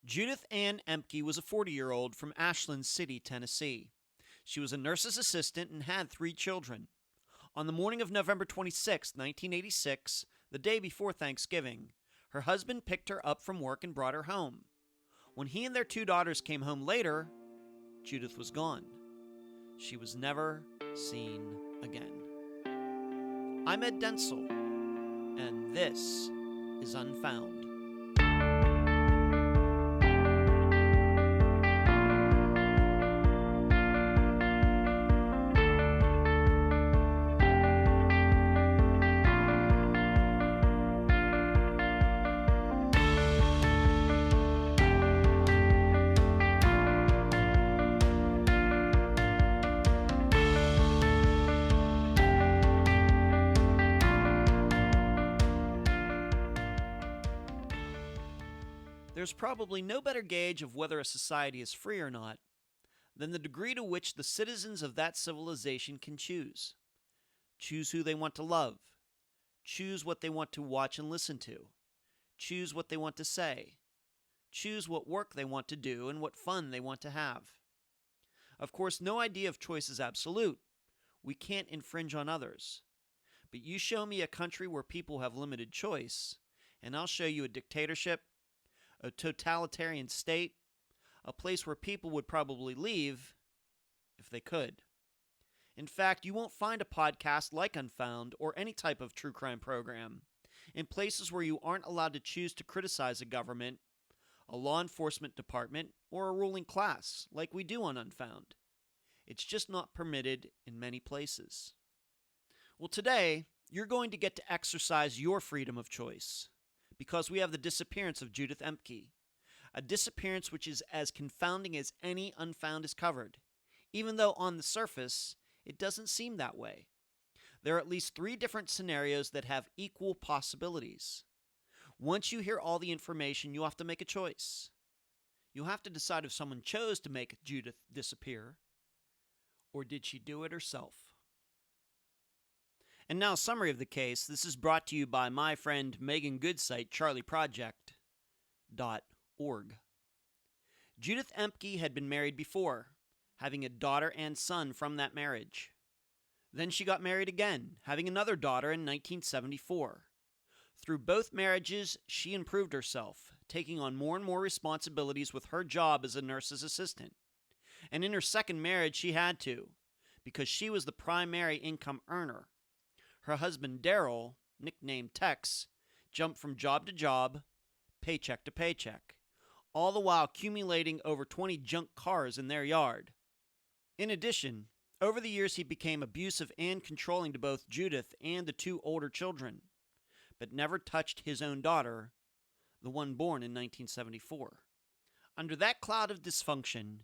Judith Ann Ehmke was a 40-year-old from Ashland City, Tennessee. She was a nurse's assistant and had 3 children. On the morning of November 26, 1986, the day before Thanksgiving, her husband picked her up from work and brought her home. When he and their 2 daughters came home later, Judith was gone. She was never seen again. I'm Ed Densel, and this is Unfound. There's probably no better gauge of whether a society is free or not than the degree to which the citizens of that civilization can choose. Choose who they want to love. Choose what they want to watch and listen to. Choose what they want to say. Choose what work they want to do and what fun they want to have. Of course, no idea of choice is absolute. We can't infringe on others. But you show me a country where people have limited choice, and I'll show you a dictatorship, a totalitarian state, a place where people would probably leave if they could. In fact, you won't find a podcast like Unfound or any type of true crime program in places where you aren't allowed to choose to criticize a government, a law enforcement department, or a ruling class like we do on Unfound. It's just not permitted in many places. Well, today, you're going to get to exercise your freedom of choice, because we have the disappearance of Judith Ehmke, a disappearance which is as confounding as any Unfound is covered, even though on the surface, it doesn't seem that way. There are at least 3 different scenarios that have equal possibilities. Once you hear all the information, you'll have to make a choice. You'll have to decide if someone chose to make Judith disappear, or did she do it herself? And now, a summary of the case. This is brought to you by my friend Megan Good's site, charlieproject.org. Judith Ehmke had been married before, having a daughter and son from that marriage. Then she got married again, having another daughter in 1974. Through both marriages, she improved herself, taking on more and more responsibilities with her job as a nurse's assistant. And in her second marriage, she had to, because she was the primary income earner. Her husband, Daryl, nicknamed Tex, jumped from job to job, paycheck to paycheck, all the while accumulating over 20 junk cars in their yard. In addition, over the years he became abusive and controlling to both Judith and the 2 older children, but never touched his own daughter, the one born in 1974. Under that cloud of dysfunction,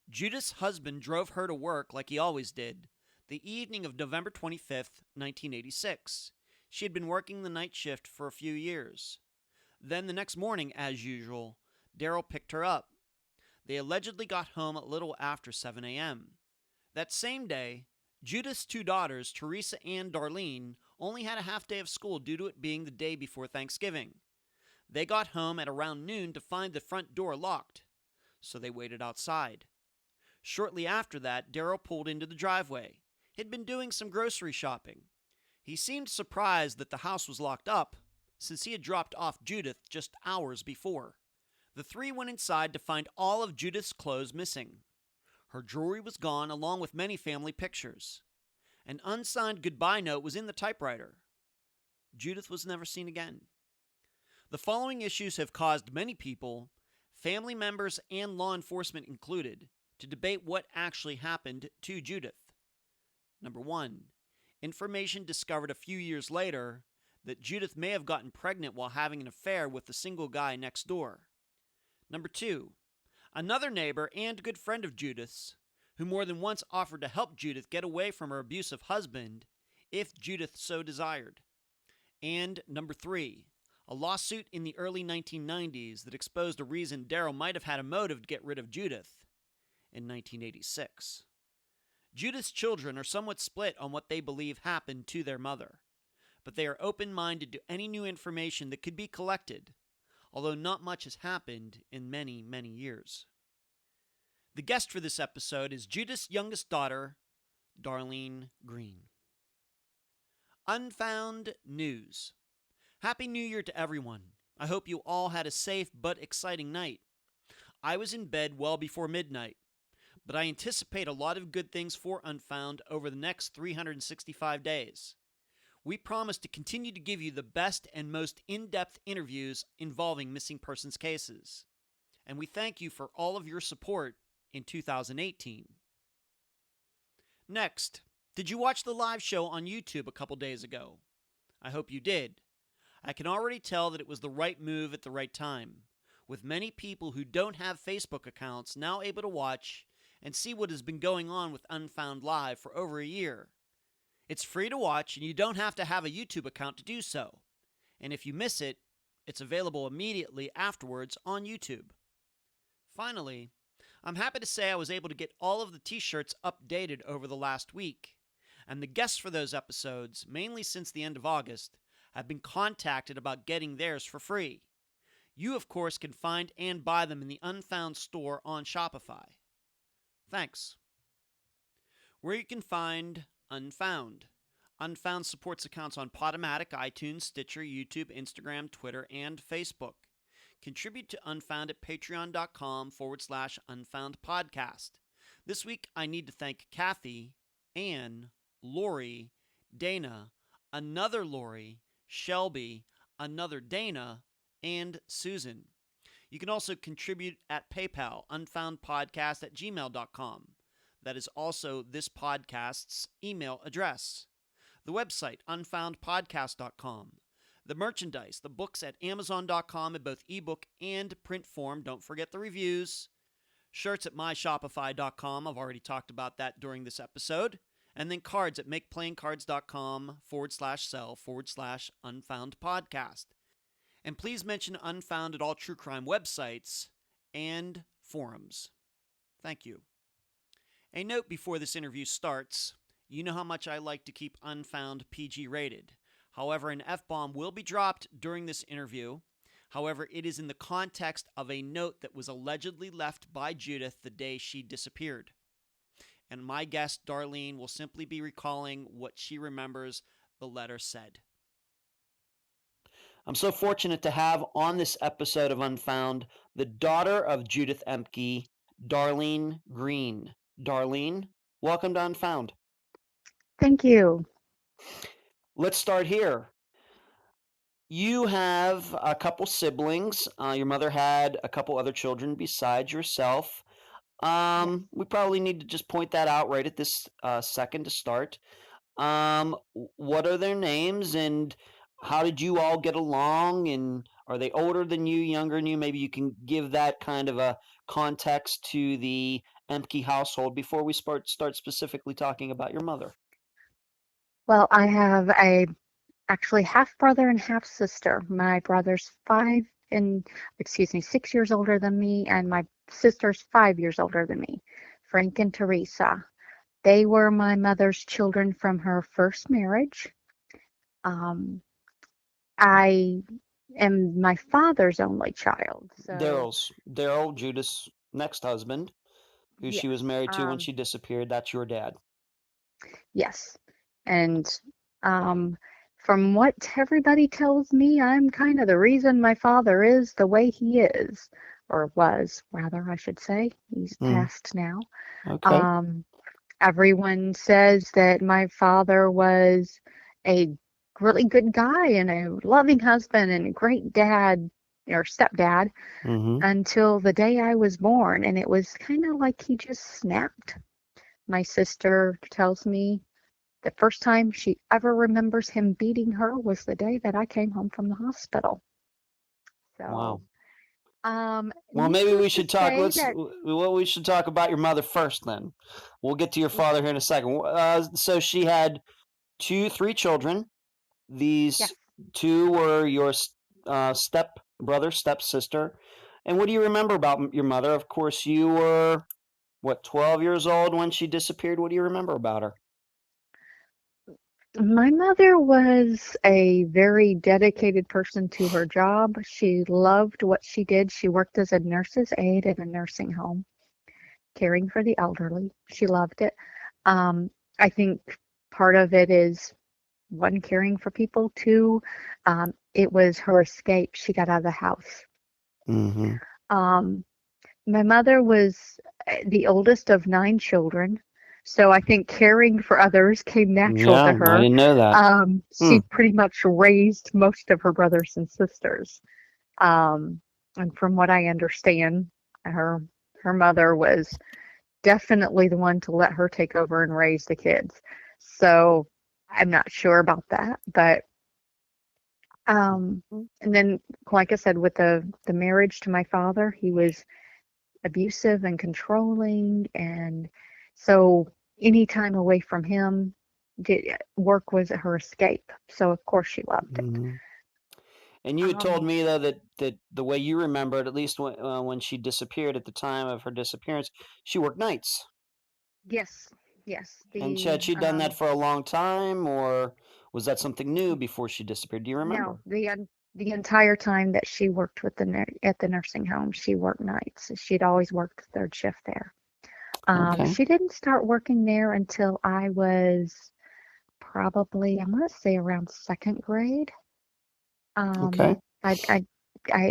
Judith's husband drove her to work like he always did, the evening of November 25th, 1986. She had been working the night shift for a few years. Then the next morning, as usual, Daryl picked her up. They allegedly got home a little after 7 a.m. That same day, Judith's 2 daughters, Teresa and Darlene, only had a half day of school due to it being the day before Thanksgiving. They got home at around noon to find the front door locked, so they waited outside. Shortly after that, Daryl pulled into the driveway. He'd been doing some grocery shopping. He seemed surprised that the house was locked up, since he had dropped off Judith just hours before. The 3 went inside to find all of Judith's clothes missing. Her jewelry was gone, along with many family pictures. An unsigned goodbye note was in the typewriter. Judith was never seen again. The following issues have caused many people, family members and law enforcement included, to debate what actually happened to Judith. Number 1, information discovered a few years later that Judith may have gotten pregnant while having an affair with the single guy next door. Number 2, another neighbor and good friend of Judith's, who more than once offered to help Judith get away from her abusive husband if Judith so desired. And number 3, a lawsuit in the early 1990s that exposed a reason Daryl might have had a motive to get rid of Judith in 1986. Judith's children are somewhat split on what they believe happened to their mother, but they are open-minded to any new information that could be collected, although not much has happened in many, many years. The guest for this episode is Judith's youngest daughter, Darlene Green. Unfound News. Happy New Year to everyone. I hope you all had a safe but exciting night. I was in bed well before midnight, but I anticipate a lot of good things for Unfound over the next 365 days. We promise to continue to give you the best and most in-depth interviews involving missing persons cases. And we thank you for all of your support in 2018. Next, did you watch the live show on YouTube a couple days ago? I hope you did. I can already tell that it was the right move at the right time, with many people who don't have Facebook accounts now able to watch and see what has been going on with Unfound Live for over a year. It's free to watch, and you don't have to have a YouTube account to do so. And if you miss it, it's available immediately afterwards on YouTube. Finally, I'm happy to say I was able to get all of the t-shirts updated over the last week, and the guests for those episodes, mainly since the end of August, have been contacted about getting theirs for free. You, of course, can find and buy them in the Unfound store on Shopify. Thanks. Where you can find Unfound. Unfound supports accounts on Podomatic, iTunes, Stitcher, YouTube, Instagram, Twitter, and Facebook. Contribute to Unfound at patreon.com/Unfound Podcast. This week, I need to thank Kathy, Anne, Lori, Dana, another Lori, Shelby, another Dana, and Susan. You can also contribute at PayPal, unfoundpodcast@gmail.com. That is also this podcast's email address. The website, unfoundpodcast.com. The merchandise, the books at amazon.com in both ebook and print form. Don't forget the reviews. Shirts at myshopify.com. I've already talked about that during this episode. And then cards at makeplayingcards.com/sell/unfoundpodcast. And please mention Unfound at all true crime websites and forums. Thank you. A note before this interview starts. You know how much I like to keep Unfound PG rated. However, an F-bomb will be dropped during this interview. However, it is in the context of a note that was allegedly left by Judith the day she disappeared. And my guest, Darlene, will simply be recalling what she remembers the letter said. I'm so fortunate to have on this episode of Unfound the daughter of Judith Ehmke, Darlene Green. Darlene, welcome to Unfound. Thank you. Let's start here. You have a couple siblings. Your mother had a couple other children besides yourself. We probably need to just point that out right at this second to start. What are their names, and how did you all get along, and are they older than you, younger than you? Maybe you can give that kind of a context to the Ehmke household before we start specifically talking about your mother. Well, I have actually half brother and half sister. My brother's 6 years older than me, and my sister's 5 years older than me, Frank and Teresa. They were my mother's children from her first marriage. I am my father's only child. So Daryl, Judith's next husband, who she was married to when she disappeared. That's your dad. Yes. And from what everybody tells me, I'm kind of the reason my father is the way he is, or was, rather, I should say. He's passed now. Okay. Everyone says that my father was a really good guy and a loving husband and a great dad or stepdad until the day I was born. And it was kind of like he just snapped. My sister tells me the first time she ever remembers him beating her was the day that I came home from the hospital. So, wow. Well, maybe we should talk. We should talk about your mother first. Then we'll get to your father here in a second. So she had three children. These two were your stepbrother, stepsister. And what do you remember about your mother? Of course, you were 12 years old when she disappeared. What do you remember about her? My mother was a very dedicated person to her job. She loved what she did. She worked as a nurse's aide at a nursing home, caring for the elderly. She loved it. Um, I think part of it is one, caring for people, two, it was her escape. She got out of the house. Mm-hmm. Um, my mother was the oldest of nine children, so I think caring for others came natural Yeah, to I her. didn't know that. Hmm. She pretty much raised most of her brothers and sisters. Um, and from what I understand, her her mother was definitely the one to let her take over and raise the kids. So I'm not sure about that, but and then, like I said, with the marriage to my father, he was abusive and controlling, and so any time away from him, work was her escape. So of course she loved it. Mm-hmm. And you had told Um, me though that the way you remember it, at least when she disappeared at the time of her disappearance, she worked nights. yes, yes. And had she done that for a long time, or was that something new before she disappeared? Do you No, remember? the entire time that she worked with at the nursing home, she worked nights. She'd always worked the third shift there. Okay. She didn't start working there until I was probably, I want to say around second grade. Okay. Um, I, I,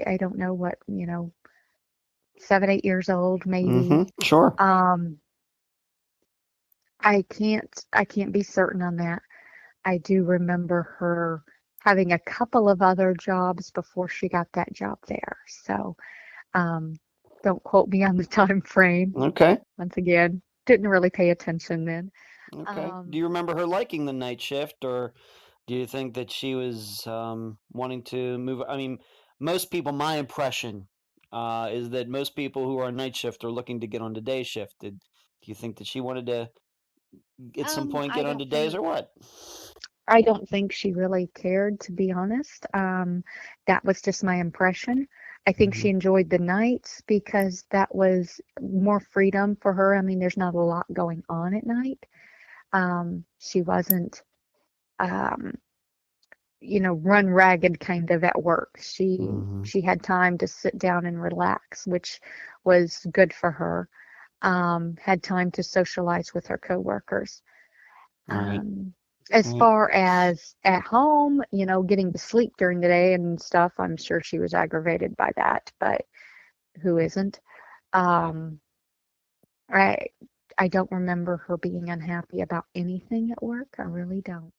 I don't know what, 7, 8 years old, maybe. Mm-hmm. Sure. Um, I can't be certain on that. I do remember her having a couple of other jobs before she got that job there. So, um, don't quote me on the time frame. Okay. Once again, didn't really pay attention then. Okay. Do Um, you remember her liking the night shift, or do you think that she was wanting to move? I mean, most people, my impression is that most people who are night shift are looking to get on the day shift. Do you think that she wanted to at some um, point I get on don't to days, think or what? I don't think she really cared, to be honest. That was just my impression. I think Mm-hmm. she enjoyed the nights because that was more freedom for her. I mean, there's not a lot going on at night. She wasn't, um, run ragged kind of at work. She Mm-hmm. she had time to sit down and relax, which was good for her. Had time to socialize with her coworkers. Right. Um, as Right. far as at home, getting to sleep during the day and stuff, I'm sure she was aggravated by that, but who isn't? Um, I I don't remember her being unhappy about anything at work. I really don't.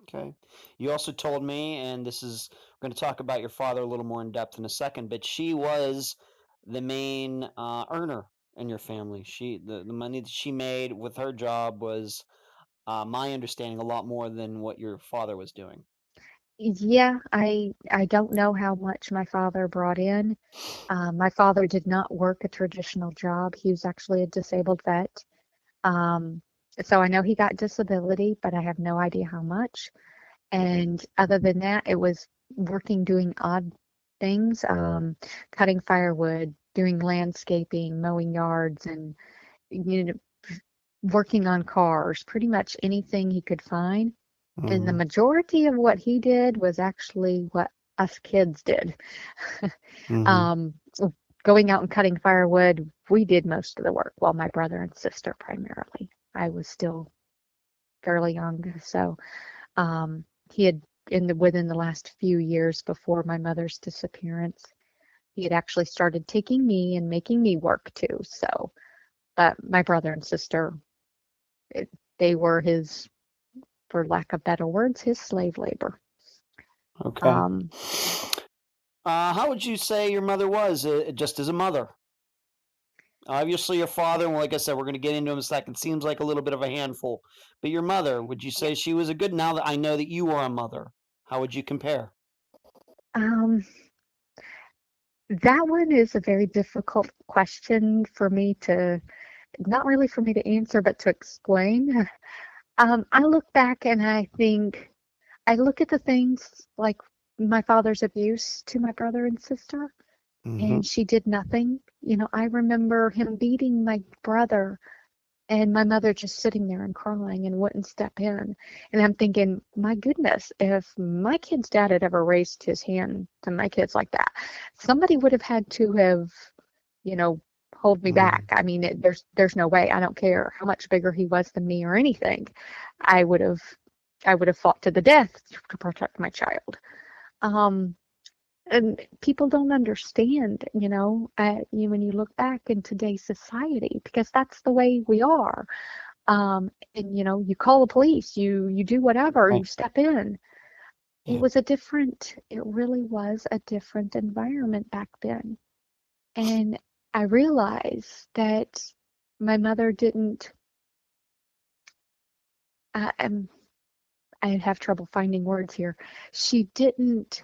Okay. You also told me, and this is, we're going to talk about your father a little more in depth in a second, but she was the main earner in your family. The money that she made with her job was, my understanding, a lot more than what your father was doing. Yeah, I don't know how much my father brought in. My father did not work a traditional job. He was actually a disabled vet. Um, so I know he got disability, but I have no idea how much. And other than that, it was working, doing odd things, cutting firewood, doing landscaping, mowing yards, and you know, working on cars, pretty much anything he could find. And the Mm-hmm. majority of what he did was actually what us kids did. Mm-hmm. um, Going out and cutting firewood, we did most of the work, well, my brother and sister primarily. I was still fairly young, so he had within the last few years before my mother's disappearance, he had actually started taking me and making me work too. So, my brother and sister, it, they were his, for lack of better words, his slave labor. Okay. Um, How would you say your mother was, just as a mother? Obviously, your father, and like I said, we're going to get into him in a second, seems like a little bit of a handful. But your mother, would you yeah. say she was a good? Now that I know that you are a mother, how would you compare? Um, that one is a very difficult question for me to, not really for me to answer, but to explain. I look back and I look at the things like my father's abuse to my brother and sister, Mm-hmm. and she did nothing. I remember him beating my brother And my mother just sitting there and crying and wouldn't step in. And I'm thinking, my goodness, if my kid's dad had ever raised his hand to my kids like that, somebody would have had to have, you know, hold me back. I mean, there's no way. I don't care how much bigger he was than me or anything. I would have I would have fought to the death to protect my child. Um, and people don't understand, when you look back in today's society, because that's the way we are. And you call the police, you do whatever, Right. you step in. Yeah. It really was a different environment back then. And I realized that my mother didn't, I, I'm, I have trouble finding words here. She didn't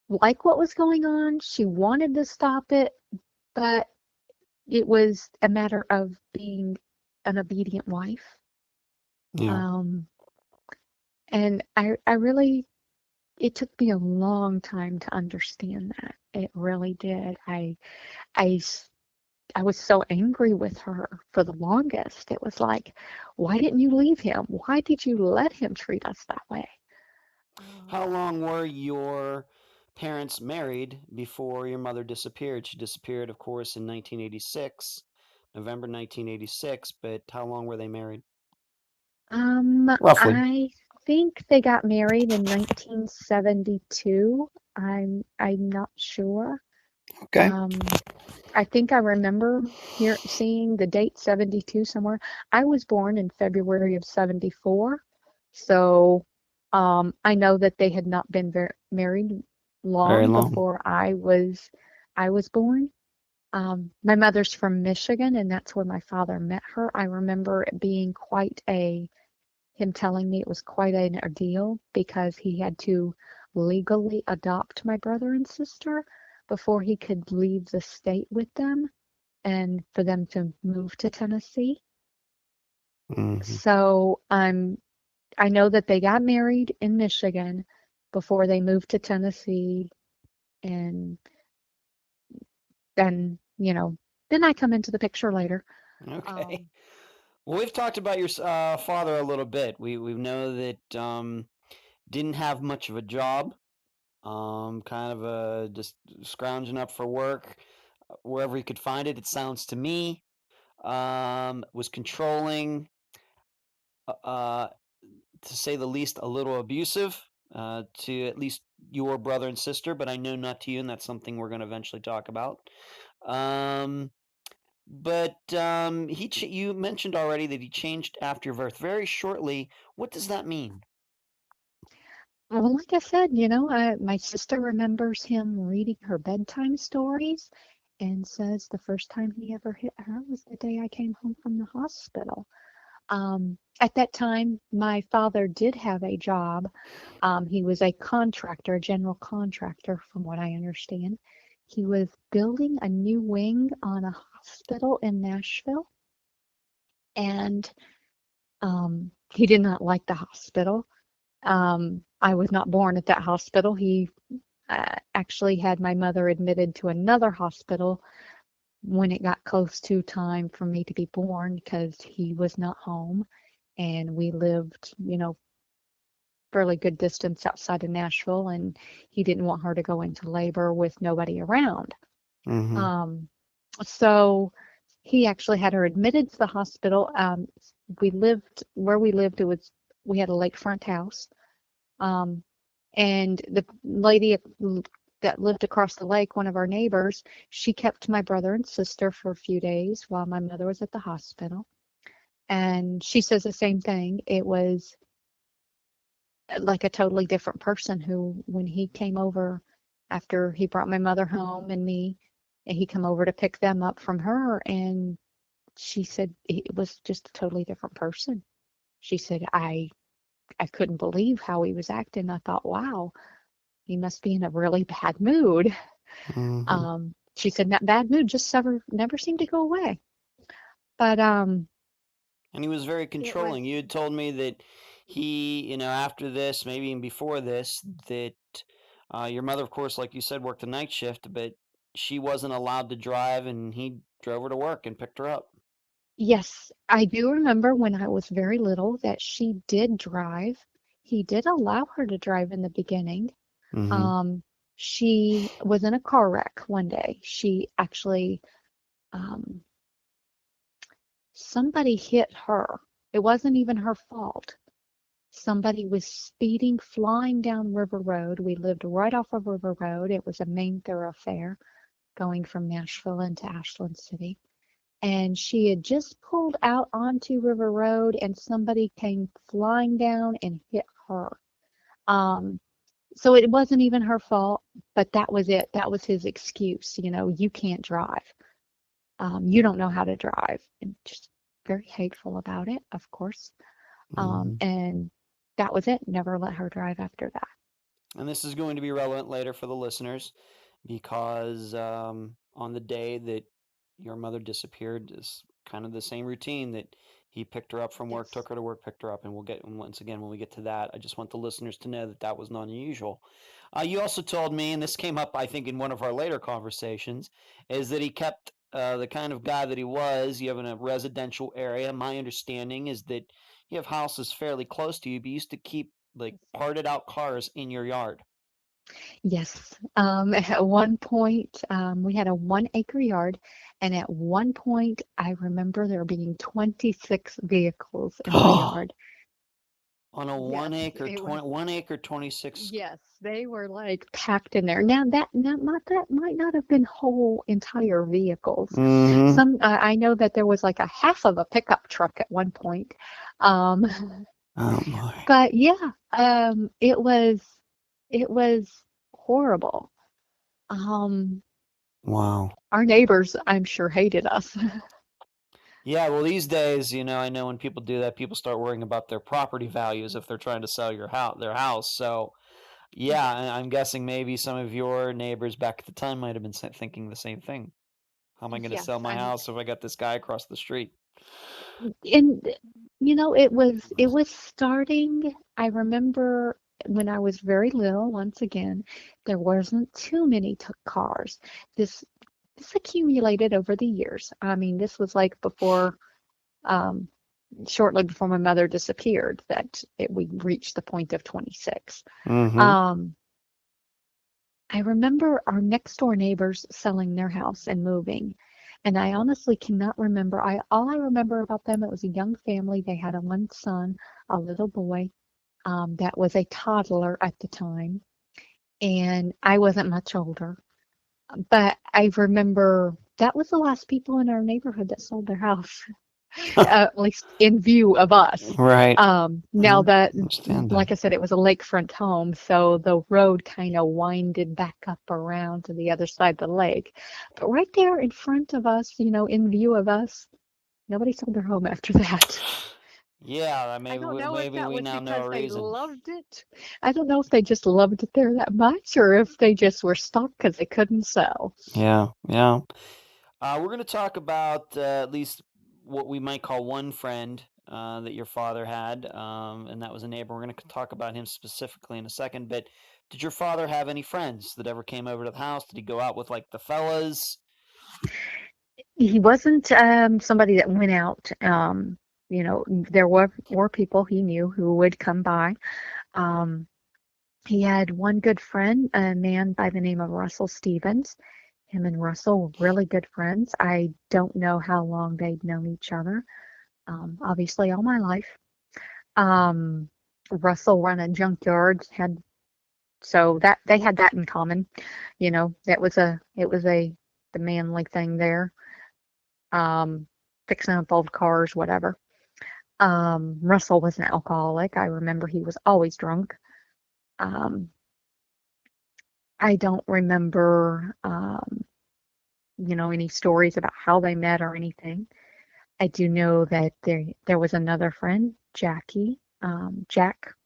like what was going on. She wanted to stop it, but it was a matter of being an obedient wife. Yeah. Um, and I really, it took me a long time to understand that. It really did. I, I was so angry with her for the longest. It was like, why didn't you leave him? Why did you let him treat us that way? How long were your parents married before your mother disappeared? She disappeared, of course, in 1986, November 1986, but how long were they married? Roughly. I think they got married in 1972. I'm not sure. Okay. Um, I think I remember here seeing the date 72 somewhere. I was born in February of 74, so I know that they had not been married Very long long. before I was born. My mother's from Michigan, and that's where my father met her. I remember it being him telling me it was quite an ordeal because he had to legally adopt my brother and sister before he could leave the state with them and for them to move to Tennessee. Hmm. So I know that they got married in Michigan before they moved to Tennessee, and then, then I come into the picture later. Okay. Um, Well, we've talked about your father a little bit. We know that didn't have much of a job. Kind of just scrounging up for work wherever he could find it. It sounds to me. Was controlling, uh, to say the least, a little abusive to at least your brother and sister, but I know not to you, and that's something we're going to eventually talk about. Um, but you mentioned already that he changed after your birth very shortly. What does that mean? well, like I said, my sister remembers him reading her bedtime stories and says the first time he ever hit her was the day I came home from the hospital. At that time, my father did have a job. He was a contractor, a general contractor, from what I understand. He was building a new wing on a hospital in Nashville, and he did not like the hospital. I was not born at that hospital. He actually had my mother admitted to another hospital when it got close to time for me to be born because he was not home. And we lived, fairly good distance outside of Nashville, and he didn't want her to go into labor with nobody around. Mm-hmm. Um, so he actually had her admitted to the hospital. Where we lived, we had a lakefront house. Um, and the lady that lived across the lake, one of our neighbors, she kept my brother and sister for a few days while my mother was at the hospital. And she says the same thing. It was like a totally different person who, when he came over after he brought my mother home and me, and he come over to pick them up from her, and she said it was just a totally different person. She said, I couldn't believe how he was acting. I thought, wow, he must be in a really bad mood. Mm-hmm. She said that bad mood just never seemed to go away. But And he was very it was controlling. You had told me that he, after this, maybe even before this, that your mother, of course, like you said, worked a night shift, but she wasn't allowed to drive, and he drove her to work and picked her up. Yes, I do remember when I was very little that she did drive. He did allow her to drive in the beginning. Mm-hmm. Um, she was in a car wreck one day. She actually, um, somebody hit her. It wasn't even her fault. Somebody was speeding, flying down River Road. We lived right off of River Road. It was a main thoroughfare going from Nashville into Ashland City. And she had just pulled out onto River Road and somebody came flying down and hit her. Um, so it wasn't even her fault, but that was it. That was his excuse. You can't drive. You don't know how to drive. And just very hateful about it, of course. Mm-hmm. And that was it. Never let her drive after that. And this is going to be relevant later for the listeners because on the day that your mother disappeared is kind of the same routine that he picked her up from work, Yes. took her to work, picked her up, and we'll get once again when we get to that. I just want the listeners to know that that was not unusual. You also told me, and this came up I think in one of our later conversations, is that he kept the kind of guy that he was. You have in a residential area. My understanding is that you have houses fairly close to you, but you used to keep like parted out cars in your yard. Yes. At one point, we had a 1 acre yard, and at one point, I remember there being 26 vehicles in the yard. On a Yes, 1 acre, it was. 1 acre, 26. Yes, they were like packed in there. Now that might not have been whole entire vehicles. Mm-hmm. I know that there was like a half of a pickup truck at one point. Um, Oh my. but yeah, it was horrible. Um, Wow. our neighbors, I'm sure, hated us. Yeah, well, these days, I know when people do that, people start worrying about their property values if they're trying to sell their house. So, yeah, Yes. I'm guessing maybe some of your neighbors back at the time might have been thinking the same thing. How am I going to Yes, sell my house if I got this guy across the street? and it was starting. I remember when I was very little, once again, there wasn't too many cars. This this accumulated over the years. I mean, this was like um, shortly before my mother disappeared that we reached the point of 26. Mm-hmm. Um, I remember our next door neighbors selling their house and moving. And I honestly cannot remember. All I remember about them, it was a young family. They had a one son, a little boy, that was a toddler at the time. And I wasn't much older. But I remember that was the last people in our neighborhood that sold their house. At least in view of us. Right. I Now that, understand that. like I said, it was a lakefront home, so the road kind of winded back up around to the other side of the lake. But right there in front of us, in view of us, nobody sold their home after that. Yeah, I don't know if maybe that we was now know because a they reason. loved it. I don't know if they just loved it there that much or if they just were stuck because they couldn't sell. Yeah, yeah. We're going to talk about at least what we might call one friend that your father had, and that was a neighbor. We're going to talk about him specifically in a second. But did your father have any friends that ever came over to the house? Did he go out with like the fellas? He wasn't somebody that went out. There were people he knew who would come by. Um, he had one good friend, a man by the name of Russell Stevens. Him and Russell were really good friends. I don't know how long they'd known each other. Obviously, all my life. Um, Russell ran a junkyard, so that they had that in common. It was the manly thing there. Um, Fixing up old cars, whatever. Russell was an alcoholic. I remember he was always drunk. Um, I don't remember, any stories about how they met or anything. I do know that there was another friend, Jack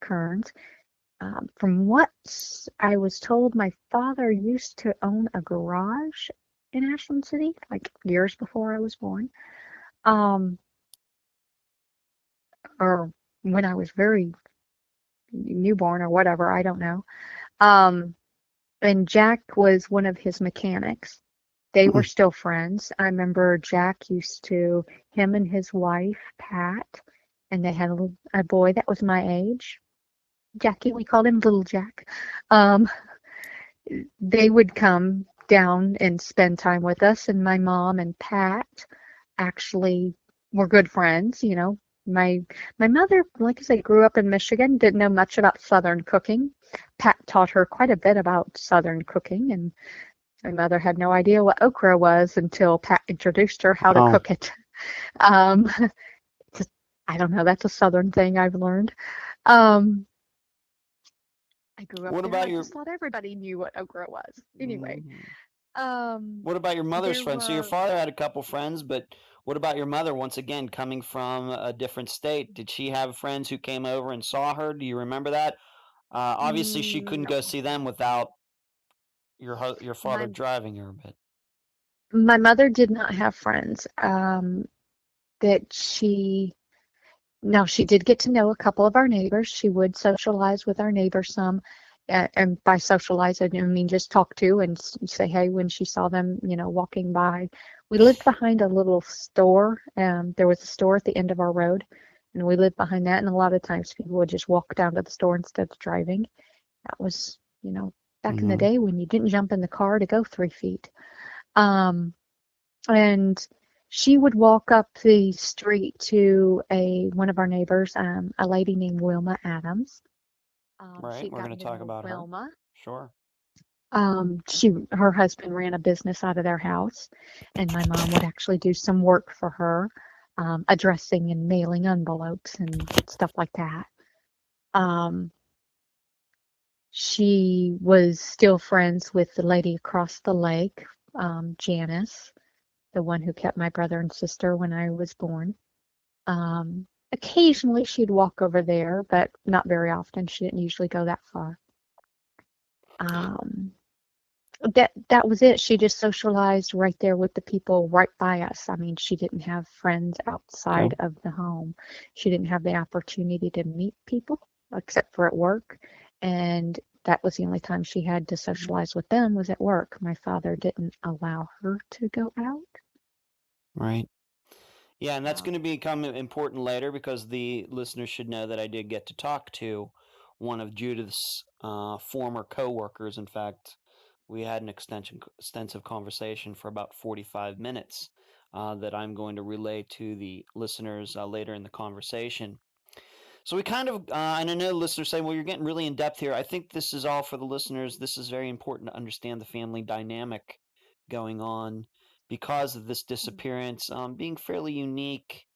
Kearns. From what I was told, my father used to own a garage in Ashland City, like years before I was born, um, or when I was very newborn or whatever. I don't know. Um, and Jack was one of his mechanics they were still friends. I remember Jack him and his wife, Pat, and they had a boy that was my age. Jackie, we called him Little Jack. Um, they would come down and spend time with us, and my mom and Pat actually were good friends. My mother, like I said, grew up in Michigan, didn't know much about Southern cooking. Pat taught her quite a bit about Southern cooking, and my mother had no idea what okra was until Pat introduced her how to cook it. Um, I don't know, that's a Southern thing I've learned. I grew up What there. about I your just thought everybody knew what okra was. Anyway, What about your mother's there friends? So your were father had a couple friends, but what about your mother? Once again, coming from a different state, did she have friends who came over and saw her? Do you remember that? Obviously, she couldn't no. go see them without your father My driving her. But my mother did not have friends. That she Now, she did get to know a couple of our neighbors. She would socialize with our neighbors some. And by socialize, I mean just talk to and say hey when she saw them, walking by. We lived behind a little store. There was a store at the end of our road, and we lived behind that. And a lot of times people would just walk down to the store instead of driving. That was, back in the day when you didn't jump in the car to go 3 feet. Um, and she would walk up the street to one of our neighbors, a lady named Wilma Adams. right, She'd we're going gotten to to talk know about her. Wilma. Sure. Her husband ran a business out of their house, and my mom would actually do some work for her, addressing and mailing envelopes and stuff like that. Um, she was still friends with the lady across the lake, Janice, the one who kept my brother and sister when I was born. Occasionally she'd walk over there, but not very often. She didn't usually go that far. Um, that was it. She just socialized right there with the people right by us. I mean, she didn't have friends outside Okay. of the home. She didn't have the opportunity to meet people except for at work, and that was the only time she had to socialize with them was at work. My father didn't allow her to go out. Right. Yeah, and that's Um, going to become important later because the listeners should know that I did get to talk to one of Judith's former coworkers. In fact, we had an extensive conversation for about 45 minutes that I'm going to relay to the listeners later in the conversation. So we kind of, and I know listeners say, well, you're getting really in depth here. I think this is all for the listeners. This is very important to understand the family dynamic going on because of this disappearance being fairly unique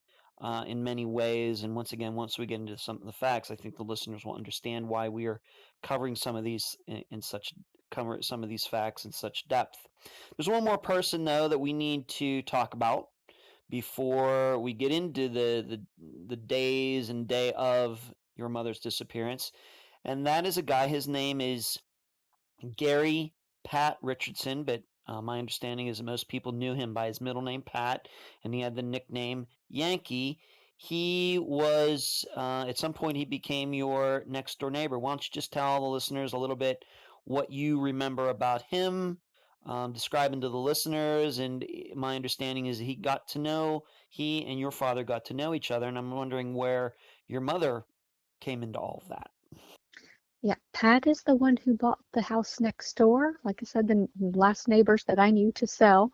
in many ways. And once again, once we get into some of the facts, I think the listeners will understand why we are covering some of these cover some of these facts in such depth. There's one more person though that we need to talk about before we get into the days and day of your mother's disappearance, and that is a guy. His name is Gary Pat Richardson, but my understanding is that most people knew him by his middle name Pat, and he had the nickname Yankee. He was at some point he became your next door neighbor. Why don't you just tell the listeners a little bit what you remember about him? Describing to the listeners, and my understanding is he and your father got to know each other, and I'm wondering where your mother came into all of that. Yeah, Pat is the one who bought the house next door. Like I said, the last neighbors that I knew to sell.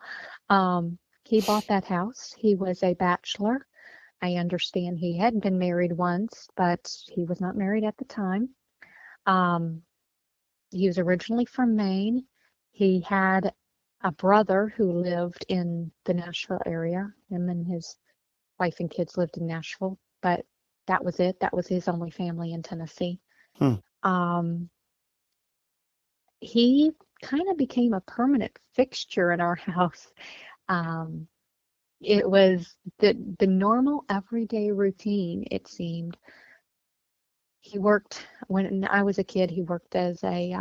He bought that house. He was a bachelor. I understand he had been married once, but he was not married at the time. Um, he was originally from Maine. He had a brother who lived in the Nashville area. Him and his wife and kids lived in Nashville, but that was it. That was his only family in Tennessee. Hmm. Um, he kind of became a permanent fixture in our house. Um, it was the normal everyday routine, it seemed. He worked, when I was a kid, he worked as a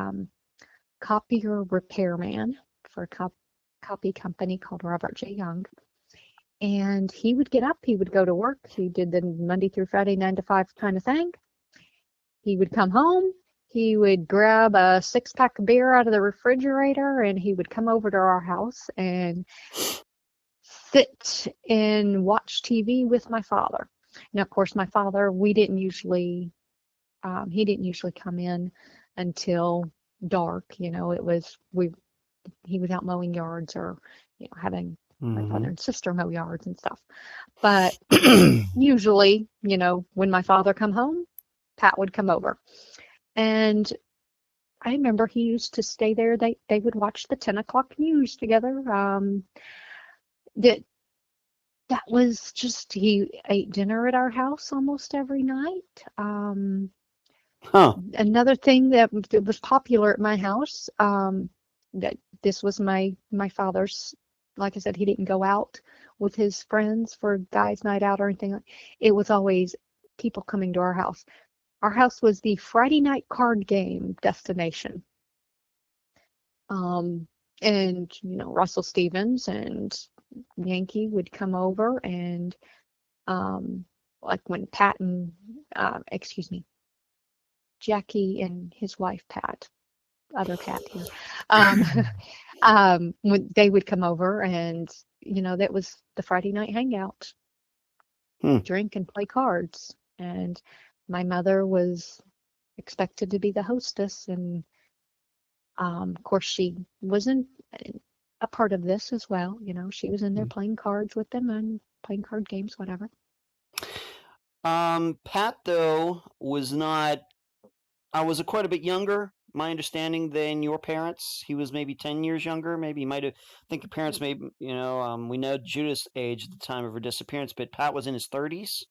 copier repairman for a copy company called Robert J. Young. And he would get up, he would go to work. He did the Monday through Friday, 9 to 5 kind of thing. He would come home, He would grab a 6-pack of beer out of the refrigerator and he would come over to our house and sit and watch TV with my father. Now, of course, my father, he didn't usually come in until dark. He was out mowing yards or having my brother and sister mow yards and stuff. But usually, when my father come home, Pat would come over. And I remember he used to stay there. They would watch the 10 o'clock news together. That was just, he ate dinner at our house almost every night. Another thing that was popular at my house, that this was my father's, like I said, he didn't go out with his friends for guys' night out or anything. It was always people coming to our house. Our house was the Friday night card game destination. And Russell Stevens and Yankee would come over, and like when Pat and Jackie and his wife Pat, other Pat here, when they would come over, and that was the Friday night hangout, drink and play cards. And my mother was expected to be the hostess, and of course she wasn't a part of this as well. She was in there playing cards with them and playing card games, whatever. Pat, though, was quite a bit younger, my understanding, than your parents. He was maybe 10 years younger. Maybe he might have, I think your parents maybe, we know Judith's age at the time of her disappearance, but Pat was in his 30s,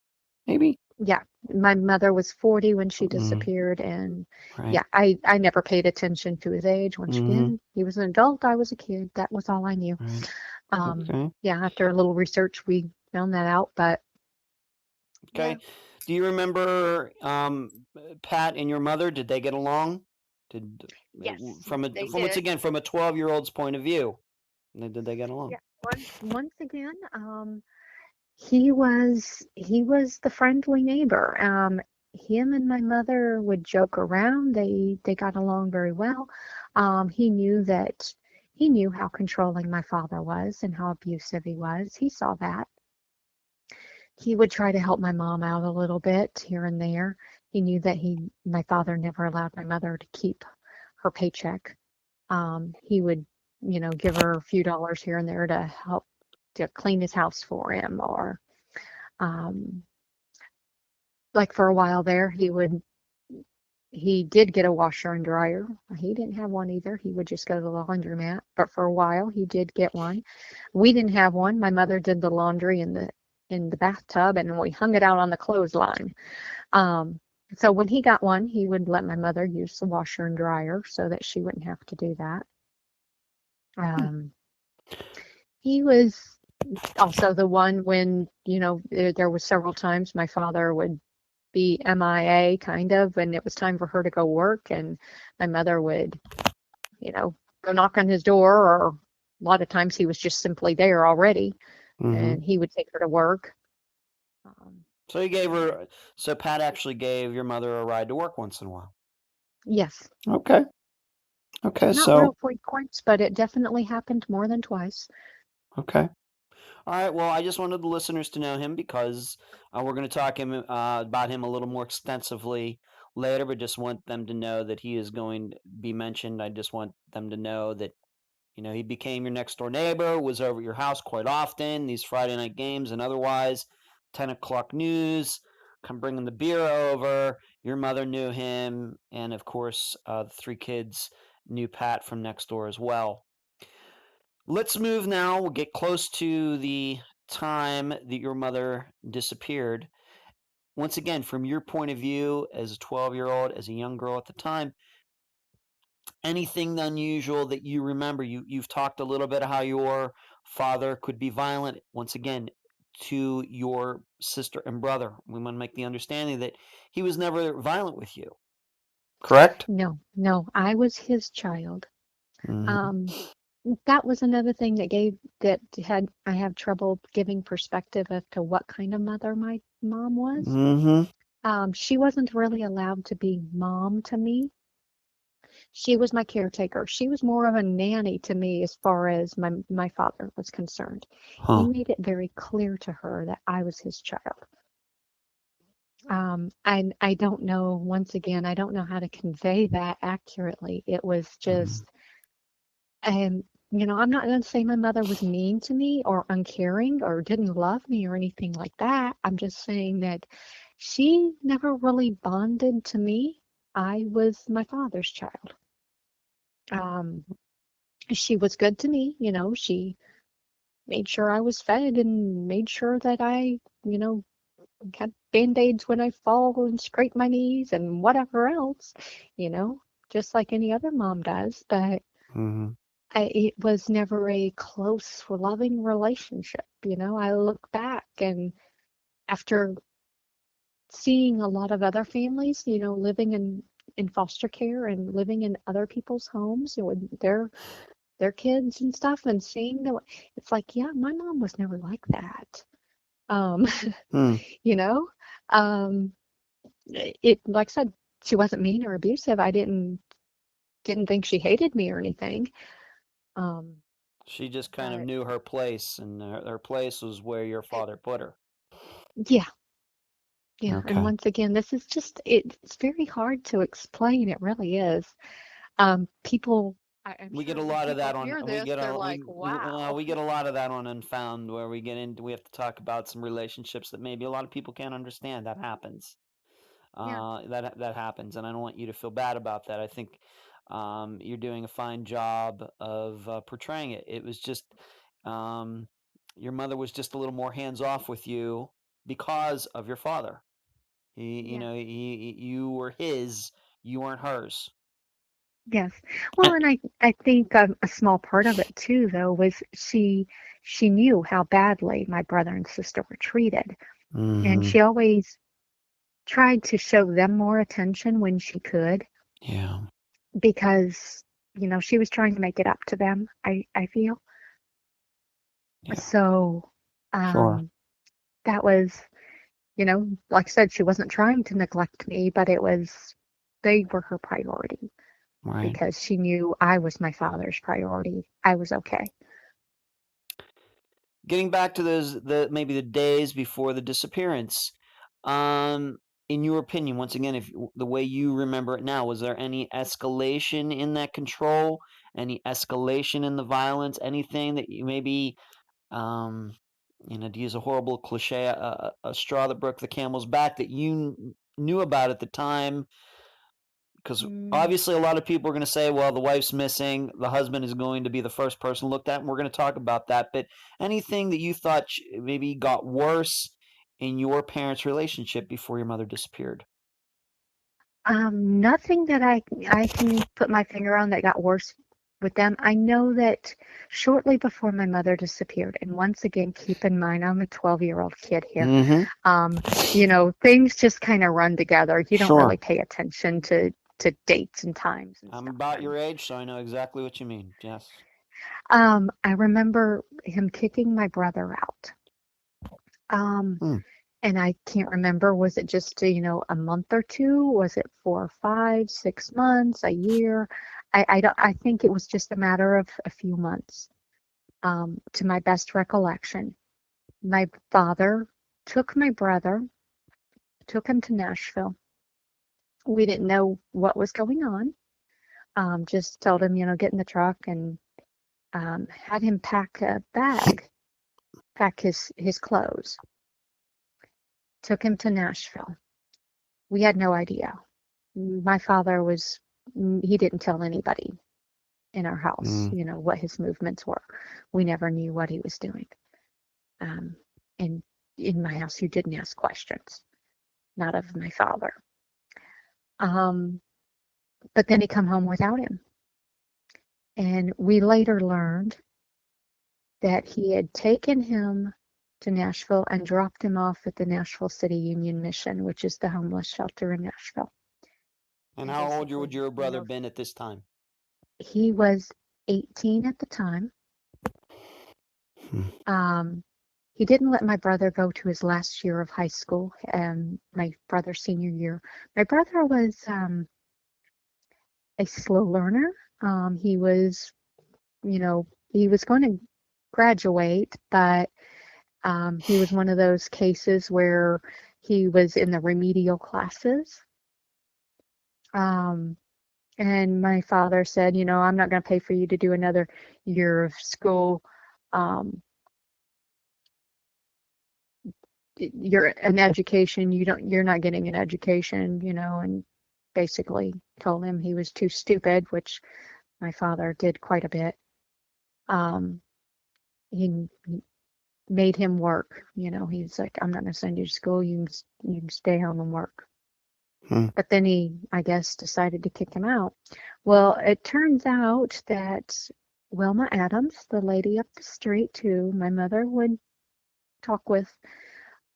maybe? Yeah, my mother was 40 when she disappeared, and Right. yeah, I never paid attention to his age. Once again, he was an adult, I was a kid. That was all I knew. Right. Okay. Yeah, after a little research, we found that out, but okay. Yeah. Do you remember Pat and your mother? Did they get along? Yes, from a they from once did. again from a 12-year-old's point of view? Did they get along? Yeah, once again, he was the friendly neighbor. Him and my mother would joke around. They got along very well. He knew how controlling my father was and how abusive he was. He saw that. He would try to help my mom out a little bit here and there. He knew that my father never allowed my mother to keep her paycheck. He would, give her a few dollars here and there to help to clean his house for him, or like for a while there, he did get a washer and dryer. He didn't have one either. He would just go to the laundromat, but for a while he did get one. We didn't have one. My mother did the laundry in the bathtub, and we hung it out on the clothesline. So when he got one, he would let my mother use the washer and dryer so that she wouldn't have to do that. He was also the one when, there was several times my father would be MIA kind of, and it was time for her to go work, and my mother would, go knock on his door, or a lot of times he was just simply there already, and he would take her to work. So Pat actually gave your mother a ride to work once in a while? Yes. Okay. Not real frequent, but it definitely happened more than twice. Okay. All right. Well, I just wanted the listeners to know him because we're going to talk about him a little more extensively later, but just want them to know that he is going to be mentioned. I just want them to know that, he became your next door neighbor, was over at your house quite often, these Friday night games and otherwise, 10 o'clock news, come bringing the beer over. Your mother knew him. And of course, the three kids knew Pat from next door as well. Let's move now. We'll get close to the time that your mother disappeared. Once again, from your point of view as a 12-year-old, as a young girl at the time, anything unusual that you remember? You've talked a little bit how your father could be violent, once again, to your sister and brother. We want to make the understanding that he was never violent with you. Correct? No, I was his child. That was another thing I have trouble giving perspective as to what kind of mother my mom was. She wasn't really allowed to be mom to me. She was my caretaker. She was more of a nanny to me as far as my father was concerned. He Huh. made it very clear to her that I was his child. And I don't know, once again, I don't know how to convey that accurately. It was Mhm. just, I'm not going to say my mother was mean to me or uncaring or didn't love me or anything like that. I'm just saying that she never really bonded to me. I was my father's child. Um, she was good to me, she made sure I was fed and made sure that I, had band-aids when I fall and scrape my knees and whatever else, you know, just like any other mom does. But Mhm. it was never a close, loving relationship. I look back and after seeing a lot of other families, living in foster care and living in other people's homes, with their kids and stuff, and seeing the, it's like, yeah, my mom was never like that. Um, Hmm. you know, um, it, like I said, she wasn't mean or abusive. I didn't think she hated me or anything. Um, She just kind of but knew her place, and her place was where your father put her. yeah, yeah. And Okay. once again, this is just, it's very hard to explain. It really is. People, I'm We get sure a when lot of people that on hear this, they're like, wow. we get a lot of that on Unfound, where we have to talk about some relationships that maybe a lot of people can't understand. That happens. Yeah. That happens, and I don't want you to feel bad about that. I think you're doing a fine job of portraying it. It was just um, your mother was just a little more hands off with you because of your father. Yeah. You were his, you weren't hers. Yes. Well, and I think a small part of it too, though, was she knew how badly my brother and sister were treated, and Mm-hmm. she always tried to show them more attention when she could, Yeah. because she was trying to make it up to them. I feel Yeah. so. Sure. Um, that was, like I said, she wasn't trying to neglect me, but it was, they were her priority Right. because she knew I was my father's priority. I was okay. Getting back to the maybe the days before the disappearance, um, in your opinion, once again, if the way you remember it now, was there any escalation in that control? Any escalation in the violence? Anything that you maybe, um, to use a horrible cliche, a straw that broke the camel's back that you knew about at the time? Because Mm, obviously a lot of people are going to say, well, the wife's missing, the husband is going to be the first person looked at, and we're going to talk about that. But anything that you thought maybe got worse in your parents' relationship before your mother disappeared? nothing that I can put my finger on that got worse with them. I know that shortly before my mother disappeared, and once again, keep in mind I'm a 12-year-old kid here. Mm-hmm. Things just kind of run together. You don't really Sure. pay attention to dates and times and I'm stuff. about And your age, so I know exactly what you mean. Yes. I remember him kicking my brother out. Um, Hmm. and I can't remember, was it just, a month or two? Was it 4 or 5, 6 months, a year? I think it was just a matter of a few months, to my best recollection. My father took my brother, took him to Nashville. We didn't know what was going on. Just told him, get in the truck, and had him pack a bag, pack his clothes. Took him to Nashville. We had no idea. My father was, he didn't tell anybody in our house, Mm. what his movements were. We never knew what he was doing. Um, and in my house, you didn't ask questions, not of my father. Um, but then he come home without him. And we later learned that he had taken him to Nashville and dropped him off at the Nashville City Union Mission, which is the homeless shelter in Nashville. And And how old would basically, your brother been at this time? he was 18 at the time. Hmm. Um, he didn't let my brother go to his last year of high school, my brother's senior year. My brother was a slow learner. He was, he was going to graduate, but he was one of those cases where he was in the remedial classes. And my father said, I'm not going to pay for you to do another year of school. You're an education. You're not getting an education, and basically told him he was too stupid, which my father did quite a bit. He made him work. He's like, I'm not going to send you to school. You can stay home and work. But then he, I guess, decided to kick him out. Well, it turns out that Wilma Adams, the lady up the street who my mother would talk with,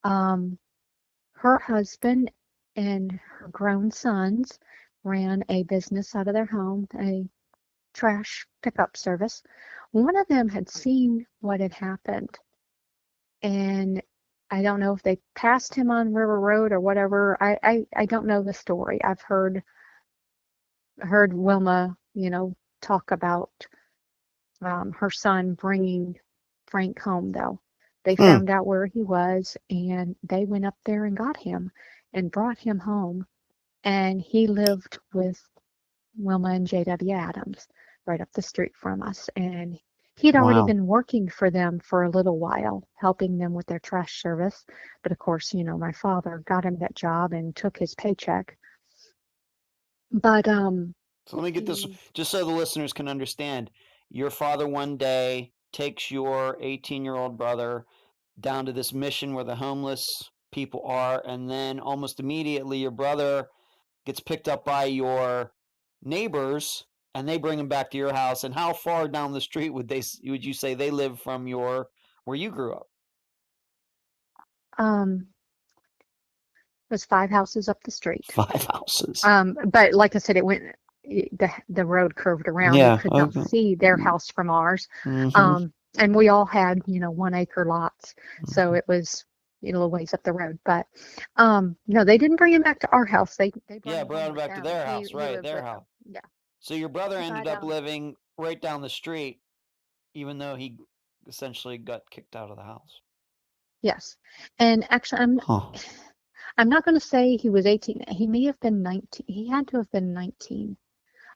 her husband and her grown sons ran a business out of their home, a trash pickup service. One of them had seen what had happened, and I don't know if they passed him on River Road or whatever. I don't know the story. I've heard Wilma, talk about her son bringing Frank home, though. They found out where he was, and they went up there and got him and brought him home. And he lived with Wilma and J.W. Adams right up the street from us. And he'd already been working for them for a little while, helping them with their trash service. But of course, my father got him that job and took his paycheck. But so let me get this, just so the listeners can understand. Your father one day takes your 18-year-old brother down to this mission where the homeless people are, and then almost immediately your brother gets picked up by your neighbors and they bring him back to your house. And how far down the street would you say they live from where you grew up? It was 5 houses up the street. 5 houses. But like I said, the road curved around. Yeah, You could not see their house from ours. And we all had, 1 acre lots. So it was, a little ways up the road. But no, they didn't bring him back to our house. They brought him back to their house, right? Their house. Yeah. So your brother ended up living right down the street, even though he essentially got kicked out of the house. Yes. And actually, I'm not going to say he was 18. He may have been 19. He had to have been 19.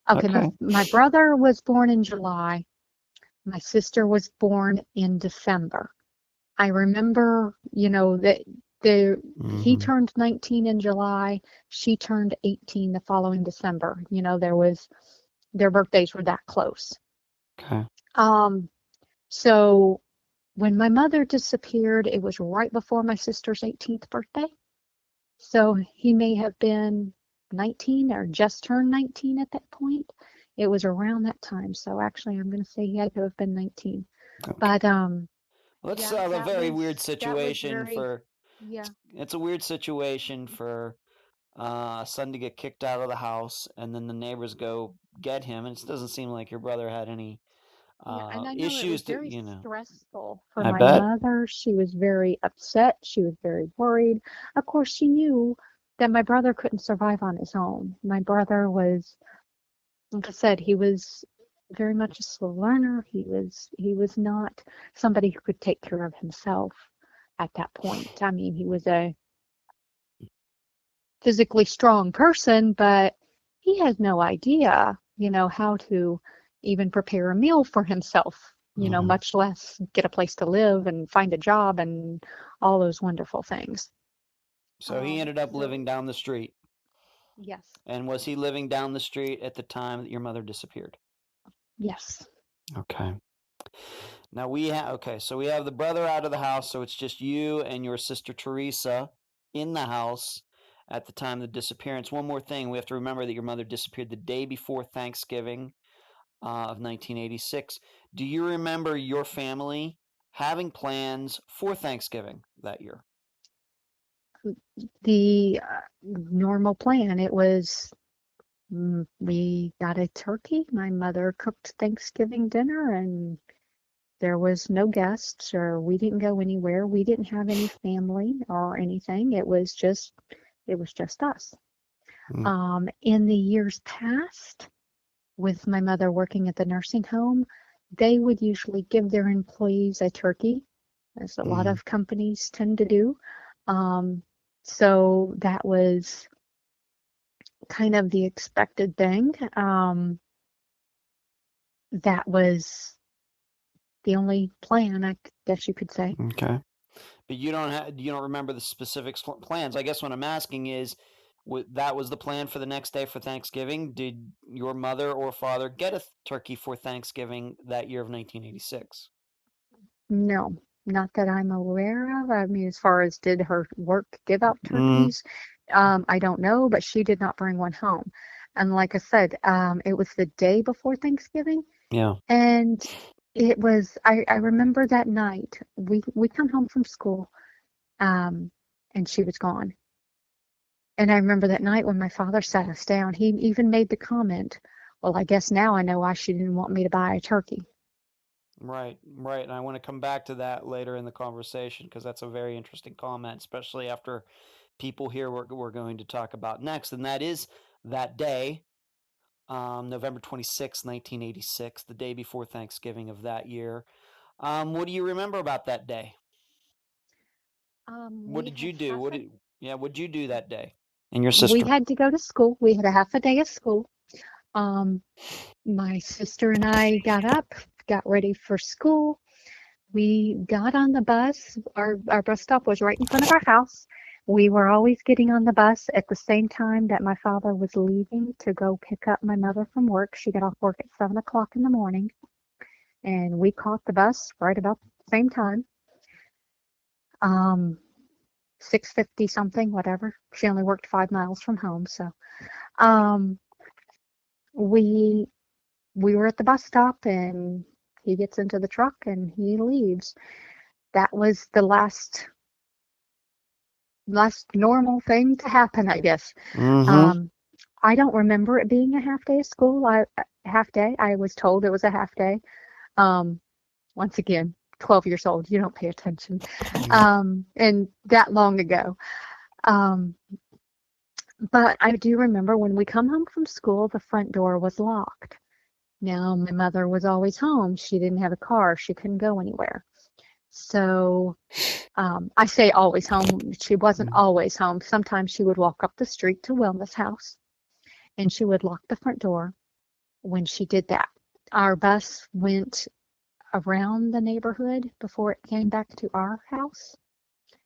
Okay. My brother was born in July. My sister was born in December. I remember, that he turned 19 in July. She turned 18 the following December. Their birthdays were that close. Okay. So when my mother disappeared, it was right before my sister's 18th birthday. So he may have been 19 or just turned 19 at that point. It was around that time. So actually, I'm going to say he had to have been 19. Okay. But that's a very weird situation it's a weird situation for a son to get kicked out of the house and then the neighbors go get him, and it doesn't seem like your brother had any and I know issues. It was very stressful for my mother. She was very upset. She was very worried. Of course, she knew that my brother couldn't survive on his own. My brother was, like I said, he was very much a slow learner. He was not somebody who could take care of himself at that point. I mean, he was a physically strong person, but he has no idea, how to even prepare a meal for himself, much less get a place to live and find a job and all those wonderful things. So he ended up living down the street. Yes. And was he living down the street at the time that your mother disappeared? Yes. Okay. Now we have the brother out of the house, so it's just you and your sister Teresa in the house at the time of the disappearance. One more thing, we have to remember that your mother disappeared the day before Thanksgiving of 1986. Do you remember your family having plans for Thanksgiving that year? The normal plan, it was we got a turkey. My mother cooked Thanksgiving dinner, and there was no guests, or we didn't go anywhere. We didn't have any family or anything. It was just us. In the years past, with my mother working at the nursing home, they would usually give their employees a turkey, as a lot of companies tend to do. So that was kind of the expected thing. That was the only plan, I guess you could say. Okay. But you don't remember the specific plans. I guess what I'm asking is, that was the plan for the next day for Thanksgiving. Did your mother or father get a turkey for Thanksgiving that year of 1986? No, not that I'm aware of. I mean, as far as did her work give out turkeys, I don't know, but she did not bring one home. And like I said, it was the day before Thanksgiving, Yeah. and it was, I remember that night, we come home from school, and she was gone. And I remember that night when my father sat us down, he even made the comment, well, I guess now I know why she didn't want me to buy a turkey. Right, right. And I want to come back to that later in the conversation because that's a very interesting comment, especially after people hear what we're going to talk about next. And that is that day, November 26, 1986, the day before Thanksgiving of that year. What do you remember about that day? What We did had you do? half What did you do that day? And your we sister? had to go to school. We had a half a day of school. Um, my sister and I got up, got ready for school. We got on the bus. Our bus stop was right in front of our house. We were always getting on the bus at the same time that my father was leaving to go pick up my mother from work. She got off work at 7 o'clock in the morning, and we caught the bus right about the same time. 6:50 something, whatever. She only worked 5 miles from home, so um, we we were at the bus stop, and he gets into the truck and he leaves. That was the last normal thing to happen, I guess. Um, I don't remember it being a half day of school. Half day. I was told it was a half day. Um, Once again, 12 years old, you don't pay attention. And that long ago. Um, but I do remember when we come home from school, the front door was locked. Now, my mother was always home. She didn't have a car. She couldn't go anywhere. So I say always home. She wasn't always home. Sometimes she would walk up the street to Wilma's house and she would lock the front door. When she did that, our bus went around the neighborhood before it came back to our house.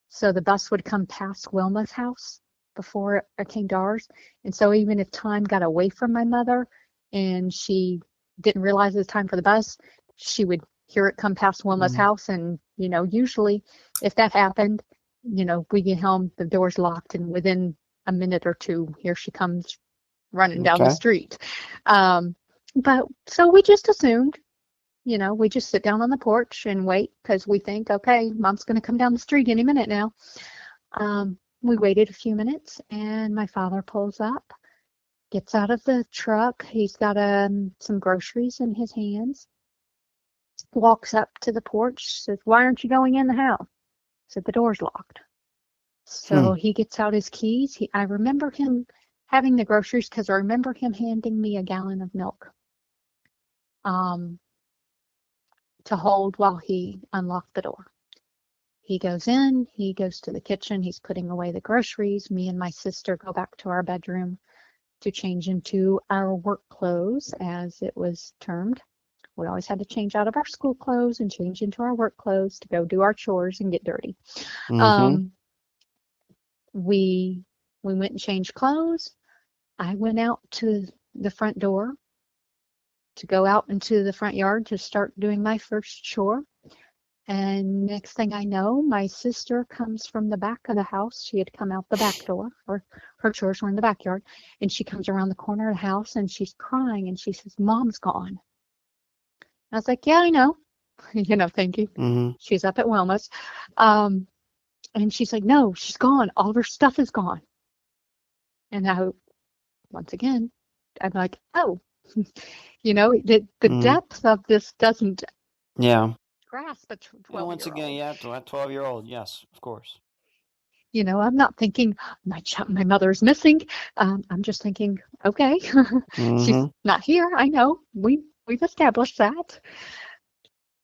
So the bus would come past Wilma's house before it came to ours. And so even if time got away from my mother and she didn't realize it was time for the bus, she would hear it come past Wilma's house. And, usually if that happened, we get home, the door's locked, and within a minute or two, here she comes running down the street. But so we just assumed, we just sit down on the porch and wait because we think, okay, mom's going to come down the street any minute now. We waited a few minutes and my father pulls up, gets out of the truck. He's got some groceries in his hands, walks up to the porch, says, "Why aren't you going in the house?" I said, "The door's locked." So he gets out his keys. I remember him having the groceries because I remember him handing me a gallon of milk to hold while he unlocked the door. He goes in, he goes to the kitchen, he's putting away the groceries. Me and my sister go back to our bedroom to change into our work clothes, as it was termed. We always had to change out of our school clothes and change into our work clothes to go do our chores and get dirty. We went and changed clothes. I went out to the front door to go out into the front yard to start doing my first chore. And next thing I know, my sister comes from the back of the house. She had come out the back door, or her chores were in the backyard. And she comes around the corner of the house and she's crying and she says, "Mom's gone." I was like, "Yeah, I know." Thinking she's up at Wilma's. And she's like, "No, she's gone. All of her stuff is gone." And once again, I'm like, "Oh," the depth of this doesn't grasp a 12-year-old. Once again, yeah, to a 12-year-old, yes, of course. I'm not thinking my mother's missing. I'm just thinking, okay, she's not here. I know we've established that.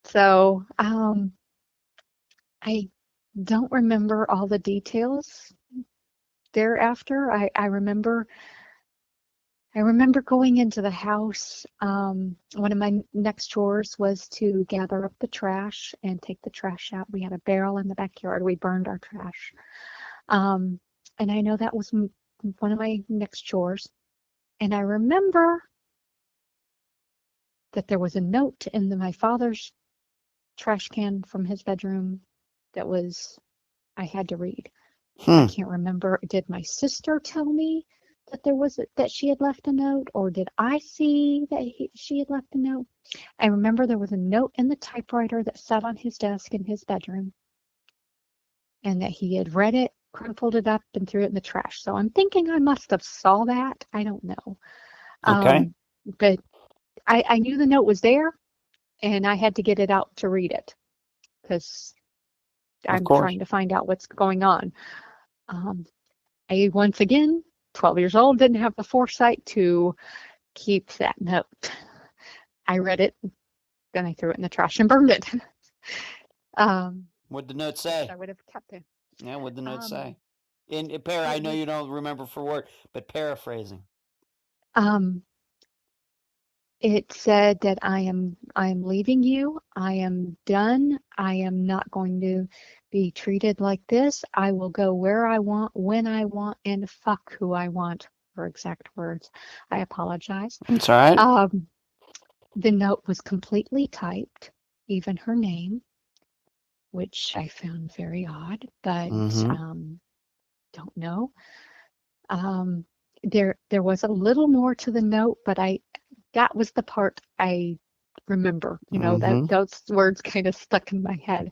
So I don't remember all the details thereafter. I remember going into the house. One of my next chores was to gather up the trash and take the trash out. We had a barrel in the backyard. We burned our trash. And I know that was one of my next chores. And I remember that there was a note in my father's trash can from his bedroom that I had to read. I can't remember. Did my sister tell me that she had left a note, or did I see that she had left a note? I remember there was a note in the typewriter that sat on his desk in his bedroom, and that he had read it, crumpled it up, and threw it in the trash. So I'm thinking I must have saw that. I don't know. Okay. But I knew the note was there, and I had to get it out to read it because I'm trying to find out what's going on. I, once again, 12 years old, didn't have the foresight to keep that note. I read it, then I threw it in the trash and burned it. What'd the note say? I would have kept it. Yeah, what'd the note say? I know you don't remember for word, but paraphrasing. It said that I am leaving you. I am done. I am not going to be treated like this. I will go where I want, when I want, and fuck who I want. Her exact words. I apologize. That's all right. The note was completely typed, even her name, which I found very odd, but don't know. There was a little more to the note, but that was the part I remember. That those words kind of stuck in my head.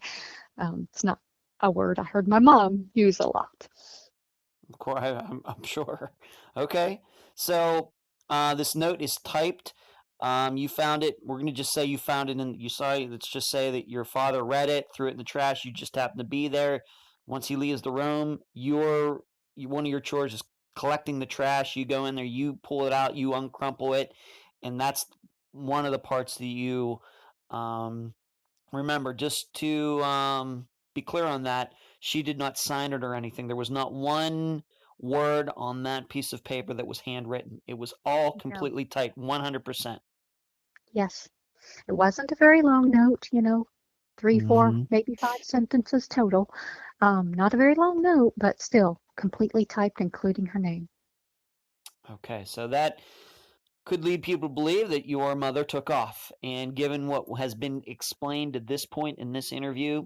It's not a word I heard my mom use a lot. Of course, I'm sure. Okay, so this note is typed. You found it. We're gonna just say you found it, and you saw it. Let's just say that your father read it, threw it in the trash. You just happened to be there. Once he leaves the room, one of your chores is collecting the trash. You go in there, you pull it out, you uncrumple it, and that's one of the parts that you remember. Just to be clear on that, she did not sign it or anything. There was not one word on that piece of paper that was handwritten. It was all completely typed, 100%. Yes. It wasn't a very long note, 3, 4, maybe 5 sentences total. Not a very long note, but still completely typed, including her name. Okay, so that could lead people to believe that your mother took off. And given what has been explained at this point in this interview,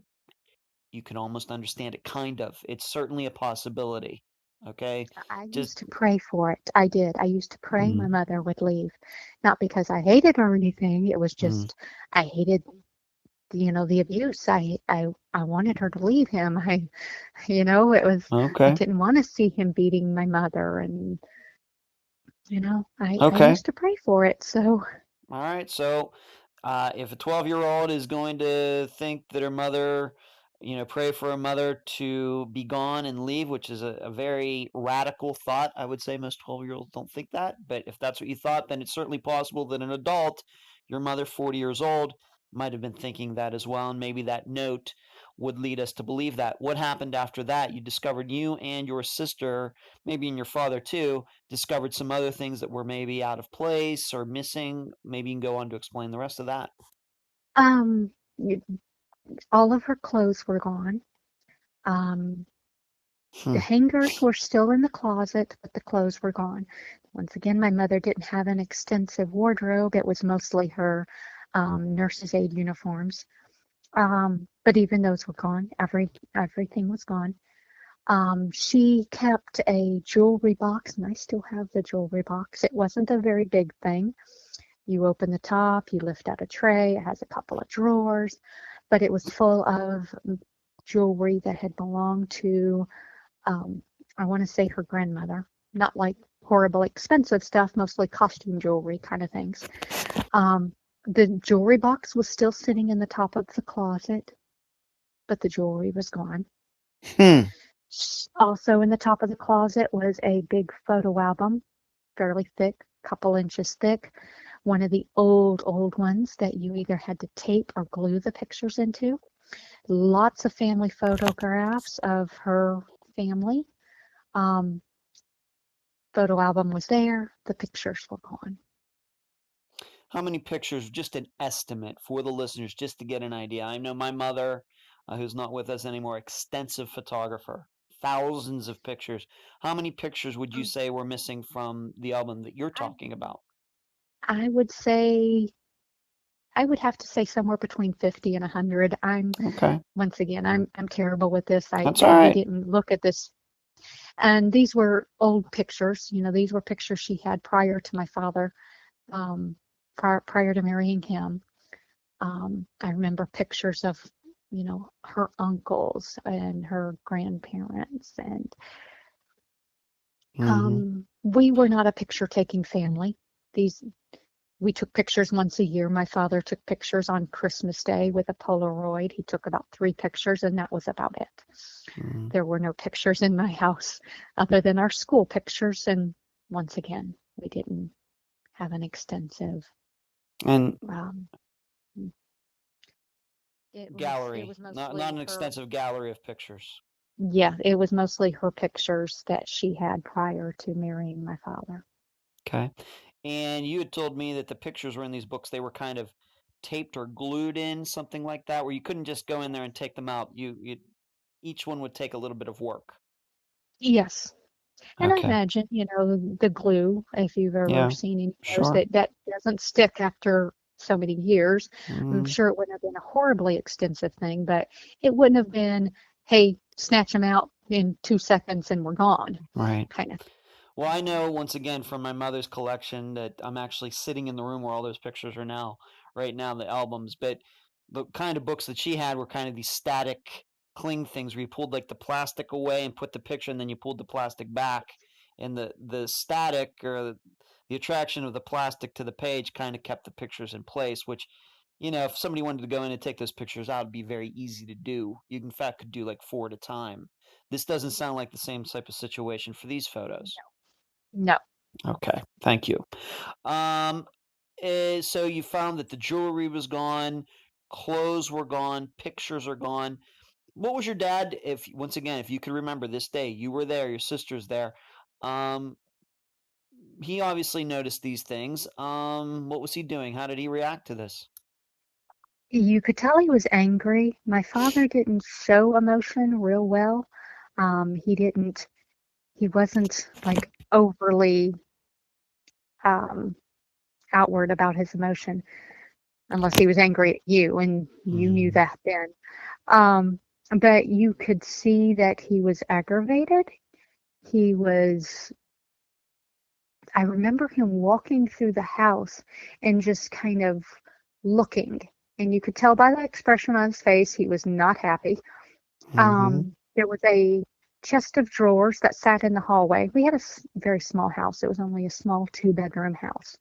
you can almost understand it, kind of. It's certainly a possibility. Okay? I used to pray for it. I did. I used to pray my mother would leave. Not because I hated her or anything. It was just I hated the abuse. I wanted her to leave him. It was I didn't want to see him beating my mother, and I used to pray for it. So all right, so if a 12-year-old is going to think that her mother, pray for her mother to be gone and leave, which is a very radical thought, I would say most 12-year-olds don't think that. But if that's what you thought, then it's certainly possible that an adult, your mother, 40 years old, might have been thinking that as well. And maybe that note would lead us to believe that. What happened after that? You discovered you and your sister, maybe and your father too, discovered some other things that were maybe out of place or missing. Maybe you can go on to explain the rest of that. all of her clothes were gone. The hangers were still in the closet, but the clothes were gone. Once again, my mother didn't have an extensive wardrobe. It was mostly her nurse's aide uniforms. But even those were gone. Everything was gone. She kept a jewelry box, and I still have the jewelry box. It wasn't a very big thing. You open the top, you lift out a tray. It has a couple of drawers, but it was full of jewelry that had belonged to, I want to say her grandmother. Not like horribly expensive stuff, mostly costume jewelry kind of things. The jewelry box was still sitting in the top of the closet, but the jewelry was gone. Also in the top of the closet was a big photo album, fairly thick, couple inches thick. One of the old ones that you either had to tape or glue the pictures into. Lots of family photographs of her family. Um, Photo album was there. The pictures were gone. How many pictures, just an estimate for the listeners, just to get an idea? I know my mother, who's not with us anymore, extensive photographer, thousands of pictures. How many pictures would you Um, say were missing from the album that you're I talking about? I would say I would have to say somewhere between 50 and 100. Okay, Once again, I'm terrible with this. that's all We right. didn't look at this. And these were old pictures. These were pictures she had prior to my father, um, prior to marrying him. I remember pictures of, her uncles and her grandparents. And Mm-hmm. we were not a picture-taking family. These We took pictures once a year. My father took pictures on Christmas Day with a Polaroid. He took about 3 pictures, and that was about it. Mm-hmm. There were no pictures in my house other than our school pictures. And once again, we didn't have an extensive And um, it gallery, was not mostly an her. extensive gallery of pictures. Yeah, it was mostly her pictures that she had prior to marrying my father. Okay. And you had told me that the pictures were in these books, they were kind of taped or glued in, something like that, where you couldn't just go in there and take them out. You each one would take a little bit of work. Yes. And I Okay. imagine, the glue, if you've ever Yeah, seen any of those, sure. that doesn't stick after so many years. I'm Mm, sure it wouldn't have been a horribly extensive thing, but it wouldn't have been, hey, snatch them out in 2 seconds and we're gone, right. kind of. Well, I know once again from my mother's collection that I'm actually sitting in the room where all those pictures are now, right now, the albums. But the kind of books that she had were kind of these static cling things where you pulled like the plastic away and put the picture, and then you pulled the plastic back. And the static or the attraction of the plastic to the page kind of kept the pictures in place, which, if somebody wanted to go in and take those pictures out, it'd be very easy to do. You, in fact, could do like 4 at a time. This doesn't sound like the same type of situation for these photos. No, Okay, thank you. Um, so you found that the jewelry was gone, clothes were gone, pictures are gone. What was your dad, if once again, if you could remember this day, you were there, your sister's there. Um, he obviously noticed these things. What was he doing? How did he react to this? you could tell he was angry. My father didn't show emotion real well. He wasn't like overly um, outward about his emotion unless he was angry at you, and you knew Mm, that then. Um, but you could see that he was aggravated. He was, I remember him walking through the house and just kind of looking. And you could tell by the expression on his face, he was not happy. mm-hmm, There was a chest of drawers that sat in the hallway. We had a very small house. It was only a small 2-bedroom house.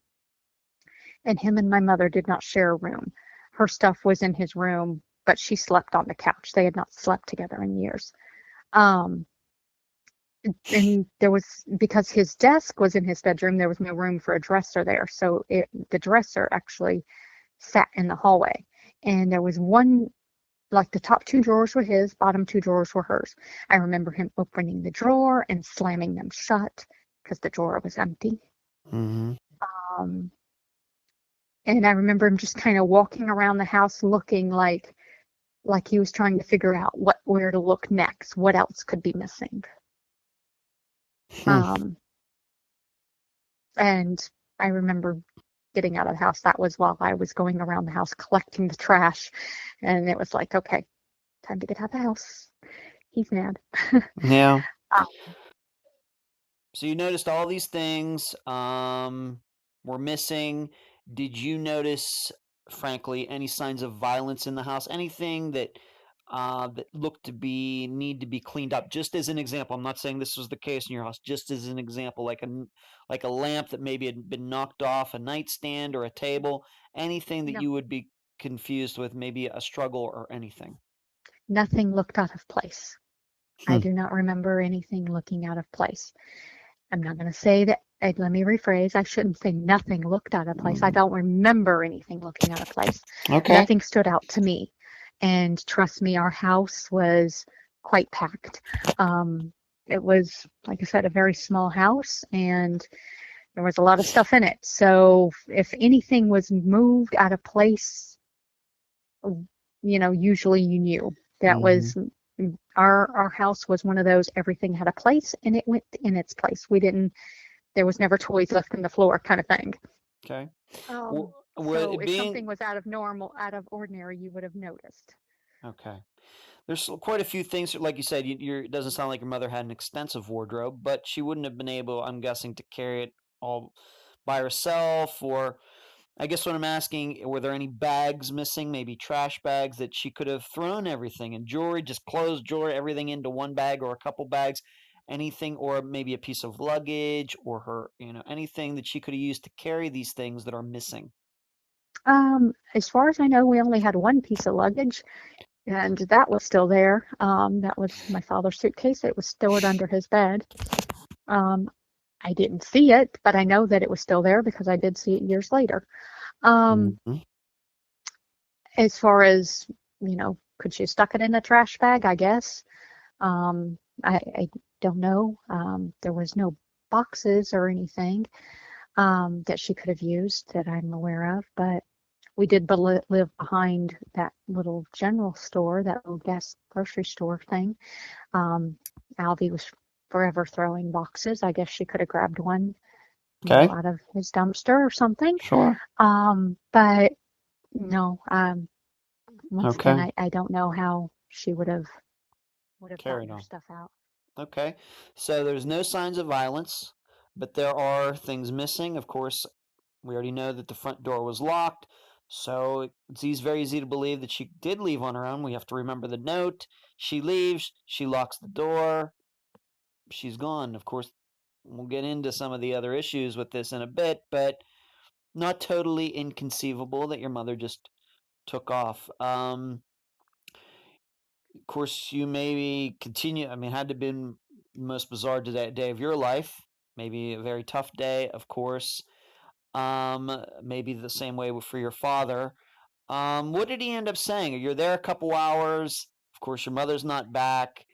And him and my mother did not share a room. Her stuff was in his room, but she slept on the couch. They had not slept together in years. Um, and because his desk was in his bedroom, there was no room for a dresser there. So the dresser actually sat in the hallway. And there was one, like the top 2 drawers were his, bottom 2 drawers were hers. I remember him opening the drawer and slamming them shut because the drawer was empty. mm-hmm. Um, and I remember him just kind of walking around the house looking like he was trying to figure out where to look next, what else could be missing. Hmm. Um, and I remember getting out of the house. That was while I was going around the house collecting the trash. And it was like, okay, time to get out of the house. He's mad. Yeah. Um, So you noticed all these things were missing. Did you notice, frankly, any signs of violence in the house? Anything that looked to need to be cleaned up? Just as an example, I'm not saying this was the case in your house. Just as an example, like a lamp that maybe had been knocked off a nightstand or a table. Anything that no, you would be confused with, maybe a struggle or anything. nothing looked out of place. I do not remember anything looking out of place. I'm not going to say that. Let me rephrase. I shouldn't say nothing looked out of place. I don't remember anything looking out of place. Okay. Nothing stood out to me. And trust me, our house was quite packed. It was, like I said, a very small house, and there was a lot of stuff in it. So if anything was moved out of place, usually you knew. That was our house was one of those, everything had a place and it went in its place. There was never toys left on the floor kind of thing. Okay. So if something was out of ordinary, you would have noticed. Okay. There's quite a few things, like you said, it doesn't sound like your mother had an extensive wardrobe, but she wouldn't have been able, I'm guessing, to carry it all by herself. Or I guess what I'm asking, were there any bags missing, maybe trash bags that she could have thrown everything, and jewelry, just clothes, jewelry, everything into one bag or a couple bags, anything, or maybe a piece of luggage, or her, anything that she could have used to carry these things that are missing? As far as I know, we only had one piece of luggage, and that was still there. That was my father's suitcase. It was stored under his bed. I didn't see it, but I know that it was still there because I did see it years later. As far as, could she have stuck it in a trash bag? I guess. I don't know. There was no boxes or anything that she could have used that I'm aware of, but we did live behind that little general store, that little gas grocery store thing. Alvy was forever throwing boxes. I guess she could have grabbed one, out of his dumpster or something. Sure. But no. Once again, I don't know how she would have Carried gotten her on. stuff out. Okay. So there's no signs of violence, but there are things missing. Of course, we already know that the front door was locked, so it's very easy to believe that she did leave on her own. We have to remember the note. She leaves, she locks the door, she's gone. Of course, we'll get into some of the other issues with this in a bit, but not totally inconceivable that your mother just took off. Of course, you maybe continue. I mean, had to have been the most bizarre day of your life. Maybe a very tough day, of course. Maybe the same way for your father. What did he end up saying? You're there a couple hours. Of course, your mother's not back.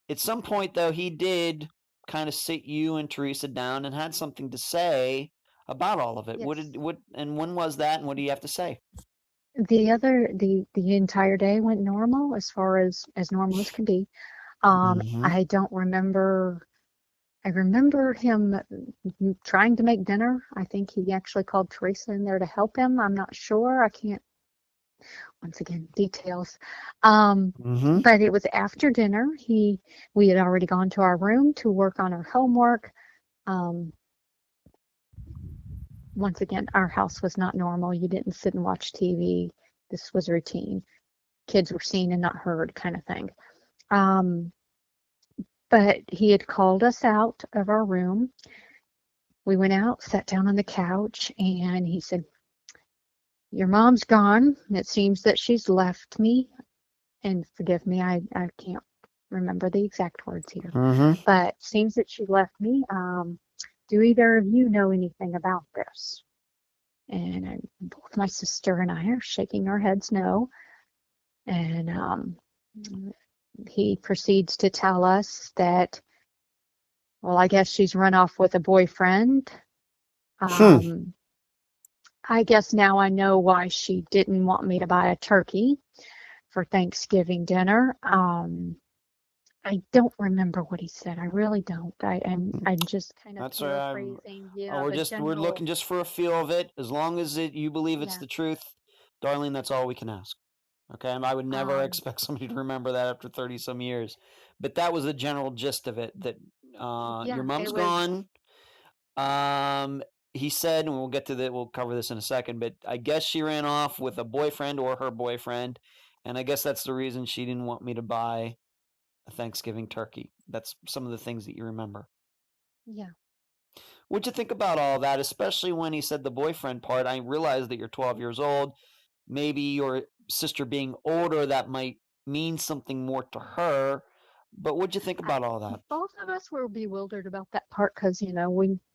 At some point, though, he did kind of sit you and Teresa down and had something to say about all of it. Yes. And when was that? And what do you have to say? The entire day went normal, as far as normal as can be. I don't remember. I remember him trying to make dinner. I think he actually called Teresa in there to help him. I'm not sure. I can't. Once again, details. But it was after dinner. We had already gone to our room to work on our homework. Once again, our house was not normal. You didn't sit and watch TV. This was routine. Kids were seen and not heard, kind of thing. But he had called us out of our room. We went out, sat down on the couch, and he said, "Your mom's gone. It seems that she's left me." And forgive me, I can't remember the exact words here. But seems that she left me. Do either of you know anything about this? And both my sister and I are shaking our heads no. And he proceeds to tell us that, well, I guess she's run off with a boyfriend. I guess now I know why she didn't want me to buy a turkey for Thanksgiving dinner. I don't remember what he said. I really don't. I'm just kind of paraphrasing. Yeah, we're looking just for a feel of it. As long as you believe it's the truth, darling, that's all we can ask. Okay, I would never expect somebody to remember that after 30 some years, but that was the general gist of it. That your mom's gone. He said, and we'll get to that. We'll cover this in a second, but I guess she ran off with a boyfriend or her boyfriend, and I guess that's the reason she didn't want me to buy a Thanksgiving turkey. That's some of the things that you remember. Yeah. What'd you think about all that, especially when he said the boyfriend part? I realize that you're 12 years old. Maybe your sister being older, that might mean something more to her. But what'd you think about all that? Both of us were bewildered about that part because,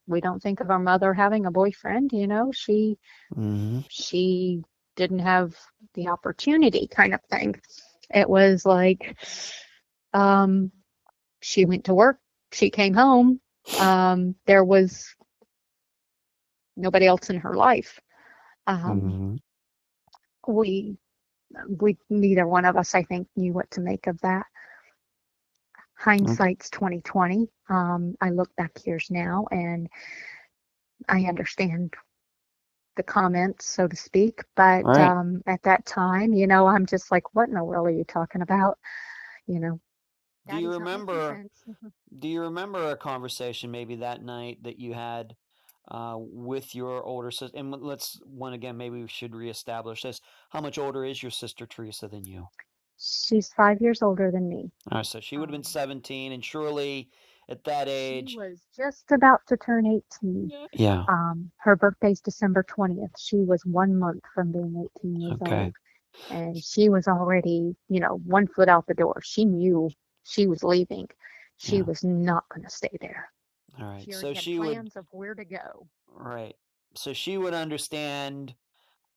we don't think of our mother having a boyfriend, Mm-hmm. she didn't have the opportunity kind of thing. It was like, um, she went to work, she came home, there was nobody else in her life. Um, Mm-hmm. we we neither one of us, I think, knew what to make of that. Okay. Hindsight's 2020. I look back years now and I understand the comments, so to speak. All But right. at that time, I'm just like, what in the world are you talking about? You know, Do you Daddy's not making remember? sense. Do you remember a conversation maybe that night that you had with your older sister? And let's one again. Maybe we should reestablish this. How much older is your sister Teresa than you? She's 5 years older than me. All right, so she would have been Um, 17, and surely at that she age, was just about to turn 18. yeah. Her birthday's December 20th. She was 1 month from being 18 years Okay. old. And she was already, 1 foot out the door. She knew she was leaving. She Yeah. was not going to stay there. All right. She So already had she would. plans of where to go. Right. So she would understand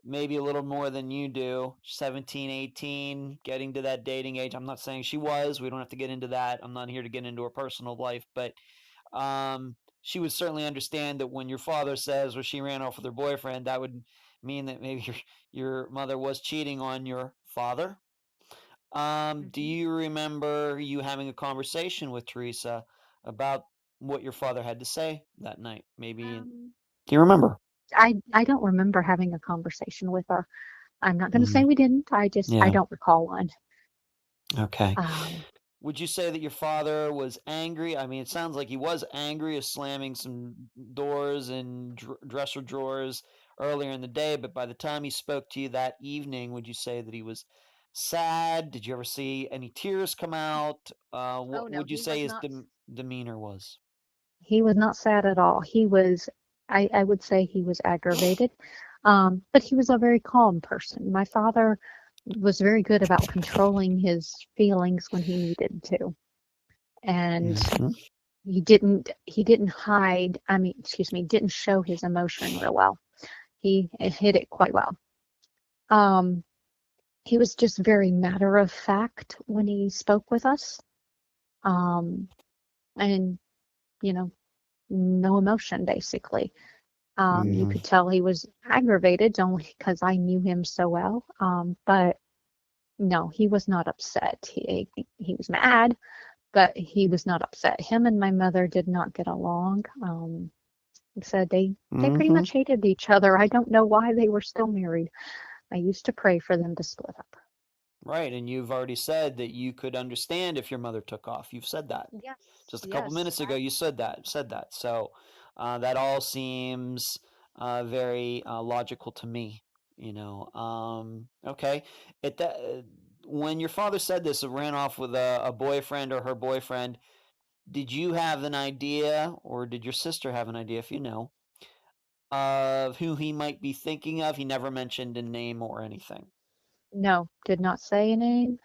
maybe a little more than you do. 17, 18, getting to that dating age. I'm not saying she was. We don't have to get into that. I'm not here to get into her personal life, but she would certainly understand that when your father says, or she ran off with her boyfriend, that would mean that maybe your mother was cheating on your father. Do Hmm. you remember you having a conversation with Teresa about what your father had to say that night? Maybe. Um, Do you remember? I don't remember having a conversation with her. I'm not going to Mm, say we didn't. I yeah. don't recall one. Okay. Um, Would you say that your father was angry? I mean, it sounds like he was angry of slamming some doors and dresser drawers earlier in the day, but by the time he spoke to you that evening, would you say that he was sad? Did you ever see any tears come out? oh What no, would you say his demeanor was? he was not sad at all. I would say he was aggravated. But he was a very calm person. My father was very good about controlling his feelings when he needed to. And Hmm. he didn't hide, excuse me, didn't show his emotion real well. He hid it quite well. Um, he was just very matter of fact when he spoke with us. Um, and, you know, no emotion basically. You Hmm. could tell he was aggravated only because I knew him so well. But no, he was not upset. He was mad, but he was not upset. Him and my mother did not get along. Said they pretty Hmm. much hated each other. I don't know why they were still married. I used to pray for them to split up. Right, and you've already said that you could understand if your mother took off. You've said that. Yes, Just a couple yes, minutes ago that. you said that. So that all seems very logical to me. Okay. It that when your father said this, ran off with a boyfriend or her boyfriend. Did you have an idea, or did your sister have an idea, if you know, of who he might be thinking of? He never mentioned a name or anything. No, did not say a name.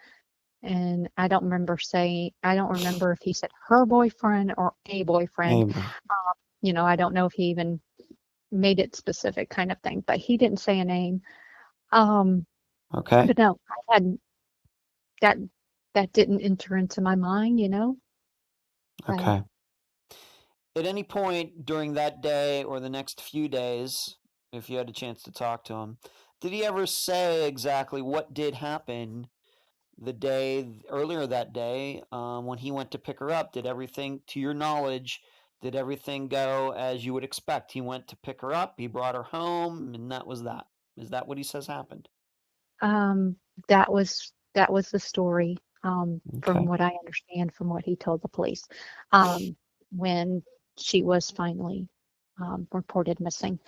And I don't remember if he said her boyfriend or a boyfriend. Name. I don't know if he even made it specific kind of thing, but he didn't say a name. Um, Okay. but no, I had that that didn't enter into my mind. I Okay. At any point during that day or the next few days, if you had a chance to talk to him, did he ever say exactly what did happen the day earlier that day when he went to pick her up? Did everything, to your knowledge, did everything go as you would expect? He went to pick her up, he brought her home, and that was that. Is that what he says happened? um that was the story, from Okay. what I understand from what he told the police, um, when she was finally reported missing.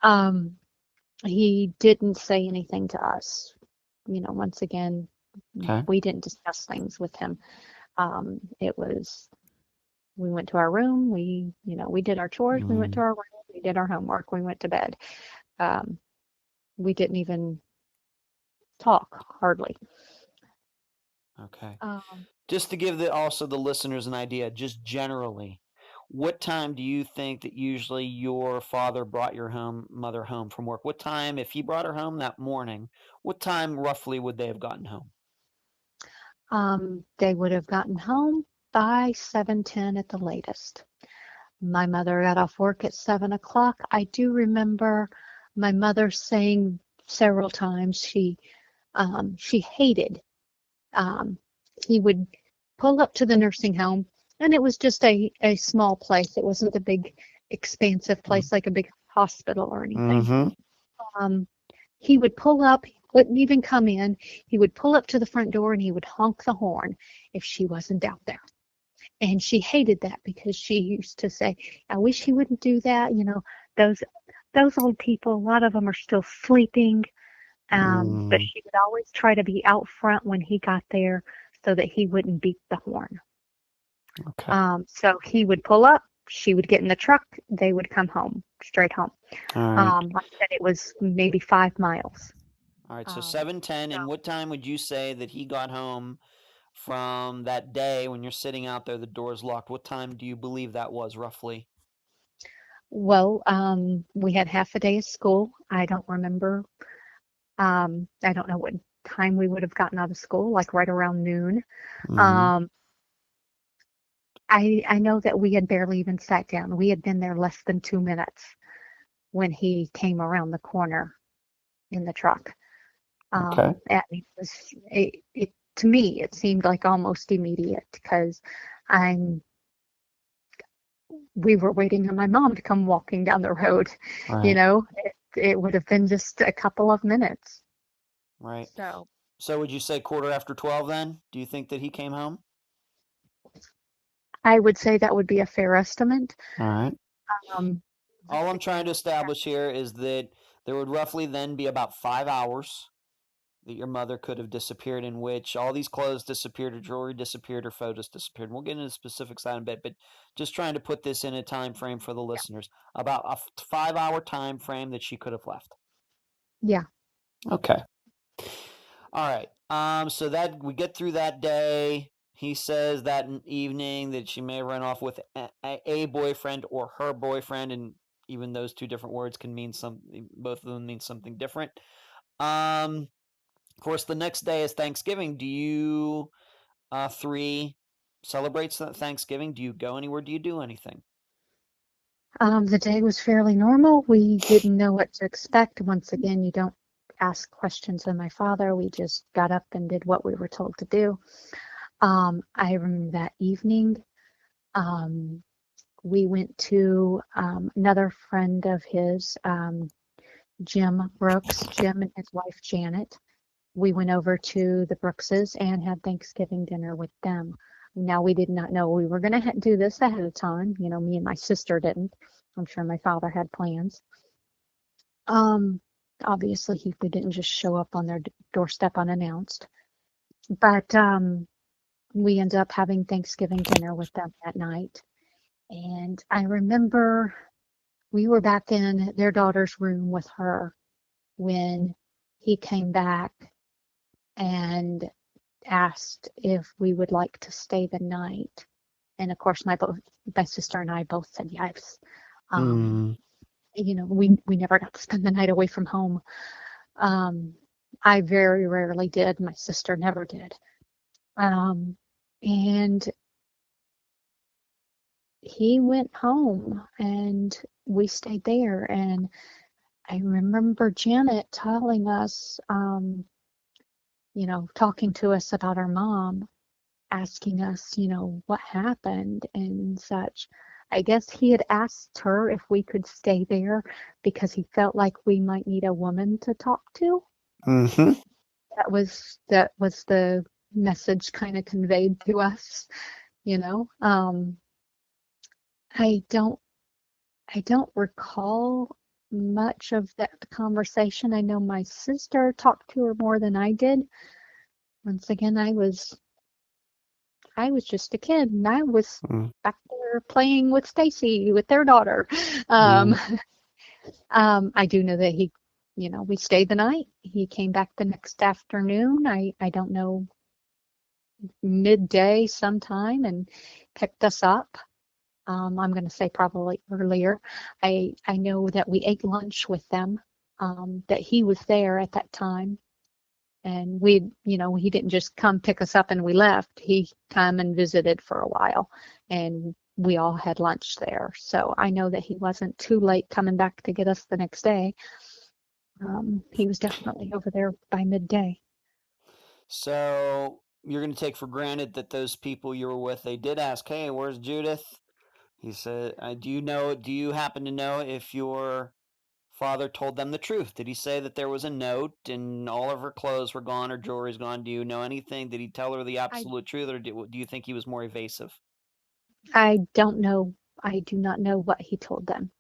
Um, he didn't say anything to us. Once again, Okay. we didn't discuss things with him. It was we went to our room, we did our chores, we went to Mm, our room, we did our homework, we went to bed. Um, we didn't even talk hardly. okay. Um, Just to give also the listeners an idea, just generally, what time do you think that usually your father brought your mother home from work? What time, if he brought her home that morning, what time roughly would they have gotten home? They would have gotten home by 7:10 at the latest. My mother got off work at 7 o'clock. I do remember my mother saying several times she hated. He would pull up to the nursing home, and it was just a small place. It wasn't a big, expansive place like a big hospital or anything. Mm-hmm. He would pull up, he wouldn't even come in. He would pull up to the front door and he would honk the horn if she wasn't out there. And she hated that because she used to say, I wish he wouldn't do that. You know, those old people, a lot of them are still sleeping. But she would always try to be out front when he got there so that he wouldn't beep the horn. Okay. So he would pull up, she would get in the truck, they would come home, straight home. All right. Like I said, it was maybe 5 miles. All right. So 7:10, and what time would you say that he got home from that day when you're sitting out there, the door's locked? What time do you believe that was roughly? Well, we had half a day of school. I don't remember. I don't know what time we would have gotten out of school, like right around noon. Mm-hmm. I know that we had barely even sat down. We had been there less than 2 minutes when he came around the corner in the truck. Okay. And to me, it seemed like almost immediate because we were waiting on my mom to come walking down the road. Right. You know, it would have been just a couple of minutes. Right. So would you say 12:15 then? Do you think that he came home? I would say that would be a fair estimate. All right. Um, All I'm trying to establish here is that there would roughly then be about 5 hours that your mother could have disappeared, in which all these clothes disappeared, or jewelry disappeared, or photos disappeared. We'll get into the specifics in a bit, but just trying to put this in a time frame for the listeners. About a 5-hour time frame that she could have left. Yeah. Okay. All right. So that we get through that day. He says that evening that she may have run off with a boyfriend or her boyfriend, and even those two different words can mean something. Both of them mean something different. Of course, the next day is Thanksgiving. Do you three celebrate Thanksgiving? Do you go anywhere? Do you do anything? The day was fairly normal. We didn't know what to expect. Once again, you don't ask questions of my father. We just got up and did what we were told to do. I remember that evening, we went to another friend of his, Jim Brooks, Jim and his wife Janet. We went over to the Brookses and had Thanksgiving dinner with them. Now, we did not know we were going to do this ahead of time. You know, me and my sister didn't. I'm sure my father had plans. Obviously, we didn't just show up on their doorstep unannounced. But we ended up having Thanksgiving dinner with them that night. And I remember we were back in their daughter's room with her when he came back and asked if we would like to stay the night. And of course, my sister and I both said yes. You know, we never got to spend the night away from home. I very rarely did. My sister never did. And he went home and we stayed there. And I remember Janet telling us, you know, talking to us about our mom, asking us, you know, what happened and such. I guess he had asked her if we could stay there because he felt like we might need a woman to talk to. Mm-hmm. That was the message kind of conveyed to us, you know. I don't recall much of that conversation. I know my sister talked to her more than I did. Once again, I was just a kid, and I was back there playing with Stacy, with their daughter. I do know that he, you know, we stayed the night. He came back the next afternoon. I don't know midday sometime and picked us up. I'm going to say probably earlier. I know that we ate lunch with them, that he was there at that time. And he didn't just come pick us up and we left. He come and visited for a while, and we all had lunch there. So I know that he wasn't too late coming back to get us the next day. He was definitely over there by midday. So you're going to take for granted that those people you were with, they did ask, "Hey, where's Judith?" He said, do you happen to know if your father told them the truth? Did he say that there was a note and all of her clothes were gone, her jewelry's gone? Do you know anything? Did he tell her the I absolute truth, or do you think he was more evasive? I don't know. I do not know what he told them.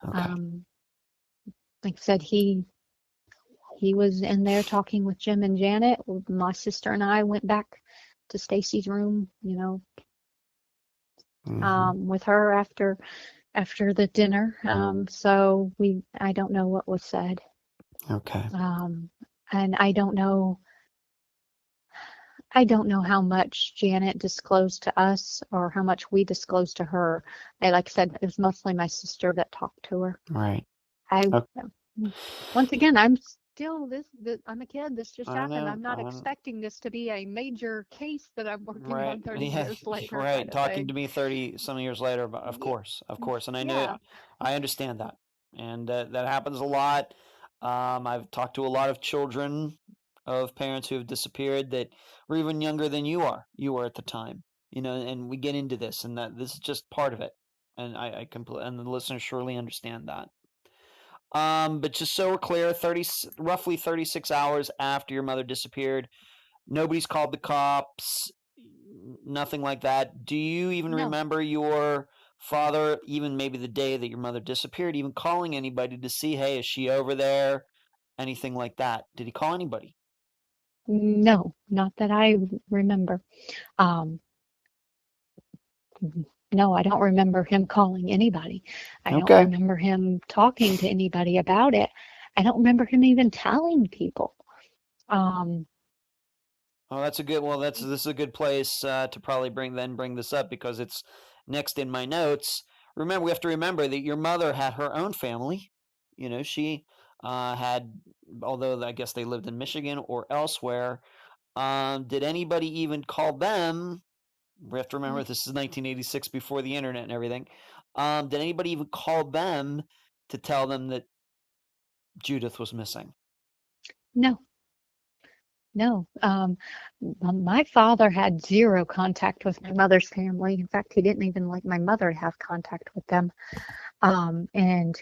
Okay. Um, like I said, he was in there talking with Jim and Janet. My sister and I went back to Stacy's room, with her after the dinner. So I don't know what was said. Okay. And I don't know how much Janet disclosed to us or how much we disclosed to her. Like I said, it was mostly my sister that talked to her. Right. I Okay. Once again, I'm still I'm a kid. This just I happened. know. I'm not expecting this to be a major case that I'm working Right. on 30 Yeah. years later, Right. kind of Talking to thing. me 30 some years later, but of Ye- course, of course, and Yeah. I understand that, and that happens a lot. I've talked to a lot of children of parents who have disappeared that were even younger than you were at the time, and we get into this, and that this is just part of it, and I completely, and the listeners surely understand that. But just so we're clear, roughly 36 hours after your mother disappeared, nobody's called the cops, nothing like that. Do you even No. remember your father, even maybe the day that your mother disappeared, even calling anybody to see, hey, is she over there? Anything like that? Did he call anybody? No, not that I remember. Um, no, I don't remember him calling anybody. I don't Okay. remember him talking to anybody about it. I don't remember him even telling people. Um, Oh, that's a good. Well, this is a good place to probably bring this up because it's next in my notes. We have to remember that your mother had her own family. She had, although I guess they lived in Michigan or elsewhere. Did anybody even call them? We have to remember this is 1986, before the internet and everything. Did anybody even call them to tell them that Judith was missing? no, no. My father had zero contact with my mother's family. In fact, he didn't even like my mother to have contact with them. And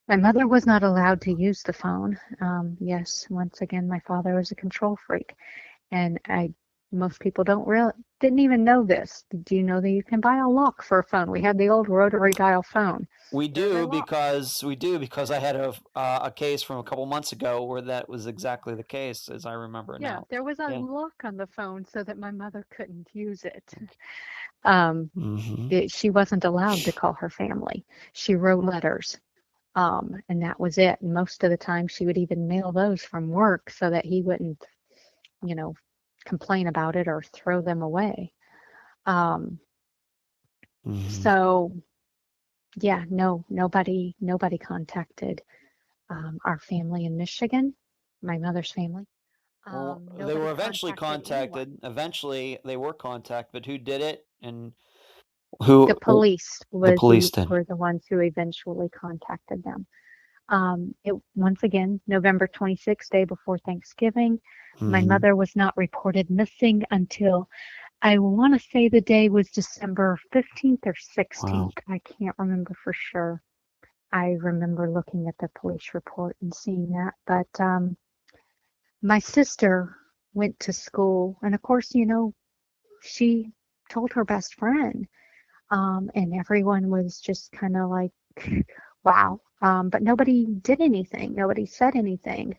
my mother was not allowed to use the phone. Yes, once again, my father was a control freak, and most people didn't even know this. Do you know that you can buy a lock for a phone? We had the old rotary dial phone. There's a lock. We do because I had a case from a couple months ago where that was exactly the case, as I remember Yeah, now. there was a Yeah. lock on the phone so that my mother couldn't use it. Mm-hmm. She wasn't allowed to call her family. She wrote letters, and that was it. And most of the time, she would even mail those from work so that he wouldn't, you know, complain about it or throw them away. Um, Mm-hmm. so yeah, no, nobody contacted our family in Michigan, my mother's family. Well, they Nobody were eventually contacted anyone. contacted. Eventually, they were contacted, but who did it and The who? police The police did. were the ones who eventually contacted them. It once again, November 26th, day before Thanksgiving. My Mm-hmm. mother was not reported missing until I want to say the day was December 15th or Wow. 16th. I can't remember for sure. I remember looking at the police report and seeing that. But my sister went to school, and of course, she told her best friend, and everyone was just kind of like, wow. But nobody did anything. Nobody said anything.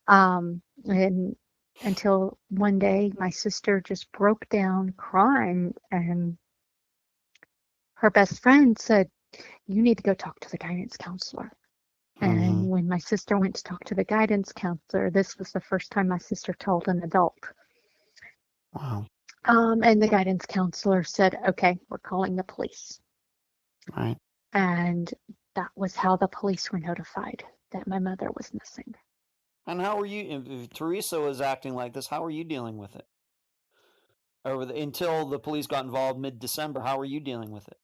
And until one day, my sister just broke down crying, and her best friend said, "You need to go talk to the guidance counselor." Mm-hmm. And when my sister went to talk to the guidance counselor, this was the first time my sister told an adult. Wow. And the guidance counselor said, okay, we're calling the police. Right. And that was how the police were notified that my mother was missing. And how were you, if Teresa was acting like this, how were you dealing with it? Until the police got involved mid-December, how were you dealing with it?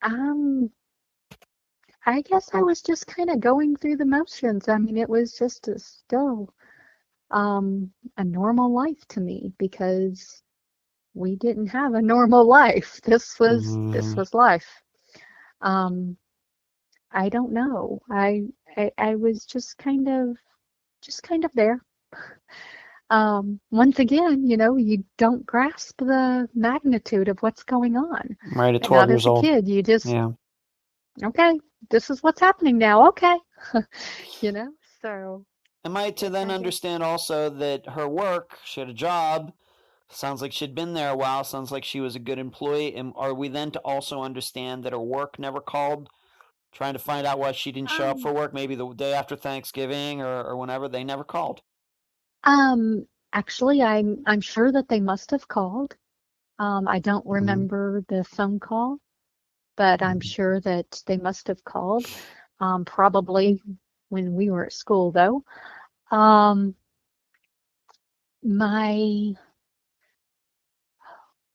Um, I guess I was just kind of going through the motions. I mean, it was just still a normal life to me because we didn't have a normal life. This was life. Um, I don't know. I was just kind of there. Once again, you don't grasp the magnitude of what's going on. Right, at And not 12 as years a old. kid, you just, Yeah. okay, this is what's happening now. Okay. So Am I to then understand also that her work, she had a job, sounds like she'd been there a while, sounds like she was a good employee, and are we then to also understand that her work never called, trying to find out why she didn't show up for work, maybe the day after Thanksgiving or whenever, they never called? Actually, I'm sure that they must have called. I don't remember the phone call, but I'm sure that they must have called. Probably when we were at school, though. My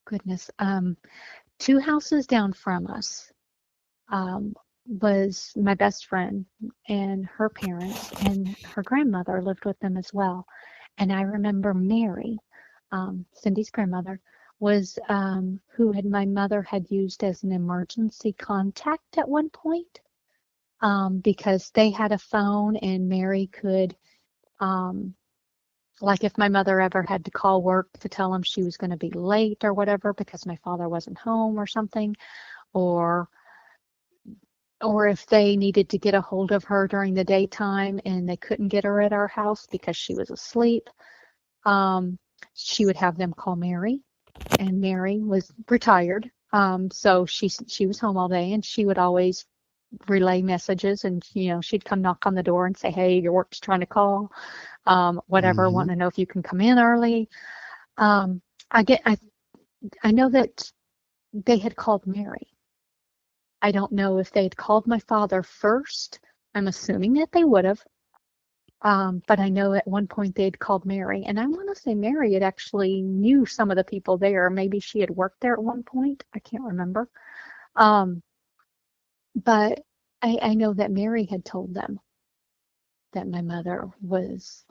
goodness, 2 houses down from us, was my best friend, and her parents and her grandmother lived with them as well. And I remember Mary, Cindy's grandmother, was who had my mother had used as an emergency contact at one point, because they had a phone and Mary could, like if my mother ever had to call work to tell them she was going to be late or whatever because my father wasn't home or something, or if they needed to get a hold of her during the daytime and they couldn't get her at our house because she was asleep, she would have them call Mary, and Mary was retired. So she was home all day, and she would always relay messages, and she'd come knock on the door and say, hey, your work's trying to call, whatever, want to know if you can come in early. I know that they had called Mary. I don't know if they'd called my father first. I'm assuming that they would have. But I know at one point they'd called Mary, and I want to say Mary had actually knew some of the people there. Maybe she had worked there at one point. I can't remember. But I know that Mary had told them that my mother was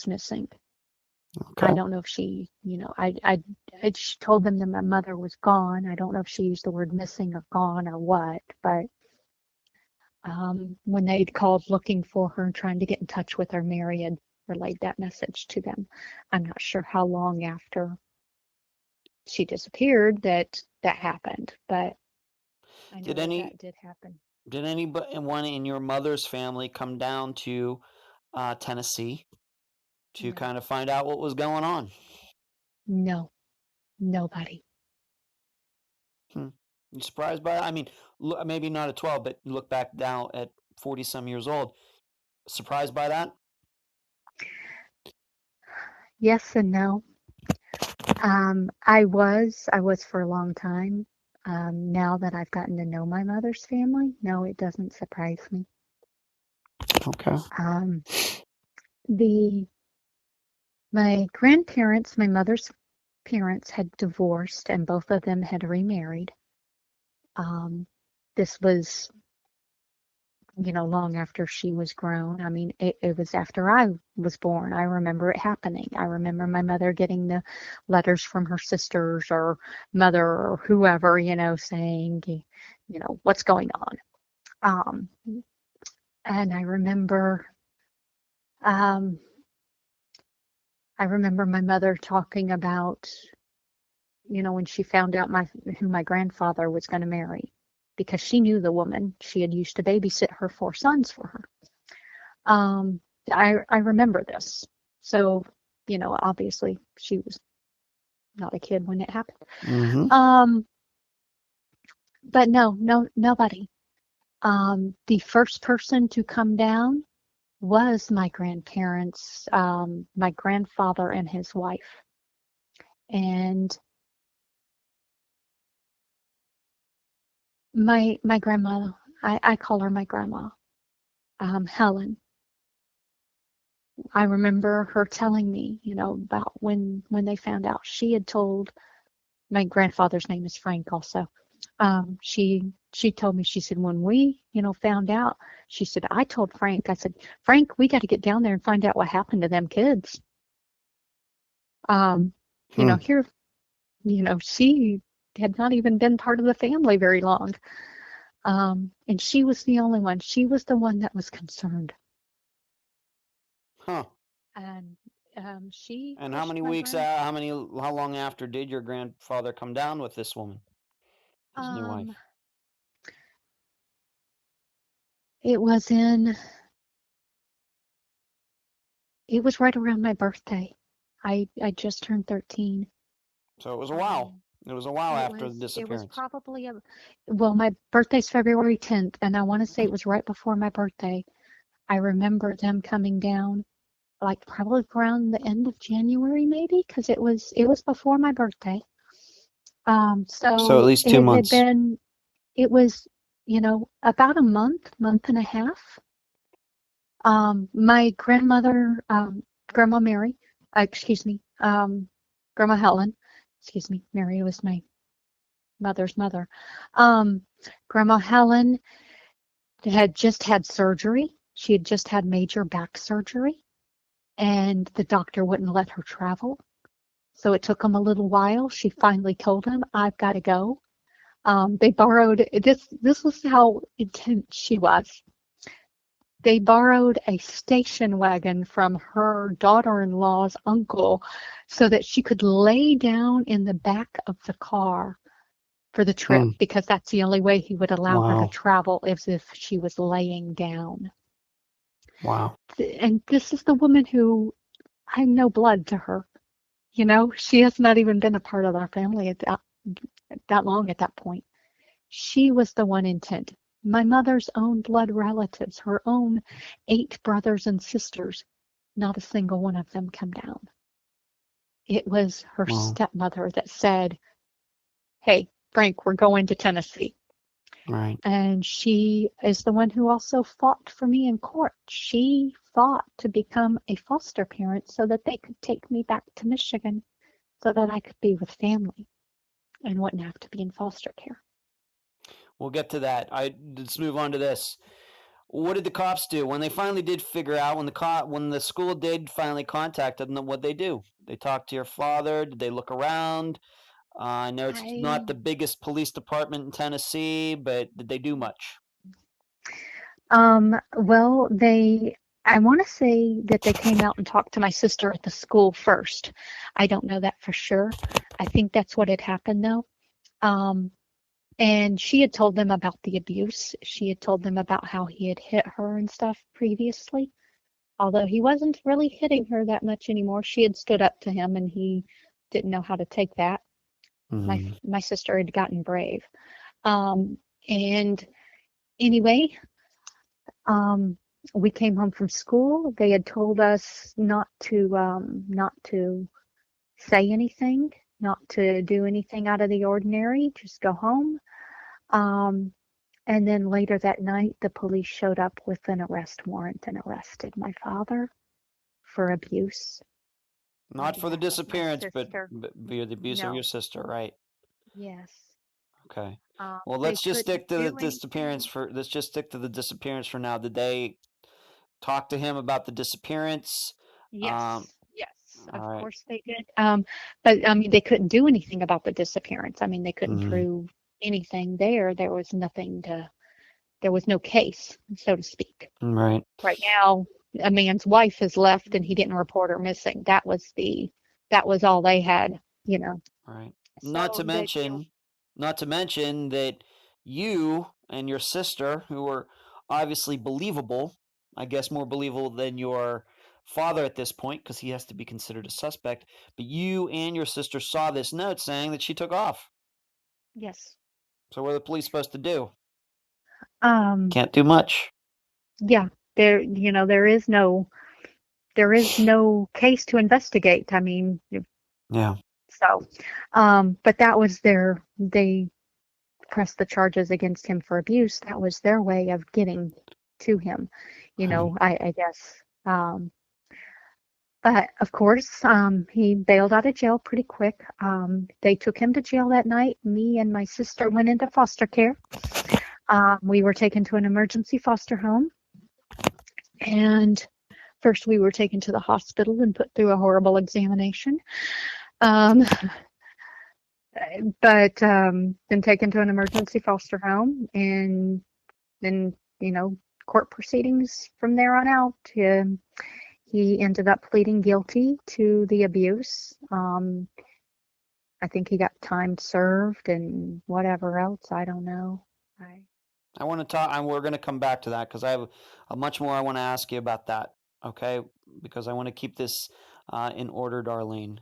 missing. Okay. I don't know if she, she told them that my mother was gone. I don't know if she used the word missing or gone or what, but when they'd called looking for her and trying to get in touch with her, Mary had relayed that message to them. I'm not sure how long after she disappeared that happened, but I know that did happen. Did anyone in your mother's family come down to Tennessee to No, kind of find out what was going on? no, nobody. You surprised by that? I mean, maybe not at 12, but look back now at 40 some years old. Surprised by that? Yes and no. I was for a long time. Now that I've gotten to know my mother's family, no, it doesn't surprise me. Okay. My grandparents, my mother's parents, had divorced, and both of them had remarried. This was, long after she was grown. I mean, it was after I was born. I remember it happening. I remember my mother getting the letters from her sisters or mother or whoever, saying, what's going on. And um, I remember my mother talking about, when she found out who my grandfather was going to marry, because she knew the woman. She had used to babysit her 4 sons for her. I remember this. So, obviously she was not a kid when it happened. But no, nobody. The first person to come down was my grandparents, my grandfather and his wife. And my grandma, I call her my grandma, Helen. I remember her telling me, about when they found out. She had told, my grandfather's name is Frank also. She told me, she said, when we, found out, she said, I told Frank, I said, Frank, we got to get down there and find out what happened to them kids. Here, she had not even been part of the family very long. And she was the only one. She was the one that was concerned. Huh. And she And how pushed many my weeks out, how long after did your grandfather come down with this woman, his new wife? It was right around my birthday. I just turned 13. So it was a while. It was a while after the It was disappearance. probably well, my birthday's February 10th, and I want to say it was right before my birthday. I remember them coming down, like probably around the end of January, maybe, because it was before my birthday. So at least 2 months. It was, about a month and a half. My grandmother, Grandma Mary, excuse me, Grandma Helen, excuse me, Mary was my mother's mother. Grandma Helen had just had surgery. She had just had major back surgery, and the doctor wouldn't let her travel. So it took them a little while. She finally told him, I've got to go. They borrowed, this was how intense she was. They borrowed a station wagon from her daughter-in-law's uncle so that she could lay down in the back of the car for the trip, because that's the only way he would allow her to travel, as if she was laying down. Wow. And this is the woman who, I'm no blood to her. She has not even been a part of our family at that long at that point. She was the one intent. My mother's own blood relatives, her own 8 brothers and sisters, not a single one of them come down. It was her stepmother that said, hey, Frank, we're going to Tennessee. Right. And she is the one who also fought for me in court. She fought to become a foster parent so that they could take me back to Michigan so that I could be with family and wouldn't have to be in foster care. We'll get to that. Let's move on to this. What did the cops do when they finally did figure out, when the school did finally contact them? What'd they do? They talked to your father. Did they look around? I know it's not the biggest police department in Tennessee, but did they do much? Well, I want to say that they came out and talked to my sister at the school first. I don't know that for sure. I think that's what had happened though. And she had told them about the abuse. She had told them about how he had hit her and stuff previously. Although he wasn't really hitting her that much anymore. She had stood up to him and he didn't know how to take that. My sister had gotten brave. And anyway, we came home from school. They had told us not to say anything, not to do anything out of the ordinary, just go home. And then later that night, the police showed up with an arrest warrant and arrested my father for abuse. Not for the disappearance, but via the abuse of your sister, right? Yes. Okay. Well, let's just stick to the disappearance for now. Did they talk to him about the disappearance? Yes. Of course they did. But I mean, they couldn't do anything about the disappearance. I mean, they couldn't prove anything there. There was no case, so to speak. Right. Right now, a man's wife has left and he didn't report her missing. That was all they had, Right. So not to mention that you and your sister, who were obviously believable, I guess more believable than your father at this point, because he has to be considered a suspect, but you and your sister saw this note saying that she took off. Yes. So what are the police supposed to do? Can't do much. Yeah. There is no case to investigate. I mean, yeah. So, but that was they pressed the charges against him for abuse. That was their way of getting to him, I guess. But of course, he bailed out of jail pretty quick. They took him to jail that night. Me and my sister went into foster care. We were taken to an emergency foster home. And first we were taken to the hospital and put through a horrible examination. But then taken to an emergency foster home, and then, court proceedings from there on out. He ended up pleading guilty to the abuse. I think he got time served and whatever else. I don't know. I want to talk, and we're going to come back to that because I have much more I want to ask you about that. Okay, because I want to keep this in order, Darlene.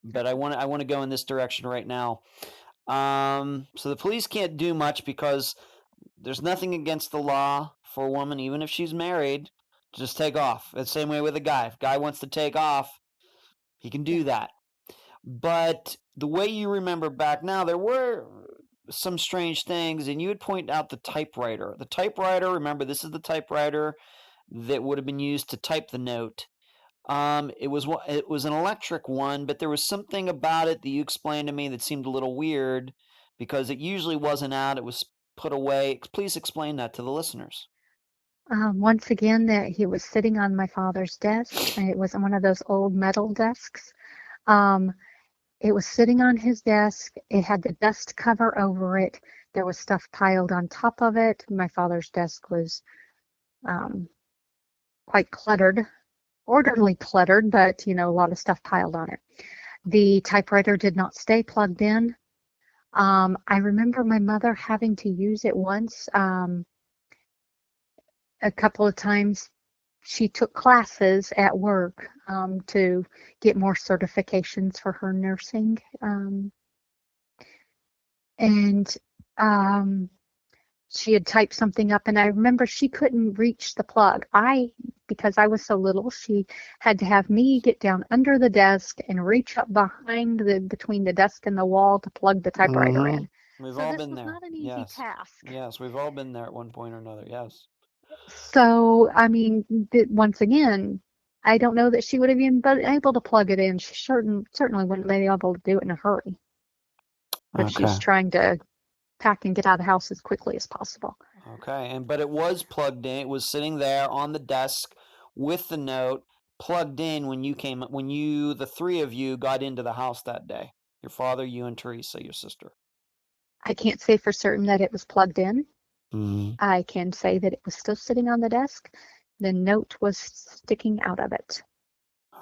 But I want to go in this direction right now. So the police can't do much because there's nothing against the law for a woman, even if she's married, to just take off. The same way with a guy. If a guy wants to take off, he can do that. But the way you remember back now, there were some strange things, and you would point out the typewriter. The typewriter, remember, this is the typewriter that would have been used to type the note. It was an electric one, but there was something about it that you explained to me that seemed a little weird because it usually wasn't out. It was put away. Please explain that to the listeners. Once again, that he was sitting on my father's desk, and it was one of those old metal desks. It was sitting on his desk. It had the dust cover over it. There was stuff piled on top of it. My father's desk was quite cluttered, orderly cluttered, but, a lot of stuff piled on it. The typewriter did not stay plugged in. I remember my mother having to use it once. A couple of times she took classes at work to get more certifications for her nursing. And she had typed something up, and I remember she couldn't reach the plug. Because I was so little, she had to have me get down under the desk and reach up between the desk and the wall to plug the typewriter in. We've So all this been was there. not an easy task. Yes, we've all been there at one point or another. Yes. So, I mean, once again, I don't know that she would have even been able to plug it in. She certainly wouldn't be able to do it in a hurry. But she's trying to pack and get out of the house as quickly as possible. Okay, but it was plugged in. It was sitting there on the desk with the note plugged in when the three of you got into the house that day. Your father, you, and Teresa, your sister. I can't say for certain that it was plugged in. Mm-hmm. I can say that it was still sitting on the desk. The note was sticking out of it.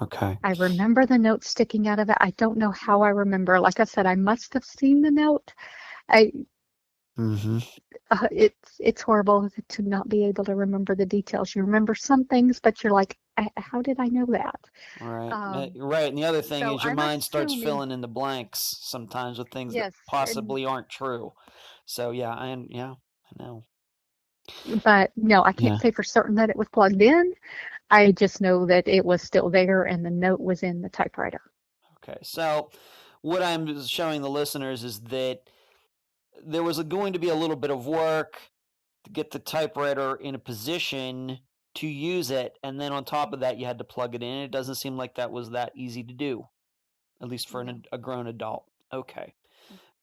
Okay. I remember the note sticking out of it. I don't know how I remember. Like I said, I must have seen the note. It's horrible to not be able to remember the details. You remember some things, but you're like, how did I know that? Right. Right. And the other thing is your mind starts filling in the blanks sometimes with things that possibly aren't true. So I know. But no, I can't say for certain that it was plugged in. I just know that it was still there and the note was in the typewriter. Okay. So what I'm showing the listeners is that there was going to be a little bit of work to get the typewriter in a position to use it, and then on top of that you had to plug it in. It doesn't seem like that was that easy to do, at least for a grown adult. Okay.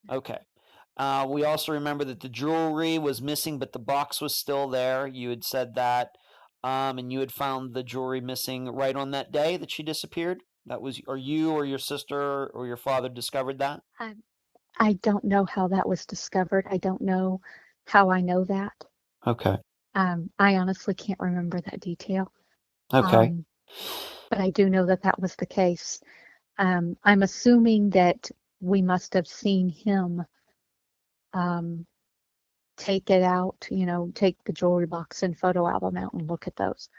We also remember that the jewelry was missing, but the box was still there. You had said that, and you had found the jewelry missing right on that day that she disappeared. That was, or you or your sister or your father discovered that? I don't know how that was discovered. I don't know how I know that. Okay. I honestly can't remember that detail. Okay. But I do know that that was the case. I'm assuming that we must have seen him take it out, take the jewelry box and photo album out and look at those.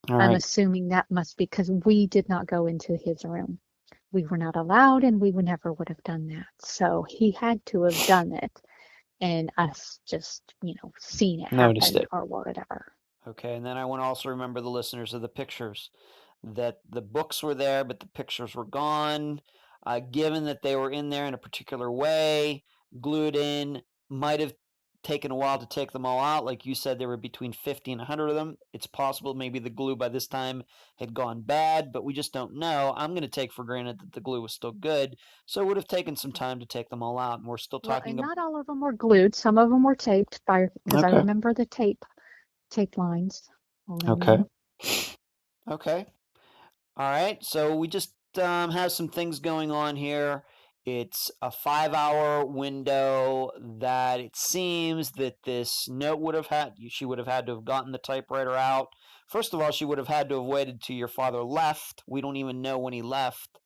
I'm assuming that must be because we did not go into his room. We were not allowed, and we never would have done that. So he had to have done it, and us just, seen it happen or whatever. Okay, and then I want to also remember the listeners of the pictures, that the books were there, but the pictures were gone. Given that they were in there in a particular way, glued in, might have taken a while to take them all out. Like you said, there were between 50 and 100 of them. It's possible maybe the glue by this time had gone bad, but we just don't know. I'm going to take for granted that the glue was still good, so it would have taken some time to take them all out, and we're still Well, talking and about... not all of them were glued. Some of them were taped because I Okay. remember the tape lines holding Okay. them. Okay. All right. So we just have some things going on here. It's a 5-hour window that it seems that this note would have had. She would have had to have gotten the typewriter out. First of all, she would have had to have waited till your father left. We don't even know when he left,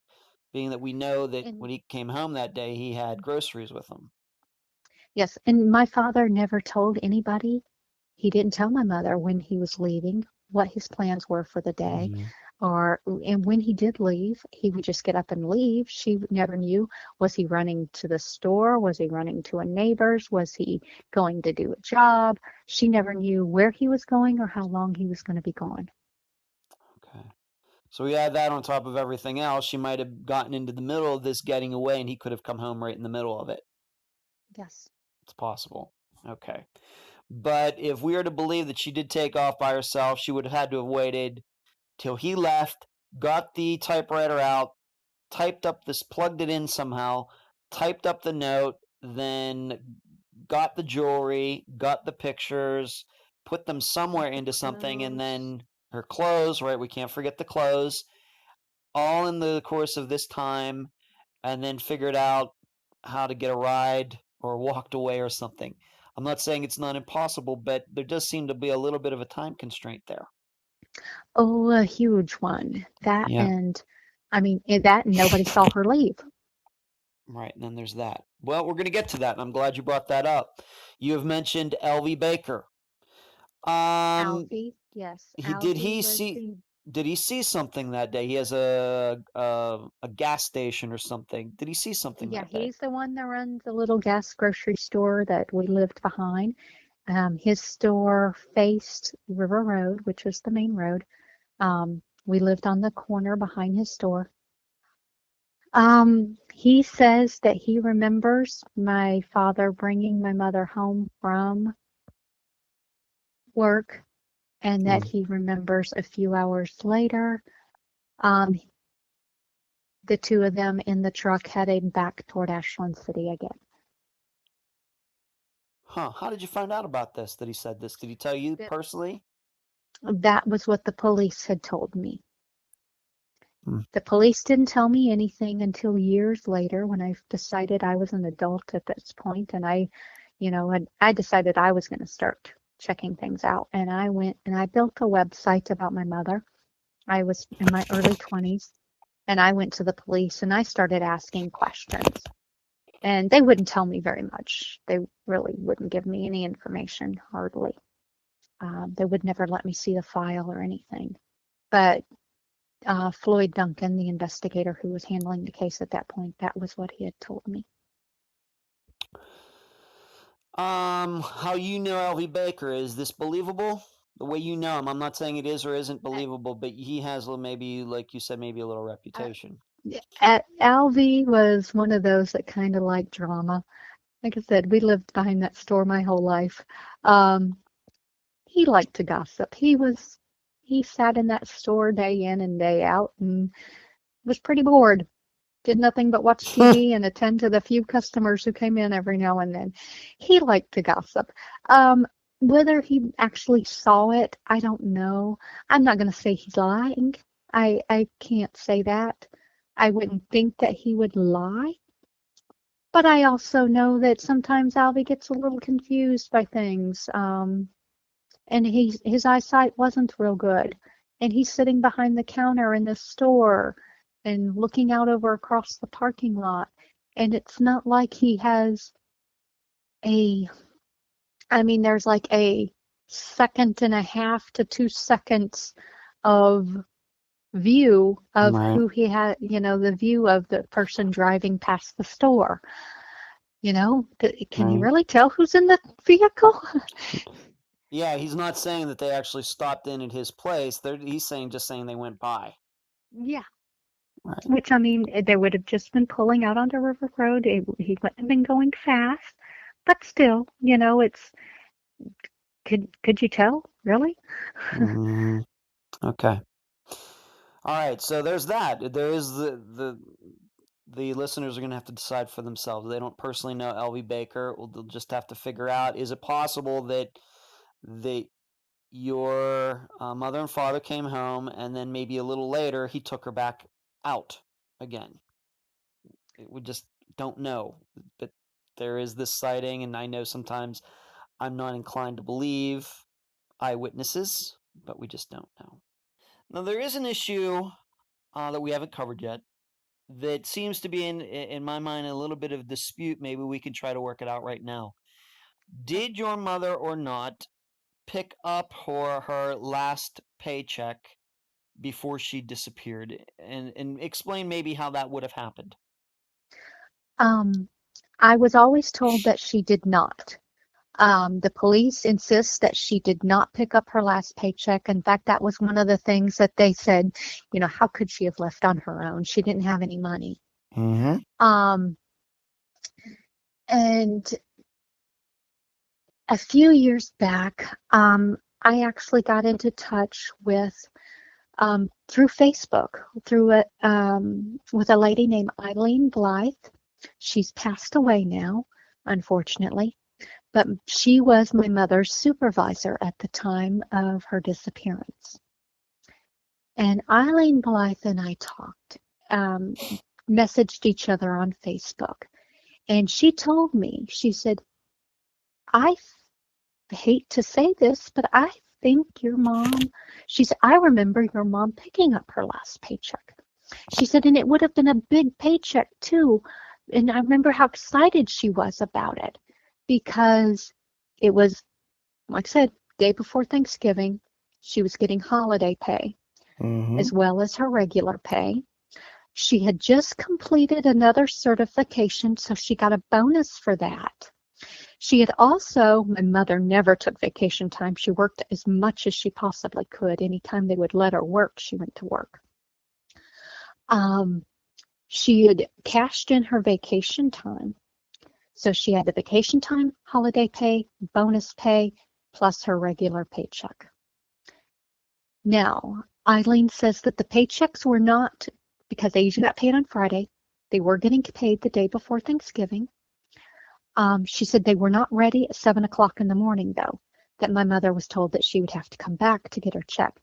being that we know that And when he came home that day, he had groceries with him. yes, and my father never told anybody. He didn't tell my mother when he was leaving, what his plans were for the day, and when he did leave, he would just get up and leave. She never knew. Was he running to the store? Was he running to a neighbor's? Was he going to do a job? She never knew where he was going or how long he was going to be gone. Okay. So we add that on top of everything else. She might have gotten into the middle of this getting away, and he could have come home right in the middle of it. Yes. It's possible. Okay. But if we are to believe that she did take off by herself, she would have had to have waited till he left, got the typewriter out, typed up this, plugged it in somehow, typed up the note, then got the jewelry, got the pictures, put them somewhere The into something, and clothes. then her clothes, right? We can't forget the clothes, all in the course of this time, and then figured out how to get a ride or walked away or something. I'm not saying it's not impossible, but there does seem to be a little bit of a time constraint there. Oh, a huge one. That Yeah. and I mean, that and nobody saw her leave. Right, and then there's that. Well, we're going to get to that, and I'm glad you brought that up. You have mentioned L.V. Baker. Alfie, yes, Alfie was the did he see something that day? He has a gas station or something. Did he see something yeah, that day? he's the one that runs the little gas grocery store that we lived behind. His store faced River Road, which was the main road. We lived on the corner behind his store. He says that he remembers my father bringing my mother home from work and that he remembers a few hours later, um, the two of them in the truck heading back toward Ashland City again. Huh. How did you find out about this, that he said this? Did he tell you That personally? that was what the police had told me. Hmm. The police didn't tell me anything until years later when I decided I was an adult at this point, and I decided I was going to start checking things out. And I went and I built a website about my mother. I was in my early 20s, and I went to the police and I started asking questions. And they wouldn't tell me very much. They really wouldn't give me any information, hardly. They would never let me see the file or anything. But Floyd Duncan, the investigator who was handling the case at that point, that was what he had told me. How you know L.V. Baker, is this believable? The way you know him, I'm not saying it is or isn't believable, but he has maybe, like you said, maybe a little reputation. Alvy was one of those that kind of liked drama. Like I said, we lived behind that store my whole life. He liked to gossip. He sat in that store day in and day out and was pretty bored. Did nothing but watch TV and attend to the few customers who came in every now and then. He liked to gossip. Whether he actually saw it, I don't know. I'm not going to say he's lying. I can't say that. I wouldn't think that he would lie. But I also know that sometimes Alvy gets a little confused by things. And his eyesight wasn't real good. And he's sitting behind the counter in the store and looking out over across the parking lot. And it's not like he has there's like a second and a half to 2 seconds of view of Right. who he had, the view of the person driving past the store. Can you really tell who's in the vehicle? Yeah, he's not saying that they actually stopped in at his place. He's just saying they went by. Yeah. Right. Which, I mean, they would have just been pulling out onto River Road. He wouldn't have been going fast. But still, it's, could you tell? Really? Mm-hmm. Okay. All right. So there's that. There is the listeners are going to have to decide for themselves. They don't personally know L.V. Baker. Well, they'll just have to figure out, is it possible that your mother and father came home, and then maybe a little later he took her back out again? We just don't know. But there is this sighting, and I know sometimes I'm not inclined to believe eyewitnesses, but we just don't know. Now, there is an issue that we haven't covered yet that seems to be, in my mind, a little bit of dispute. Maybe we can try to work it out right now. Did your mother or not pick up her last paycheck before she disappeared? And explain maybe how that would have happened. I was always told that she did not. The police insist that she did not pick up her last paycheck. In fact, that was one of the things that they said, how could she have left on her own? She didn't have any money. Mm-hmm. And a few years back, I actually got into touch with, through Facebook, with a lady named Eileen Blythe. She's passed away now, unfortunately. But she was my mother's supervisor at the time of her disappearance. And Eileen Blythe and I talked, messaged each other on Facebook. And she told me, she said, I hate to say this, but I think your mom, she said, I remember your mom picking up her last paycheck. She said, and it would have been a big paycheck too. And I remember how excited she was about it, because it was, like I said, day before Thanksgiving. She was getting holiday pay, as well as her regular pay. She had just completed another certification, so she got a bonus for that. She had also, my mother never took vacation time. She worked as much as she possibly could. Anytime they would let her work, she went to work. She had cashed in her vacation time. So she had the vacation time, holiday pay, bonus pay, plus her regular paycheck. Now, Eileen says that the paychecks were not, because they usually got paid on Friday, they were getting paid the day before Thanksgiving. She said they were not ready at 7 o'clock in the morning, though, that my mother was told that she would have to come back to get her check.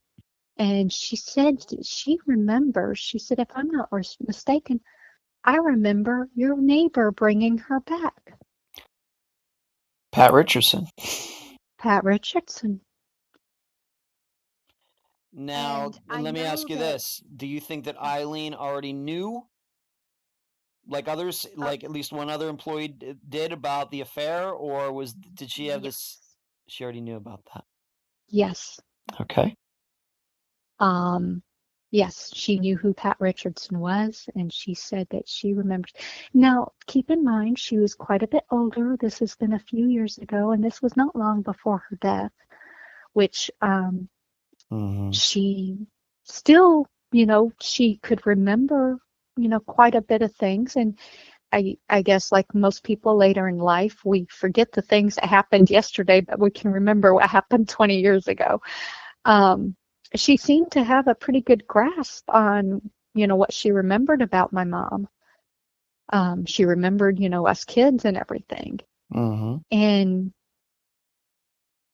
And she said she remembers, she said, if I'm not mistaken, I remember your neighbor bringing her back. Pat Richardson. Pat Richardson. Now, and let me ask you this. Do you think that Eileen already knew, like others, like at least one other employee did, about the affair, or did she have this? She already knew about that. Yes. Okay. Yes, she knew who Pat Richardson was, and she said that she remembers. Now, keep in mind, she was quite a bit older. This has been a few years ago, and this was not long before her death, which she still, she could remember, quite a bit of things. And I guess like most people later in life, we forget the things that happened yesterday, but we can remember what happened 20 years ago. She seemed to have a pretty good grasp on, what she remembered about my mom. She remembered, us kids and everything. And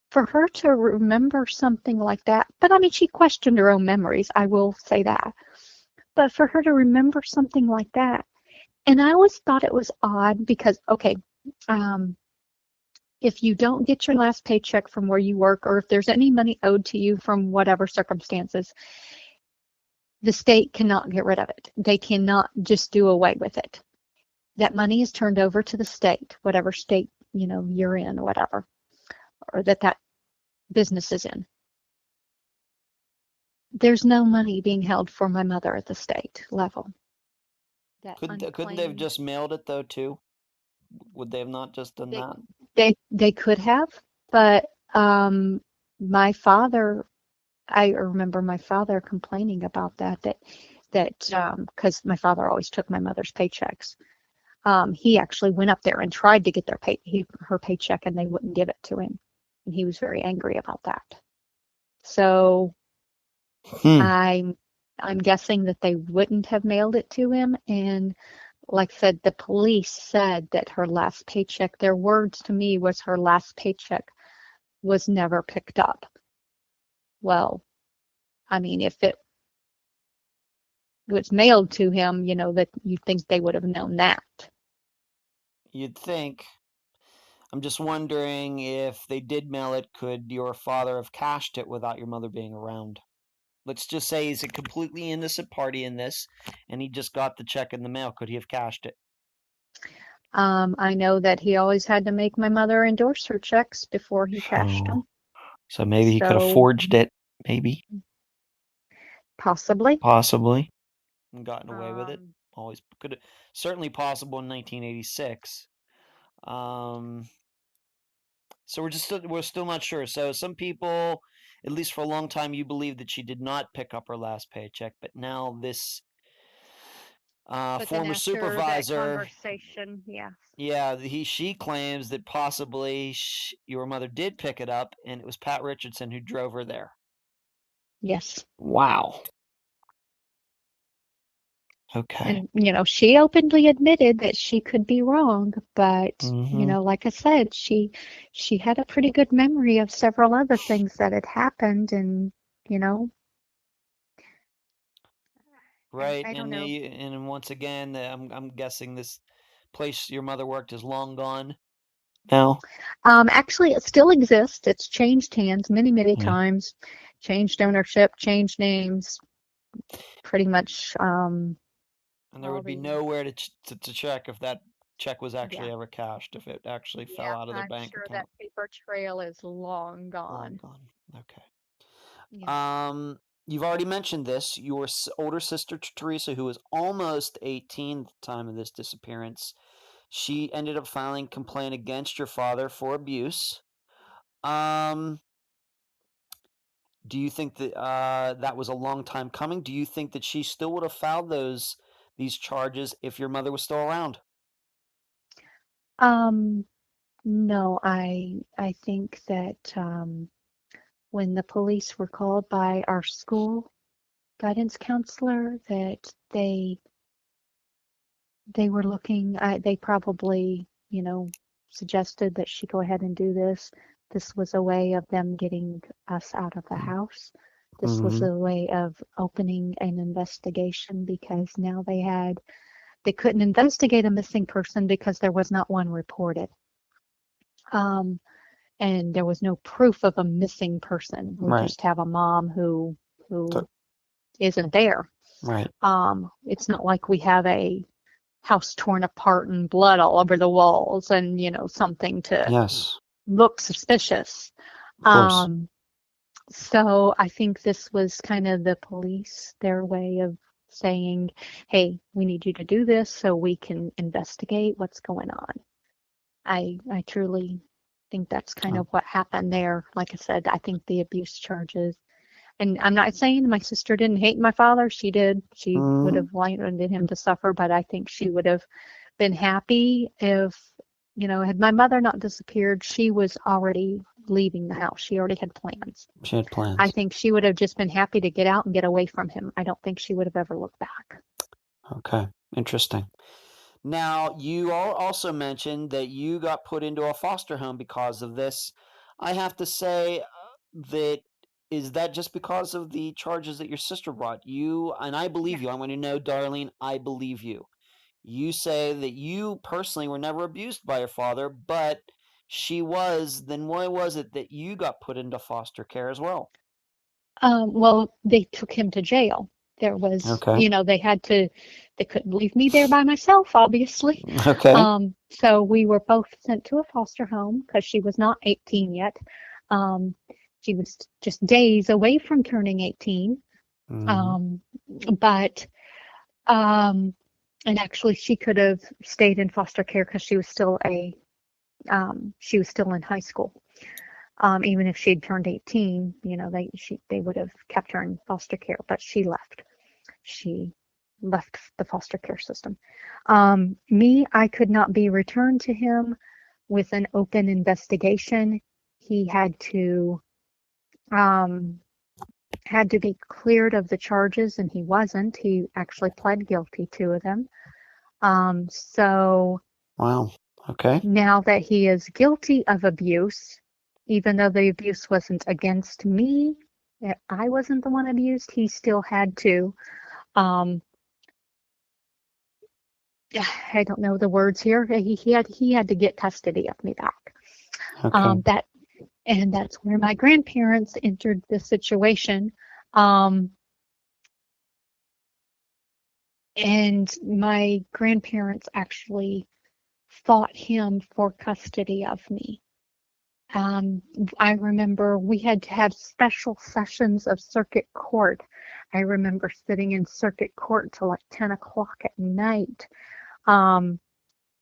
for her to remember something like that, but I mean, she questioned her own memories, I will say that. But for her to remember something like that, and I always thought it was odd because, okay, if you don't get your last paycheck from where you work, or if there's any money owed to you from whatever circumstances, the state cannot get rid of it. They cannot just do away with it. That money is turned over to the state, whatever state, you're in or whatever, or that business is in. There's no money being held for my mother at the state level. Couldn't they have just mailed it, though, too? Would they have not just done that? They could have, but my father, I remember my father complaining about that that because my father always took my mother's paychecks. He actually went up there and tried to get her paycheck, and they wouldn't give it to him, and he was very angry about that. So I'm guessing that they wouldn't have mailed it to him. And like I said, the police said that her last paycheck, their words to me was her last paycheck was never picked up. Well, I mean, if it was mailed to him, that you'd think they would have known that. You'd think. I'm just wondering, if they did mail it, could your father have cashed it without your mother being around? Let's just say he's a completely innocent party in this, and he just got the check in the mail. Could he have cashed it? I know that he always had to make my mother endorse her checks before he cashed them. So maybe he could have forged it, maybe. Possibly. And gotten away with it. Always could have, certainly possible in 1986. So we're still not sure. So some people, at least for a long time, you believe that she did not pick up her last paycheck, but now this former supervisor, that conversation, she claims that possibly your mother did pick it up, and it was Pat Richardson who drove her there. Yes. Wow. Okay. And she openly admitted that she could be wrong, but like I said, she had a pretty good memory of several other things that had happened, and right. I don't know. And once again, I'm guessing this place your mother worked is long gone now. Actually, it still exists. It's changed hands many times, changed ownership, changed names, pretty much. And there would be nowhere to check if that check was actually ever cashed, if it actually fell out of their bank account. I'm sure that paper trail is long gone. Long gone. Okay. Yeah. You've already mentioned this. Your older sister, Teresa, who was almost 18 at the time of this disappearance, she ended up filing a complaint against your father for abuse. Do you think that that was a long time coming? Do you think that she still would have filed these charges if your mother was still around? No, I think that when the police were called by our school guidance counselor, that they were looking, they probably, suggested that she go ahead and do this. This was a way of them getting us out of the house. This was a way of opening an investigation, because now they couldn't investigate a missing person because there was not one reported. And there was no proof of a missing person. We just have a mom who isn't there. Right. It's not like we have a house torn apart and blood all over the walls and something to look suspicious. So I think this was kind of the police, their way of saying, hey, we need you to do this so we can investigate what's going on. I truly think that's kind of what happened there. Like I said, I think the abuse charges, and I'm not saying my sister didn't hate my father. She did. She would have wanted him to suffer, but I think she would have been happy if, had my mother not disappeared, she was already leaving the house. She already had plans. She had plans. I think she would have just been happy to get out and get away from him. I don't think she would have ever looked back. Okay. Interesting. Now, you all also mentioned that you got put into a foster home because of this. I have to say is that just because of the charges that your sister brought? You, and I believe you. I want to know, Darlene, I believe you. You say that you personally were never abused by your father, but she was. Then why was it that you got put into foster care as well? Well, they took him to jail. There was, they couldn't leave me there by myself, obviously. Okay. So we were both sent to a foster home because she was not 18 yet. She was just days away from turning 18. And actually she could have stayed in foster care because she was still in high school. Even if she'd turned 18, they would have kept her in foster care, but she left. She left the foster care system. I could not be returned to him with an open investigation. He had to be cleared of the charges, and he wasn't. He actually pled guilty to them. So Wow. Okay. now that he is guilty of abuse, even though the abuse wasn't against me, I wasn't the one abused, he still had to, I don't know the words here. He had to get custody of me back. Okay. That's where my grandparents entered the situation. And my grandparents actually fought him for custody of me. I remember we had to have special sessions of circuit court. I remember sitting in circuit court till like 10 o'clock at night,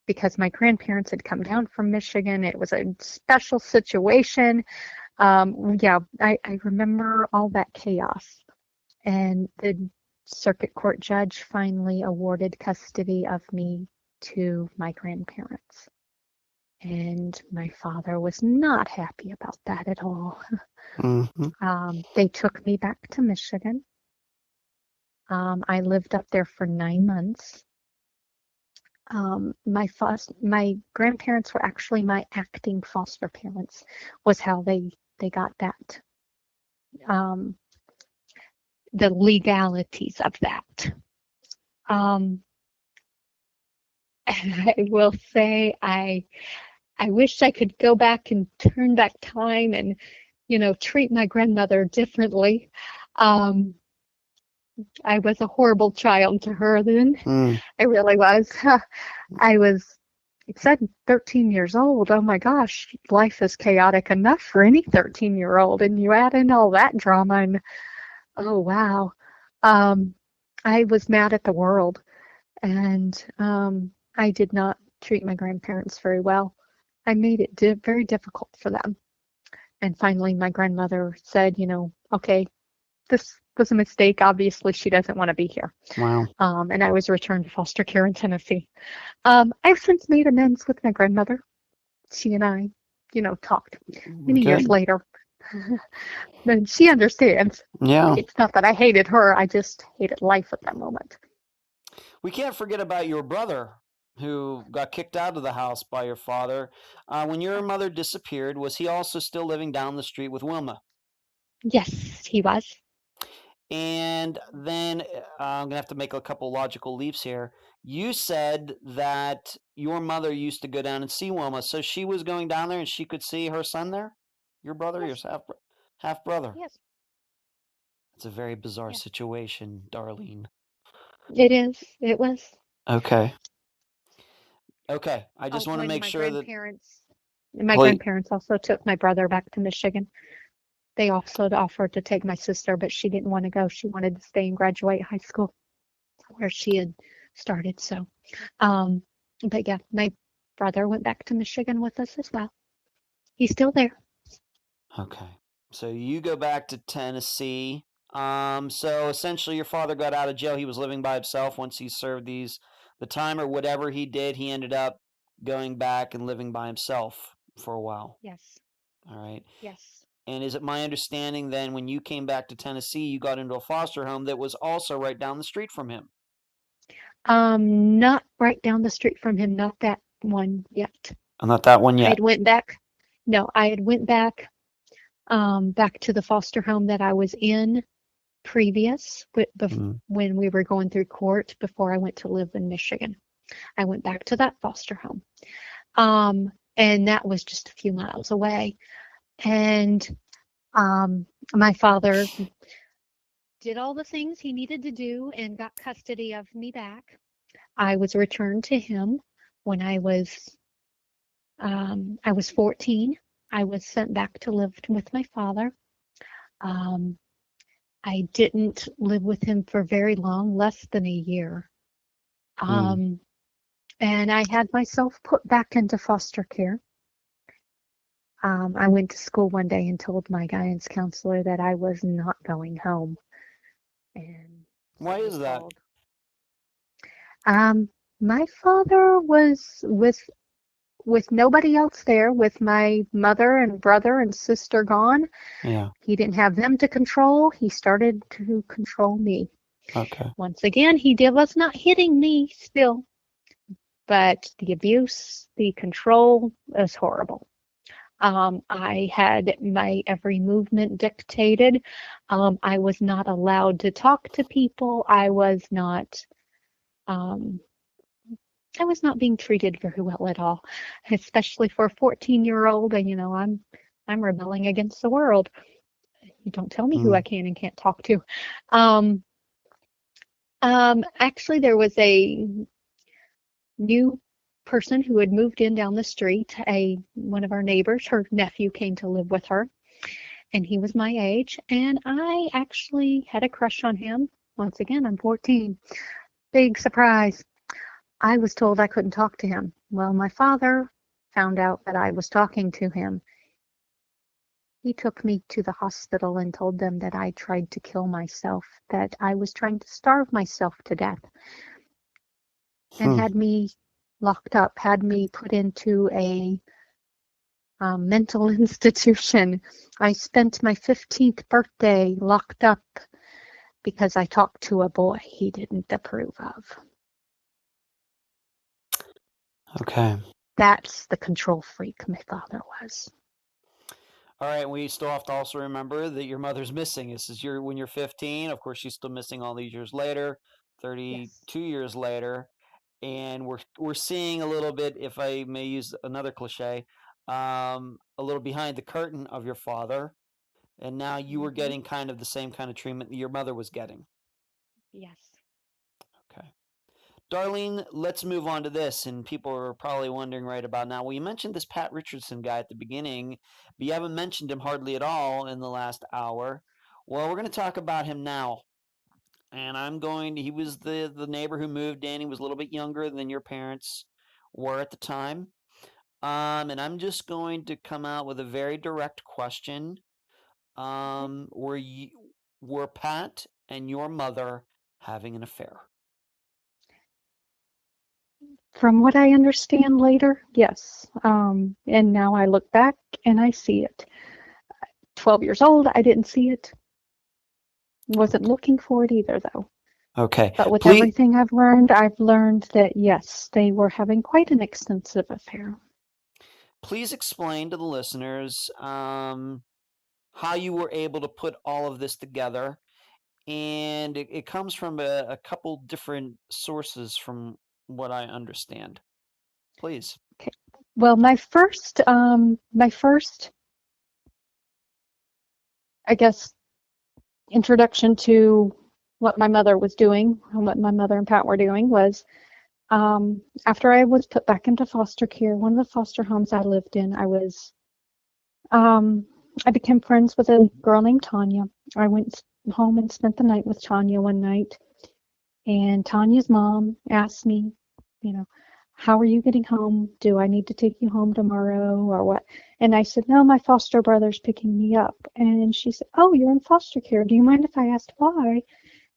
because my grandparents had come down from Michigan. It was a special situation. Yeah, I remember all that chaos. And the circuit court judge finally awarded custody of me to my grandparents. And my father was not happy about that at all. They took me back to Michigan. I lived up there for 9 months. My grandparents were actually my acting foster parents, was how they got that. The legalities of that. And I will say I wish I could go back and turn back time and, treat my grandmother differently. I was a horrible child to her then. I really was. It said 13 years old. Oh my gosh, life is chaotic enough for any 13-year-old, and you add in all that drama, and oh wow. I was mad at the world, and I did not treat my grandparents very well. I made it very difficult for them. And finally, my grandmother said, okay, this was a mistake. Obviously, she doesn't want to be here. Wow. And I was returned to foster care in Tennessee. I've since made amends with my grandmother. She and I, talked many years later. And she understands. Yeah. It's not that I hated her. I just hated life at that moment. We can't forget about your brother, who got kicked out of the house by your father. When your mother disappeared, was he also still living down the street with Wilma? Yes, he was. And then I'm going to have to make a couple logical leaps here. You said that your mother used to go down and see Wilma, so she was going down there and she could see her son there? Your brother, yes. your half-brother? Yes. It's a very bizarre situation, Darlene. It is. It was. Okay. I just want to make sure that... My grandparents also took my brother back to Michigan. They also offered to take my sister, but she didn't want to go. She wanted to stay and graduate high school where she had started. So, but yeah, my brother went back to Michigan with us as well. He's still there. Okay. So you go back to Tennessee. So essentially your father got out of jail. He was living by himself once he served the time or whatever he did. He ended up going back and living by himself for a while. Yes. All right. Yes. And is it my understanding then when you came back to Tennessee, you got into a foster home that was also right down the street from him? Not right down the street from him. Not that one yet. Not that one yet. I had went back to the foster home that I was in previous, when we were going through court before I went to live in Michigan. I went back to that foster home. And that was just a few miles away. And my father did all the things he needed to do and got custody of me back. I was returned to him when I was 14. I was sent back to live with my father. I didn't live with him for very long, less than a year. And I had myself put back into foster care. I went to school one day and told my guidance counselor that I was not going home. And why is that? My father was with nobody else there, with my mother and brother and sister gone. Yeah. He didn't have them to control. He started to control me. Okay. Once again, was not hitting me still, but the abuse, the control is horrible. I had my every movement dictated. I was not allowed to talk to people. Um, I was not being treated very well at all, especially for a 14-year-old. And I'm rebelling against the world. You don't tell me who I can and can't talk to. Um, Actually, there was a new person who had moved in down the street. One of our neighbors, her nephew, came to live with her, and he was my age. And I actually had a crush on him. Once again, I'm 14. Big surprise. I was told I couldn't talk to him. Well, my father found out that I was talking to him. He took me to the hospital and told them that I tried to kill myself, that I was trying to starve myself to death, and had me locked up, had me put into a mental institution. I spent my 15th birthday locked up because I talked to a boy he didn't approve of. Okay. That's the control freak my father was. All right. We still have to also remember that your mother's missing. This is when you're 15. Of course, she's still missing all these years later, 32 years later. And we're seeing a little bit, if I may use another cliche, a little behind the curtain of your father. And now you were getting kind of the same kind of treatment that your mother was getting. Yes. Okay. Darlene, let's move on to this. And people are probably wondering right about now. Well, you mentioned this Pat Richardson guy at the beginning, but you haven't mentioned him hardly at all in the last hour. Well, we're going to talk about him now. And he was the neighbor who moved in. He was a little bit younger than your parents were at the time. And I'm just going to come out with a very direct question. Were Pat and your mother having an affair? From what I understand later, yes. And now I look back and I see it. 12 years old, I didn't see it. Wasn't looking for it either, though. Okay. But with everything I've learned that yes, they were having quite an extensive affair. Please explain to the listeners how you were able to put all of this together. And it comes from a couple different sources from what I understand. Please. Okay. Well, my first, I guess, introduction to what my mother was doing and what my mother and Pat were doing was after I was put back into foster care, one of the foster homes I lived in, I became friends with a girl named Tanya. I went home and spent the night with Tanya one night, and Tanya's mom asked me, how are you getting home? Do I need to take you home tomorrow or what? And I said, no, my foster brother's picking me up. And she said, oh, you're in foster care. Do you mind if I asked why?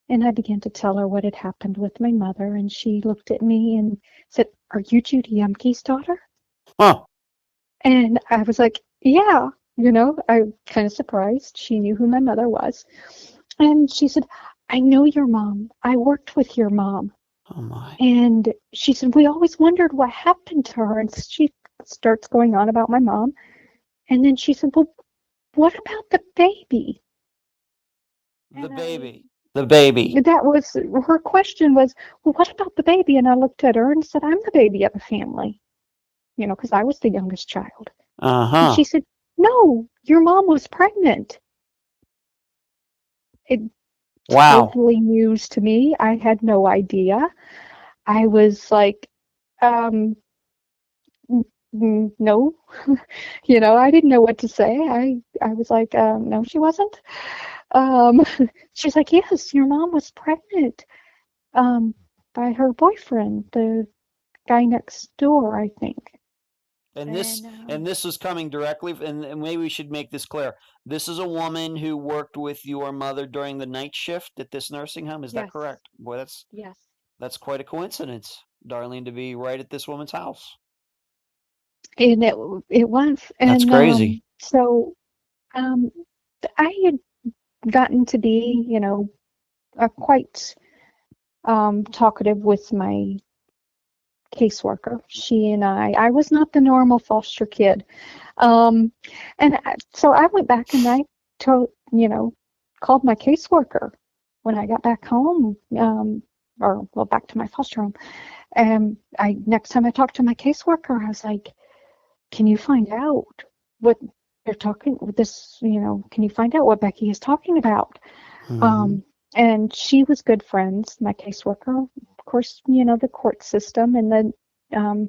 And I began to tell her what had happened with my mother. And she looked at me and said, are you Judy Ehmke's daughter? Huh. And I was like, yeah, I'm kind of surprised. She knew who my mother was. And she said, I know your mom. I worked with your mom. Oh my. And she said, we always wondered what happened to her. And she starts going on about my mom. And then she said, well, what about the baby? The baby. That was her question was, well, what about the baby? And I looked at her and said, I'm the baby of the family, because I was the youngest child. And she said, no, your mom was pregnant. It totally news to me. I had no idea. I was like, no, I didn't know what to say. I was like, no, she wasn't. She's like, yes, your mom was pregnant by her boyfriend, the guy next door, I think. And this was coming directly, and maybe we should make this clear. This is a woman who worked with your mother during the night shift at this nursing home. Is that correct? Boy, yes. That's quite a coincidence, Darlene, to be right at this woman's house. And it was. That's And crazy. so I had gotten to be, quite talkative with my caseworker. She and I was not the normal foster kid. So I went back and I told, called my caseworker when I got back home, back to my foster home. And next time I talked to my caseworker, I was like, can you find out what they're talking with this, can you find out what Becky is talking about? And she was good friends, my caseworker, of course, the court system and the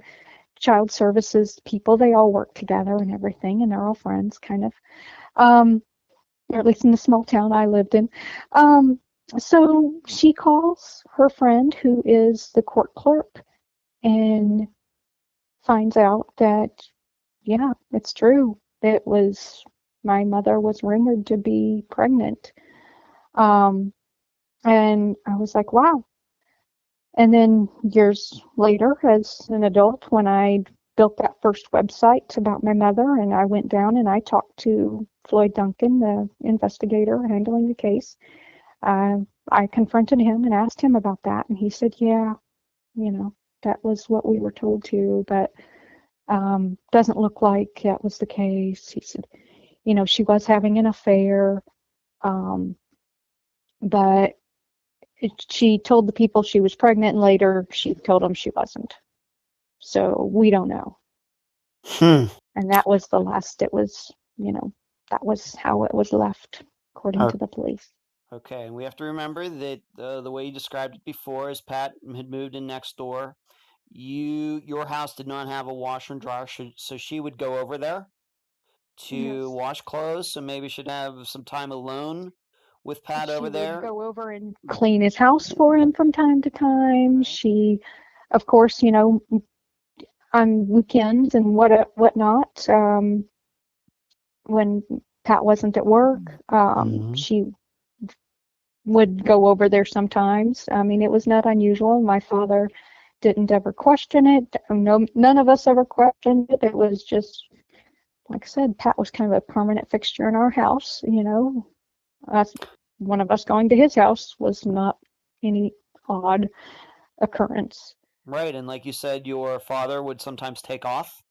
child services people, they all work together and everything, and they're all friends, kind of, or at least in the small town I lived in. So she calls her friend, who is the court clerk, and finds out that, yeah, it's true. My mother was rumored to be pregnant. And I was like, wow. And then years later, as an adult, when I built that first website about my mother, and I went down and I talked to Floyd Duncan, the investigator handling the case, I confronted him and asked him about that. And he said, yeah, that was what we were told too, but doesn't look like that was the case. He said, she was having an affair, but she told the people she was pregnant, and later she told them she wasn't. So we don't know. And that was the last. It was, that was how it was left, according to the police. Okay, and we have to remember that the way you described it before is Pat had moved in next door. Your house did not have a washer and dryer, so she would go over there to wash clothes. So maybe she'd have some time alone with Pat over there. She would go over and clean his house for him from time to time. Right. She, of course, on weekends and whatnot, when Pat wasn't at work, she would go over there sometimes. I mean, it was not unusual. My father didn't ever question it. No, none of us ever questioned it. It was just, like I said, Pat was kind of a permanent fixture in our house. One of us going to his house was not any odd occurrence. Right, and like you said, your father would sometimes take off.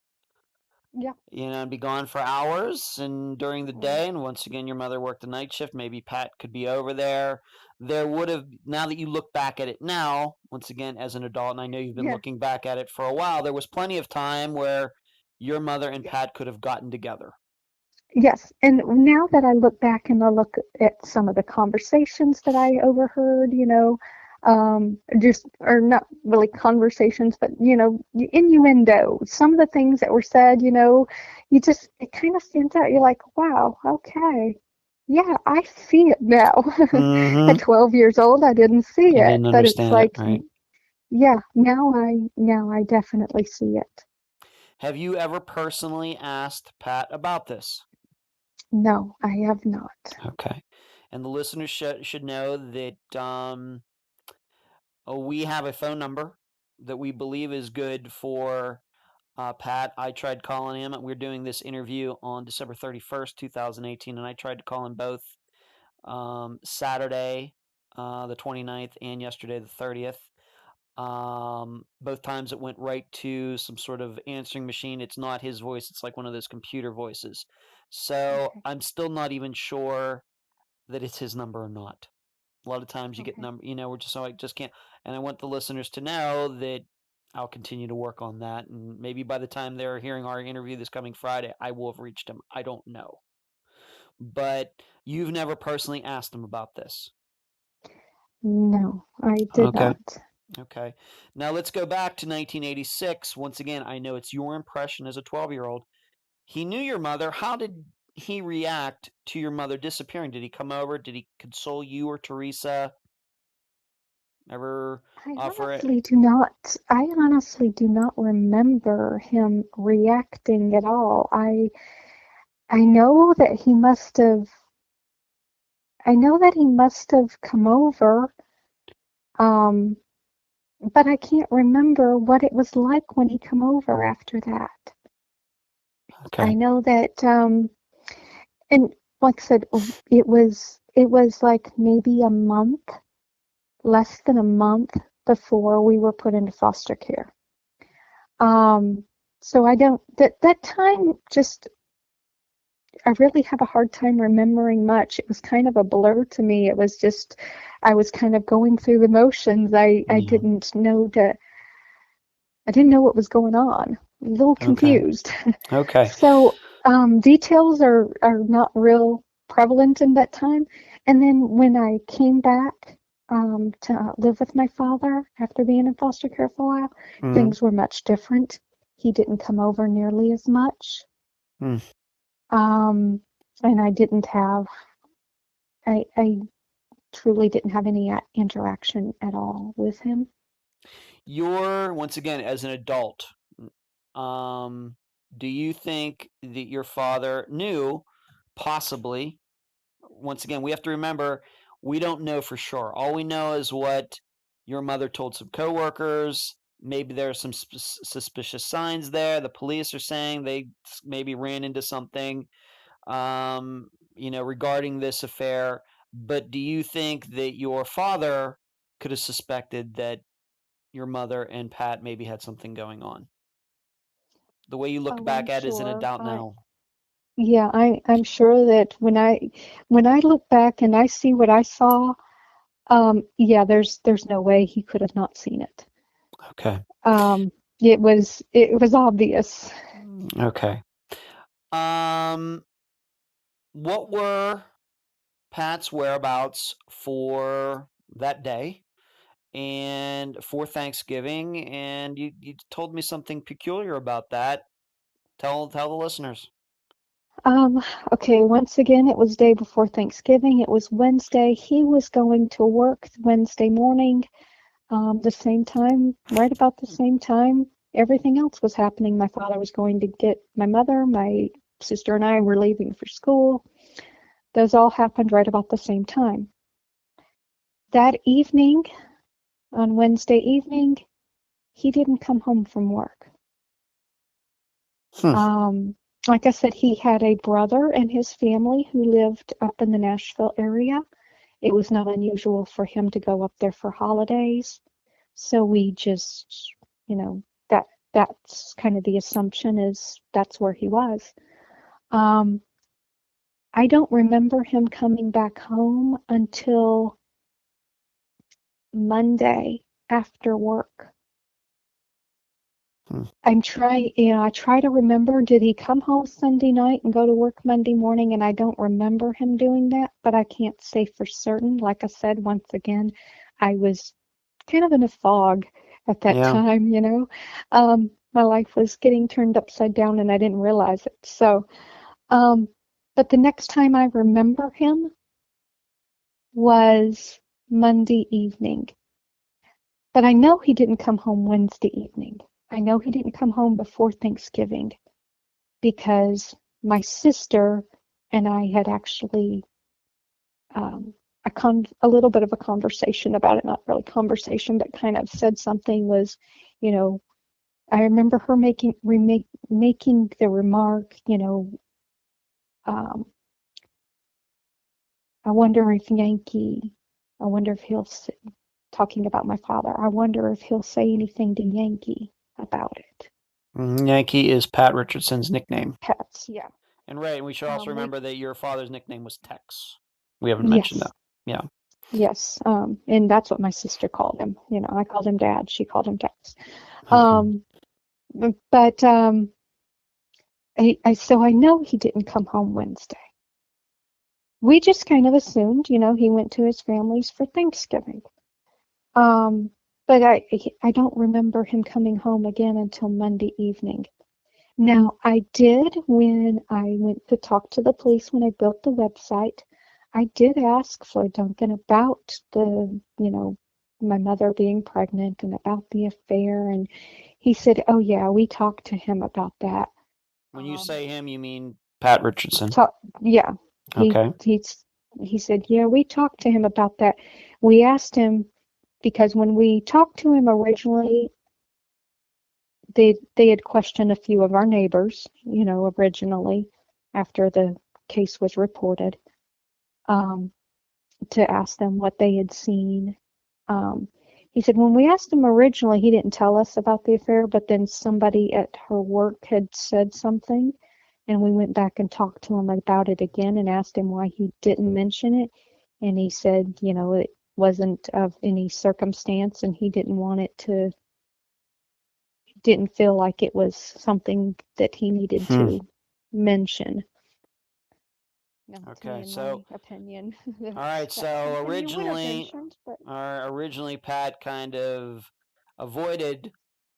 Yeah. And be gone for hours and during the day. And once again, your mother worked the night shift. Maybe Pat could be over there. There would have, now that you look back at it now, once again, as an adult, and I know you've been looking back at it for a while, there was plenty of time where your mother and Pat could have gotten together. Yes, and now that I look back and I look at some of the conversations that I overheard, or not really conversations, but, innuendo, some of the things that were said, it kind of stands out. You're like, wow, okay. Yeah, I see it now. At 12 years old, I didn't see it, but it's like, right? Yeah, now I definitely see it. Have you ever personally asked Pat about this? No, I have not. Okay. And the listeners should know that we have a phone number that we believe is good for Pat. I tried calling him. We're doing this interview on December 31st, 2018, and I tried to call him both Saturday, the 29th, and yesterday, the 30th. Both times it went right to some sort of answering machine. It's not his voice. It's like one of those computer voices. So I'm still not even sure that it's his number or not. A lot of times you get number, we're just so I just can't. And I want the listeners to know that I'll continue to work on that. And maybe by the time they're hearing our interview this coming Friday, I will have reached him. I don't know. But you've never personally asked him about this? No, I did not. Okay. Now let's go back to 1986. Once again, I know it's your impression as a 12-year-old. He knew your mother. How did he react to your mother disappearing? Did he come over? Did he console you or Teresa? Ever offer it? I honestly do not remember him reacting at all. I know that he must have come over, but I can't remember what it was like when he come over after that. Okay. I know that, and like I said, it was like maybe a month, less than a month before we were put into foster care. So I don't, that time just, I really have a hard time remembering much. It was kind of a blur to me. It was just, I was kind of going through the motions. I Yeah. didn't know what was going on. A little Okay. confused. Okay. So details are not real prevalent in that time. And then when I came back to live with my father after being in foster care for a while, Mhm. things were much different. He didn't come over nearly as much. Mm. And I truly didn't have any interaction at all with him. You're, once again, as an adult, do you think that your father knew, possibly, once again, we have to remember, we don't know for sure. All we know is what your mother told some coworkers. Maybe there are some suspicious signs there. The police are saying they maybe ran into something, regarding this affair. But do you think that your father could have suspected that your mother and Pat maybe had something going on? The way you look Oh, I'm back at it as an sure. adult now. Yeah, I'm sure that when I look back and I see what I saw, yeah, there's no way he could have not seen it. Okay. It was obvious. Okay. Um, what were Pat's whereabouts for that day and for Thanksgiving? And you told me something peculiar about that. Tell the listeners. Um, okay, once again, it was day before Thanksgiving. It was Wednesday. He was going to work Wednesday morning, the same time, right about the same time everything else was happening. My father was going to get my mother, my sister and I were leaving for school. Those all happened right about the same time. That evening, on Wednesday evening, he didn't come home from work. Um, like I said, he had a brother and his family who lived up in the Nashville area. It was not unusual for him to go up there for holidays. So we just, you know, that's kind of the assumption is that's where he was. Um, I don't remember him coming back home until Monday after work. I try to remember, did he come home Sunday night and go to work Monday morning? And I don't remember him doing that, but I can't say for certain. Like I said, once again, I was kind of in a fog at that Yeah. time, you know. My life was getting turned upside down and I didn't realize it. So, but the next time I remember him was Monday evening. But I know he didn't come home Wednesday evening. I know he didn't come home before Thanksgiving because my sister and I had actually a little bit of a conversation about it, not really conversation, but kind of said something was, you know, I remember her making the remark, um, I wonder if Yankee, I wonder if he'll talking about my father. I wonder if he'll say anything to Yankee about it. Yankee is Pat Richardson's nickname. Pets, yeah. And right, and we should also We remember that your father's nickname was Tex. We haven't mentioned Yes, that. Yeah. yes. And that's what my sister called him. You know, I called him Dad. She called him Tex. Okay. Um, but so I know he didn't come home Wednesday. We just kind of assumed, he went to his family's for Thanksgiving. Um, but I don't remember him coming home again until Monday evening. Now, I did when I went to talk to the police when I built the website. I did ask Floyd Duncan about my mother being pregnant and about the affair, and he said, "Oh yeah, we talked to him about that." When you Um, say him, you mean Pat Richardson. yeah, he Okay. he said, "Yeah, we talked to him about that." We asked him. because when we talked to him originally, they had questioned a few of our neighbors, originally after the case was reported, to ask them what they had seen. He said when we asked him originally, he didn't tell us about the affair, but then somebody at her work had said something, and we went back and talked to him about it again and asked him why he didn't mention it. And he said, it wasn't of any circumstance, and he didn't feel like it was something that he needed to mention. Okay, so my opinion. All right, so originally Pat kind of avoided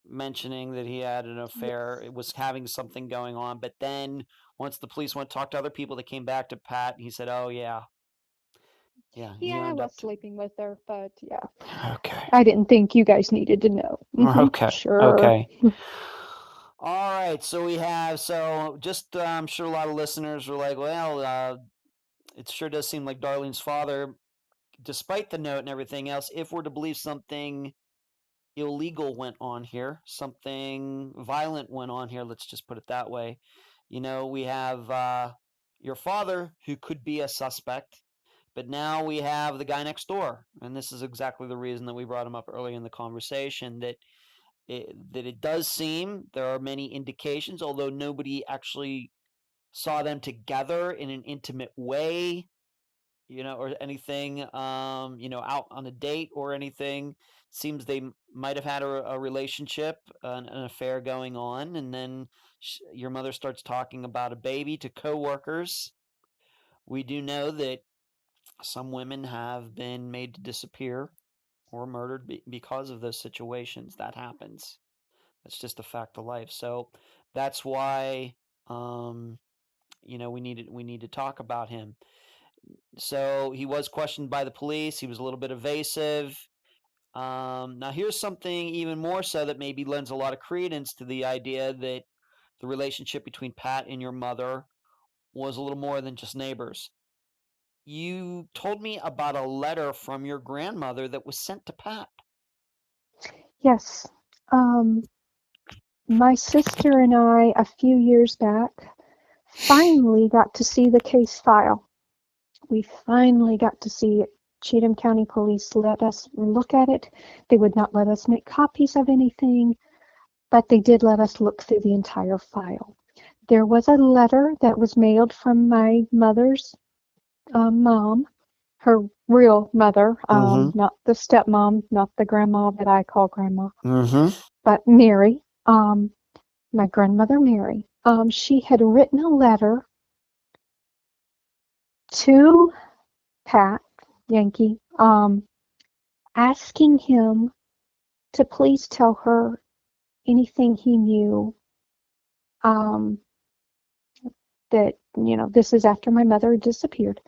mentioning that he had an affair. Yes. It was having something going on, but then once the police went to talk to other people, they came back to Pat. And he said, "Oh yeah, I was sleeping with her, but yeah." Okay. I didn't think you guys needed to know. Okay. Sure. Okay. All right. So I'm sure a lot of listeners were like, well, it sure does seem like Darlene's father, despite the note and everything else, if we're to believe something illegal went on here, something violent went on here, let's just put it that way. We have your father, who could be a suspect, but now we have the guy next door. And this is exactly the reason that we brought him up early in the conversation, that it does seem there are many indications, although nobody actually saw them together in an intimate way, or anything, out on a date or anything. Seems they might have had a relationship, an affair going on, and then your mother starts talking about a baby to coworkers. We do know that some women have been made to disappear or murdered because of those situations. That happens. That's just a fact of life. So that's why, we need to talk about him. So he was questioned by the police. He was a little bit evasive. Now, here's something even more so that maybe lends a lot of credence to the idea that the relationship between Pat and your mother was a little more than just neighbors. You told me about a letter from your grandmother that was sent to Pat. Yes. My sister and I, a few years back, finally got to see the case file. We finally got to see it. Cheatham County Police let us look at it. They would not let us make copies of anything, but they did let us look through the entire file. There was a letter that was mailed from my mother's mom, her real mother, not the stepmom, not the grandma that I call grandma, but Mary, my grandmother Mary. She had written a letter to Pat Yankee, asking him to please tell her anything he knew, that, this is after my mother had disappeared.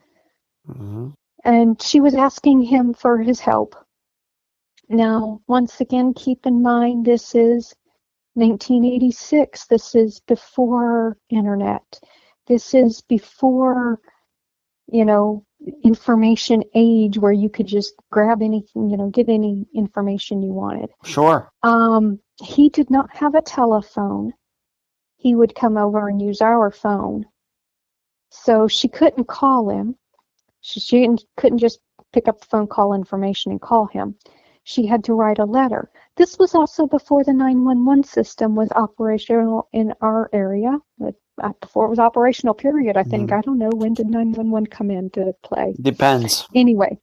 And she was asking him for his help. Now, once again, keep in mind, this is 1986. This is before internet. This is before, information age where you could just grab anything, get any information you wanted. Sure. He did not have a telephone. He would come over and use our phone. So she couldn't call him. She couldn't just pick up the phone, call information, and call him. She had to write a letter. This was also before the 911 system was operational in our area. Before it was operational, period, I think. I don't know. When did 911 come into play? Depends. Anyway,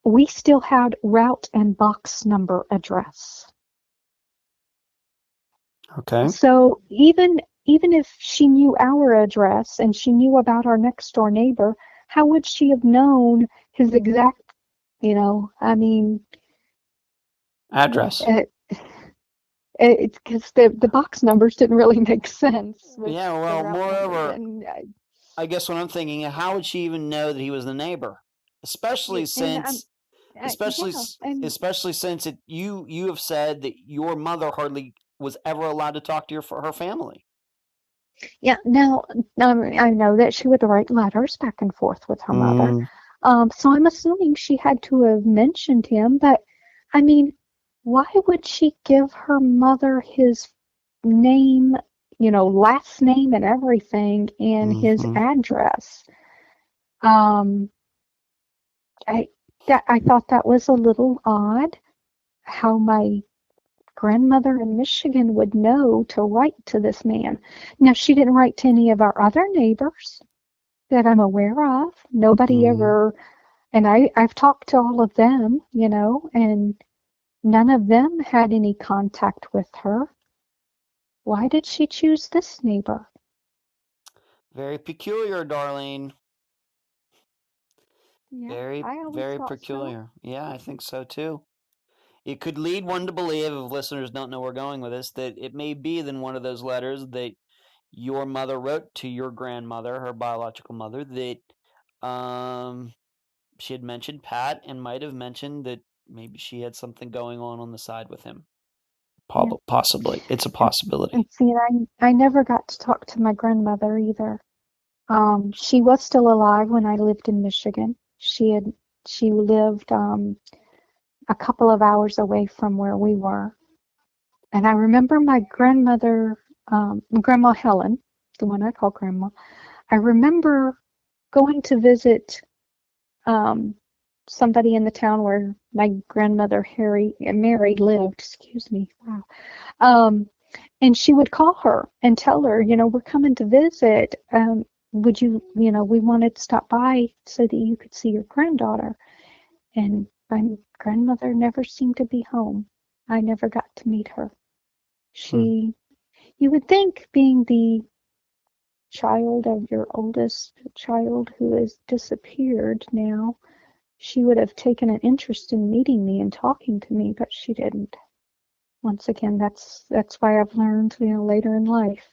we still had route and box number address. Okay. So even if she knew our address and she knew about our next door neighbor, how would she have known his exact, address? Because the box numbers didn't really make sense. Yeah, well, moreover, I guess what I'm thinking, how would she even know that he was the neighbor? Especially since you have said that your mother hardly was ever allowed to talk to her family. Yeah, now I know that she would write letters back and forth with her mother. So I'm assuming she had to have mentioned him, but I mean, why would she give her mother his name, last name and everything, and his Mm-hmm. address? Um, I thought that was a little odd. How my grandmother in Michigan would know to write to this man. Now, she didn't write to any of our other neighbors that I'm aware of. Nobody Mm-hmm. ever, and I've talked to all of them, and none of them had any contact with her. Why did she choose this neighbor? Very peculiar, Darlene. Yeah, Very, I always very thought so. peculiar. Yeah, I think so too. It could lead one to believe, if listeners don't know where we're going with this, that it may be in one of those letters that your mother wrote to your grandmother, her biological mother, that she had mentioned Pat and might have mentioned that maybe she had something going on the side with him. Yeah. Possibly. It's a And, possibility. and see, I never got to talk to my grandmother either. She was still alive when I lived in Michigan. She lived a couple of hours away from where we were. And I remember my grandmother, Grandma Helen, the one I call Grandma. I remember going to visit um, somebody in the town where my grandmother Mary lived. Excuse me. Wow. Um, and she would call her and tell her, we're coming to visit. Would you, we wanted to stop by so that you could see your granddaughter. And my grandmother never seemed to be home. I never got to meet her. Hmm. You would think, being the child of your oldest child who has disappeared now, she would have taken an interest in meeting me and talking to me, but she didn't. Once again, that's why I've learned, later in life.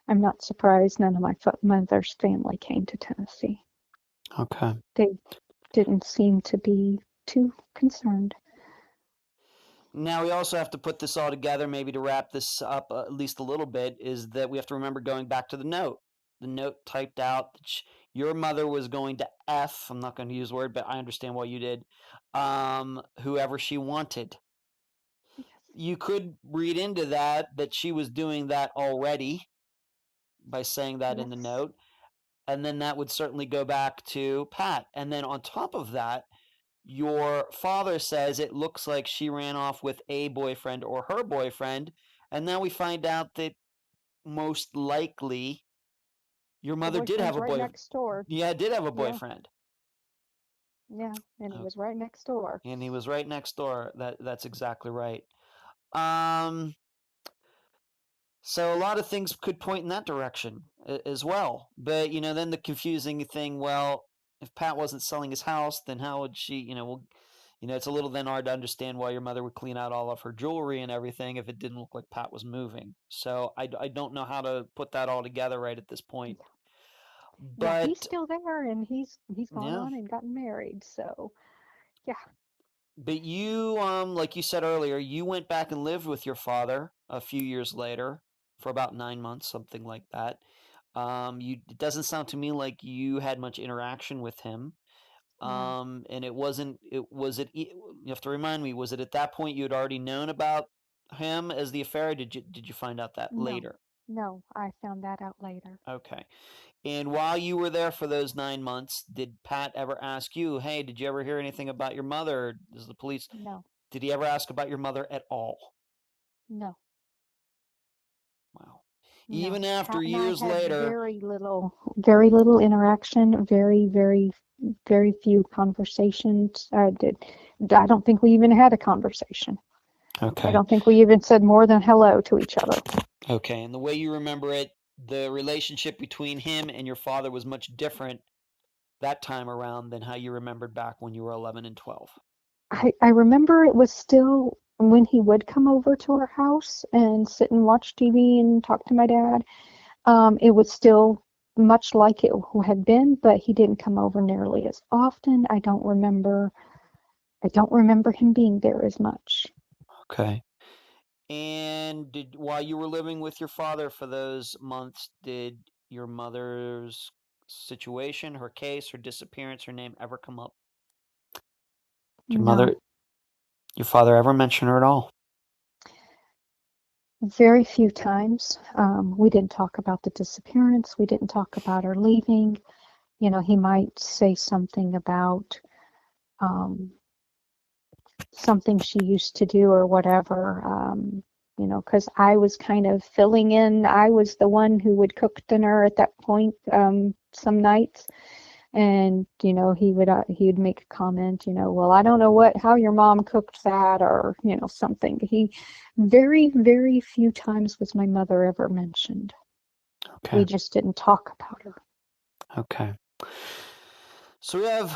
I'm not surprised none of my mother's family came to Tennessee. Okay. They didn't seem to be too concerned. Now we also have to put this all together, maybe to wrap this up at least a little bit, is that we have to remember going back to the note. The note typed out that your mother was going to I'm not going to use the word, but I understand why you did, whoever she wanted. Yes. You could read into that she was doing that already by saying that in the Yes. note. And then that would certainly go back to Pat. And then on top of that, your father says it looks like she ran off with a boyfriend or her boyfriend. And now we find out that most likely your The mother did have boyfriend's a right boy. next door. Yeah, did have a Yeah. boyfriend. Yeah. And he Oh, was right next door. and he was right next door. That's exactly right. Um, So a lot of things could point in that direction as well. But then the confusing thing, well, if Pat wasn't selling his house, then how would she, it's a little then hard to understand why your mother would clean out all of her jewelry and everything if it didn't look like Pat was moving. So I don't know how to put that all together right at this point. Yeah. Yeah, he's But still there, and he's gone yeah, on and gotten married. So, yeah. but you, like you said earlier, you went back and lived with your father a few years later for about 9 months, something like that. It doesn't sound to me like you had much interaction with him. No. And it wasn't. You have to remind me. Was it at that point you had already known about him as the affair? Or did you find out that No. later? No, I found that out later. Okay. And while you were there for those 9 months, did Pat ever ask you, "Hey, did you ever hear anything about your mother? Does the police?" No. Did he ever ask about your mother at all? No. Wow. No. Even after Pat and I years had later. very little interaction, very few conversations. I don't think we even had a conversation. I Okay. don't think we even said more than hello to each other. Okay. And the way you remember it, the relationship between him and your father was much different that time around than how you remembered back when you were 11 and 12. I remember it was still when he would come over to our house and sit and watch TV and talk to my dad. It was still much like it had been, but he didn't come over nearly as often. I don't remember him being there as much. Okay. And while you were living with your father for those months, did your mother's situation, her case, her disappearance, her name ever come up? Did your mother No, Your father ever mention her at all? Very few times. We didn't talk about the disappearance. We didn't talk about her leaving. He might say something about um, something she used to do or whatever. Because I was kind of filling in. I was the one who would cook dinner at that point some nights. And he would make a comment, well, I don't know how your mom cooked that, or something. He very, very few times was my mother ever mentioned. Okay. We just didn't talk about her. Okay. So we have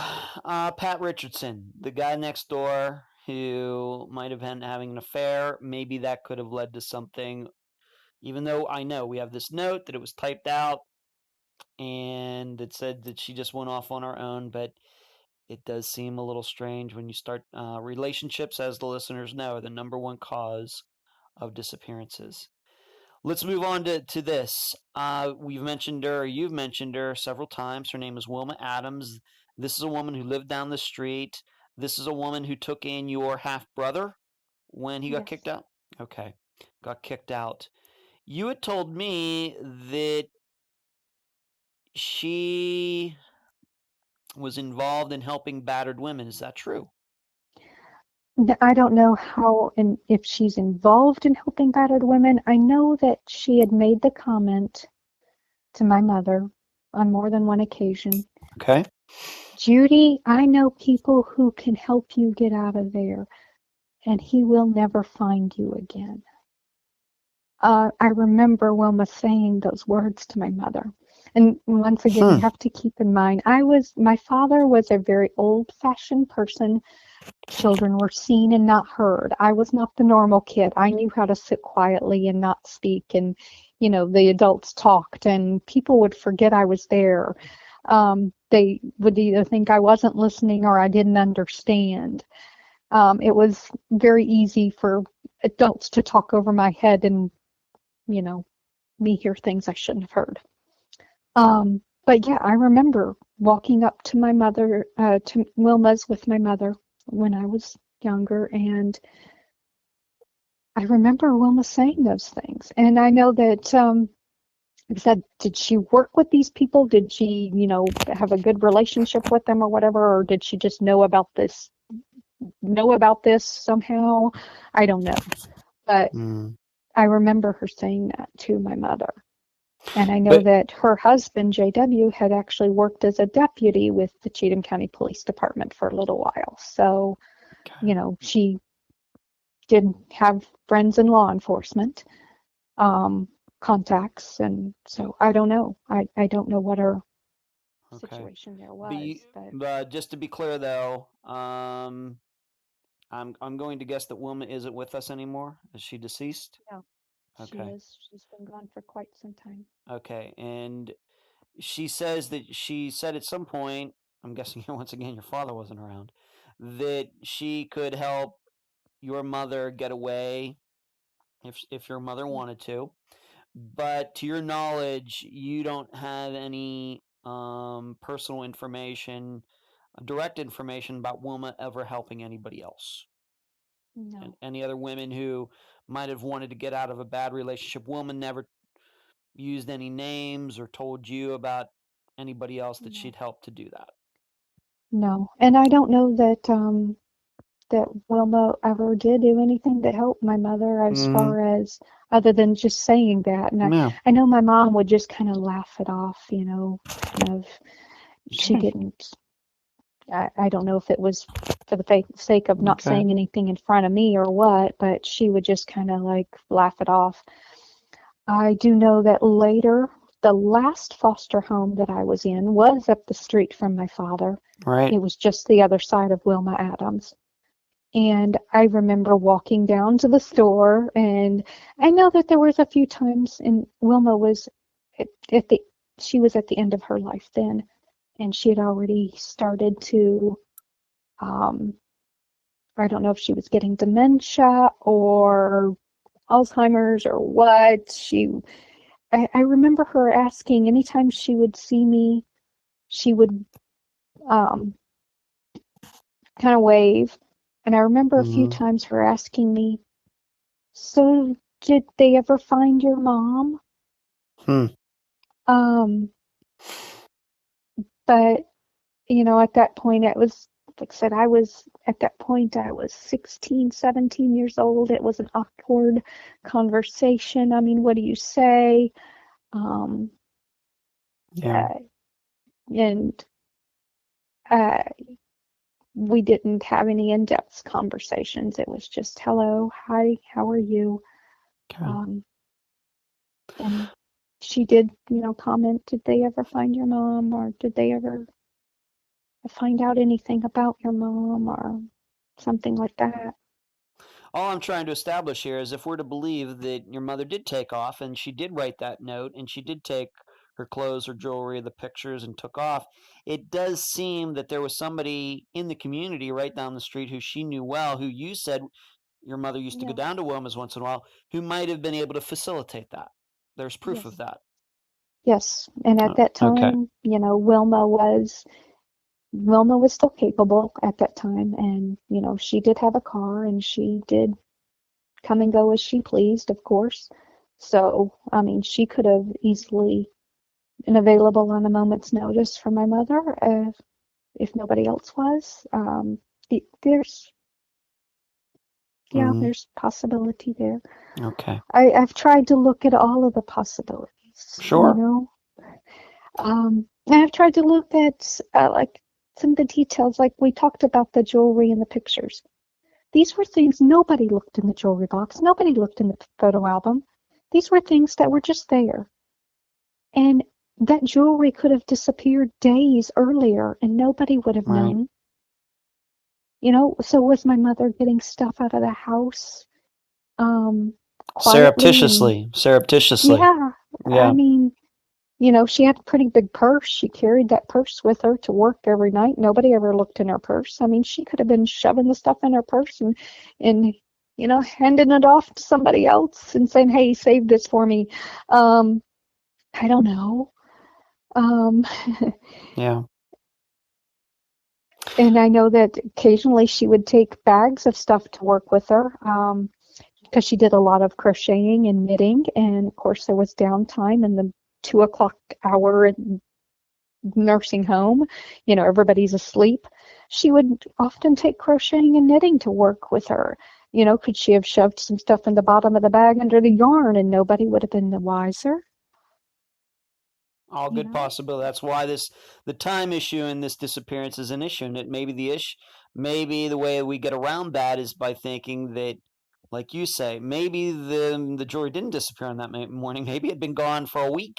Pat Richardson, the guy next door who might have been having an affair. Maybe that could have led to something, even though I know we have this note that it was typed out and it said that she just went off on her own, but it does seem a little strange when you start relationships, as the listeners know, the number one cause of disappearances. Let's move on to this. We've mentioned her, or you've mentioned her several times. Her name is Wilma Adams. This is a woman who lived down the street. This is a woman who took in your half brother when he got Yes. kicked out. Okay, got kicked out. You had told me that she was involved in helping battered women. Is that true? I don't know how and if she's involved in helping battered women. I know that she had made the comment to my mother on more than one occasion. Okay. Judy, I know people who can help you get out of there, and he will never find you again. I remember Wilma saying those words to my mother. And once again, you have to keep in mind, my father was a very old-fashioned person. Children were seen and not heard. I was not the normal kid. I knew how to sit quietly and not speak. And, the adults talked and people would forget I was there. They would either think I wasn't listening or I didn't understand. It was very easy for adults to talk over my head and, me hear things I shouldn't have heard. But yeah, I remember walking up to my mother, to Wilma's with my mother when I was younger, and I remember Wilma saying those things. And I know that, like I said, did she work with these people? Did she, have a good relationship with them or whatever? Or did she just know about this somehow? I don't know. But I remember her saying that to my mother. And I know that her husband, J.W., had actually worked as a deputy with the Cheatham County Police Department for a little while. So, she did have friends in law enforcement, contacts. And so I don't know. I don't know what her situation there was. But just to be clear, though, I'm going to guess that Wilma isn't with us anymore. Is she deceased? No, she is. She's been gone for quite some time. Okay, and she says that she said at some point, I'm guessing once again your father wasn't around, that she could help your mother get away if your mother wanted to. But to your knowledge, you don't have any personal information, direct information about Wilma ever helping anybody else. No. And any other women who might have wanted to get out of a bad relationship. Wilma never used any names or told you about anybody else that she'd helped to do that. No. And I don't know that Wilma ever did do anything to help my mother as far as other than just saying that. And I know my mom would just kind of laugh it off, kind of. She didn't. I don't know if it was for the sake of not saying anything in front of me or what, but she would just kind of like laugh it off. I do know that later, the last foster home that I was in was up the street from my father. Right. It was just the other side of Wilma Adams. And I remember walking down to the store, and I know that there was a few times, and Wilma was she was at the end of her life then, and she had already started to, I don't know if she was getting dementia or Alzheimer's or what. I remember her asking anytime she would see me, she would kind of wave And I remember a few times her asking me, "So did they ever find your mom?" But, at that point, it was, like I said, at that point, I was 16, 17 years old. It was an awkward conversation. I mean, what do you say? Yeah. And we didn't have any in-depth conversations. It was just, hello, hi, how are you? Okay. And she did, comment, did they ever find your mom, or did they ever find out anything about your mom, or something like that. All I'm trying to establish here is if we're to believe that your mother did take off and she did write that note and she did take her clothes, her jewelry, the pictures, and took off, it does seem that there was somebody in the community right down the street who she knew well, who you said your mother used to go Yeah. down to Wilma's once in a while, who might have been able to facilitate that. There's proof Yes. of that. Yes. And at that Okay. time, Wilma was still capable at that time, and she did have a car, and she did come and go as she pleased, of course. So, I mean, she could have easily been available on a moment's notice for my mother, if nobody else was. There's there's possibility there. Okay. I've tried to look at all of the possibilities, Sure. I've tried to look at like some of the details, like we talked about the jewelry and the pictures. These were things, nobody looked in the jewelry box, nobody looked in the photo album. These were things that were just there. And that jewelry could have disappeared days earlier and nobody would have Right. known. So was my mother getting stuff out of the house quietly? And Surreptitiously. yeah, I Yeah. mean, she had a pretty big purse. She carried that purse with her to work every night. Nobody ever looked in her purse. I mean, she could have been shoving the stuff in her purse and handing it off to somebody else and saying, "Hey, save this for me." I don't know. Um, Yeah. and I know that occasionally she would take bags of stuff to work with her, because she did a lot of crocheting and knitting. And of course, there was downtime in the 2 o'clock hour at nursing home. Everybody's asleep. She would often take crocheting and knitting to work with her. Could she have shoved some stuff in the bottom of the bag under the yarn and nobody would have been the wiser? All good possibility. That's why the time issue in this disappearance is an issue, and maybe the way we get around that is by thinking that, like you say, maybe the jewelry didn't disappear on that morning. Maybe it had been gone for a week.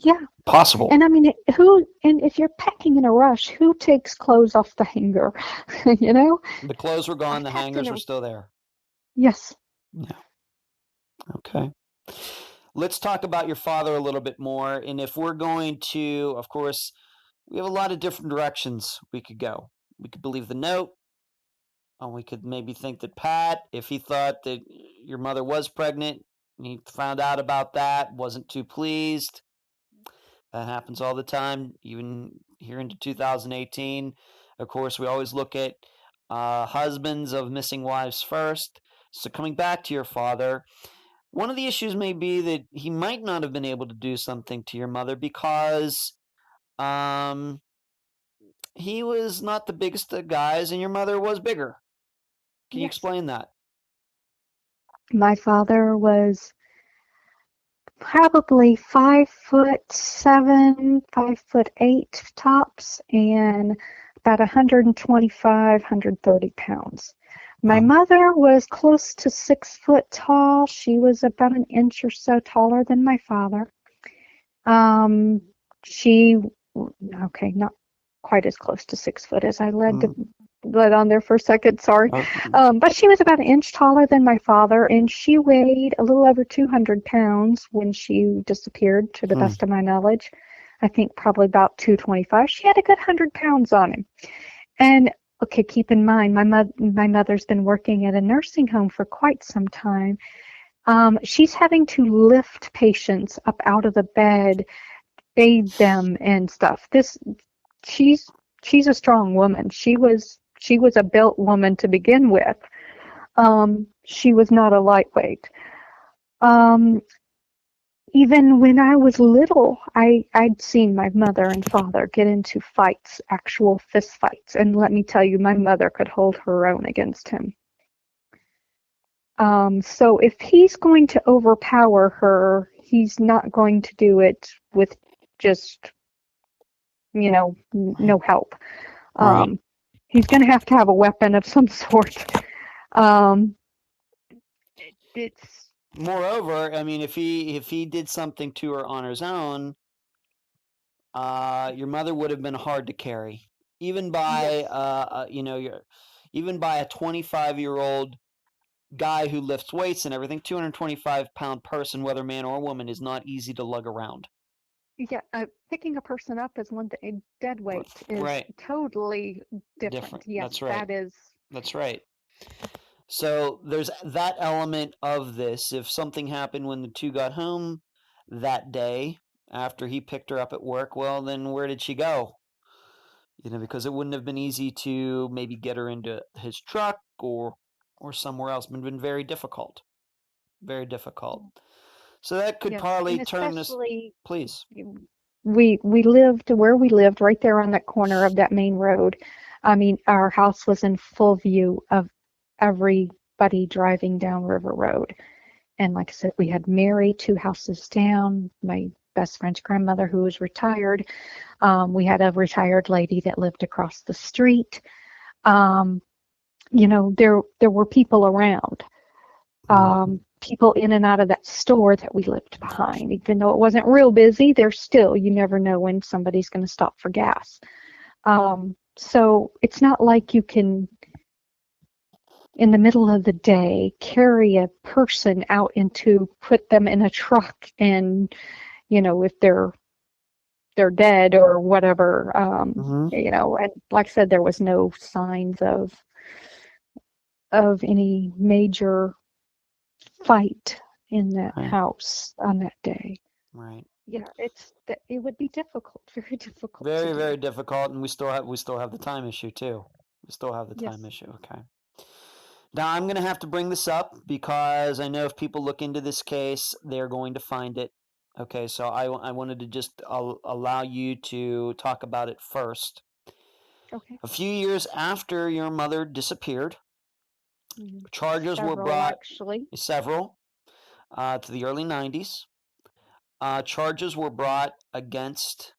Yeah. Possible. And I mean, and if you're packing in a rush, who takes clothes off the hanger? The clothes were gone. I've The packed in hangers a were still there. Yes. Yeah. Okay. Let's talk about your father a little bit more. And if we're going to, of course, we have a lot of different directions we could go. We could believe the note. We could maybe think that Pat, if he thought that your mother was pregnant, and he found out about that, wasn't too pleased. That happens all the time, even here into 2018. Of course, we always look at husbands of missing wives first. So coming back to your father, one of the issues may be that he might not have been able to do something to your mother because he was not the biggest of guys and your mother was bigger. Can you Yes. explain that? My father was probably 5'7", 5'8" tops, and about 125, 130 pounds. My mother was close to 6 foot tall. She was about an inch or so taller than my father. She, okay, not quite as close to 6 foot as I led on there for a second, sorry. But she was about an inch taller than my father, and she weighed a little over 200 pounds when she disappeared, to the best of my knowledge. I think probably about 225. She had a good 100 pounds on him. And okay, keep in mind, my mother's been working at a nursing home for quite some time. She's having to lift patients up out of the bed, bathe them and stuff. She's a strong woman. She was she was a built woman to begin with. She was not a lightweight. Um, Even when I was little, I'd seen my mother and father get into fights, actual fist fights, and let me tell you, my mother could hold her own against him. So if he's going to overpower her, he's not going to do it with just, no help. Right. He's going to have a weapon of some sort. Um, it's Moreover, I mean, if he did something to her on his own, your mother would have been hard to carry, even by Yes. even by a 25-year-old guy who lifts weights and everything. 225-pound person, whether man or woman, is not easy to lug around. Yeah, picking a person up is one thing. Dead weight is Right. totally different. Different. Yes, That's right. that is. That's right. So there's that element of this. If something happened when the two got home that day after he picked her up at work, well, then where did she go? Because it wouldn't have been easy to maybe get her into his truck or somewhere else. It would have been very difficult. Very difficult. So that could Yes, probably and turn this. especially Please. we lived where we lived right there on that corner of that main road. I mean, our house was in full view of everybody driving down River Road. And like I said, we had Mary 2 houses down, my best friend's grandmother who was retired. We had a retired lady that lived across the street. Um, there were people around. People in and out of that store that we lived behind. Even though it wasn't real busy, there's still, you never know when somebody's going to stop for gas. So it's not like you can, in the middle of the day, carry a person out put them in a truck and, if they're dead or whatever, and like I said, there was no signs of any major fight in that house on that day. Right. Yeah, it would be difficult, very difficult to Very, do. very difficult, and we still have the time issue too. We still have the time Yes. issue. Okay. Now I'm going to have to bring this up because I know if people look into this case, they're going to find it. Okay, so I wanted to just allow you to talk about it first. Okay. A few years after your mother disappeared, charges were Several, brought, actually. several, to the early 90s. Charges were brought against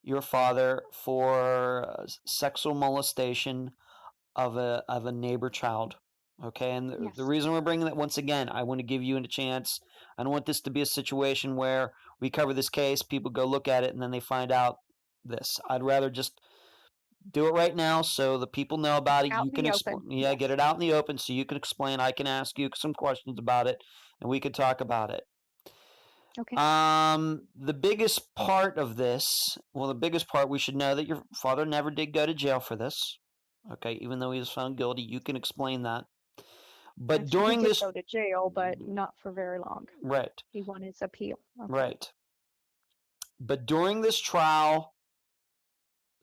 your father for sexual molestation of a neighbor child. Okay, and the Yes. reason we're bringing that, once again, I want to give you a chance. I don't want this to be a situation where we cover this case, people go look at it, and then they find out this. I'd rather just do it right now so the people know about it. Out You in can the open. explain, yeah, Yes. get it out in the open so you can explain. I can ask you some questions about it, and we could talk about it. Okay. The biggest part of this, well, the biggest part, we should know that your father never did go to jail for this. Okay, even though he was found guilty, you can explain that. But Actually, he during did this, go to jail, but not for very long. right, He won his appeal. Okay. right. But during this trial,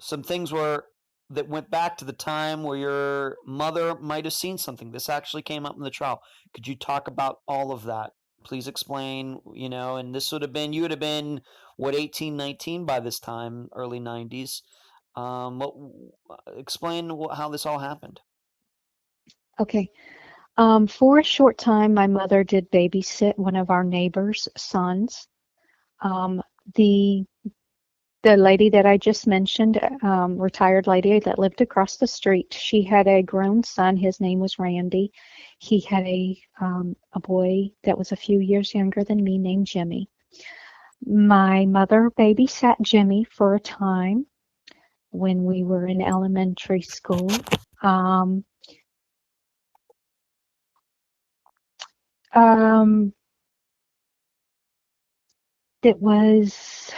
some things that went back to the time where your mother might have seen something. This actually came up in the trial. Could you talk about all of that? Please explain, and this you would have been, what, 18, 19 by this time, early 90s. Explain how this all happened. Okay. For a short time, my mother did babysit one of our neighbors' sons. The lady that I just mentioned, retired lady that lived across the street, she had a grown son. His name was Randy. He had a boy that was a few years younger than me named Jimmy. My mother babysat Jimmy for a time when we were in elementary school. Um, um, it was,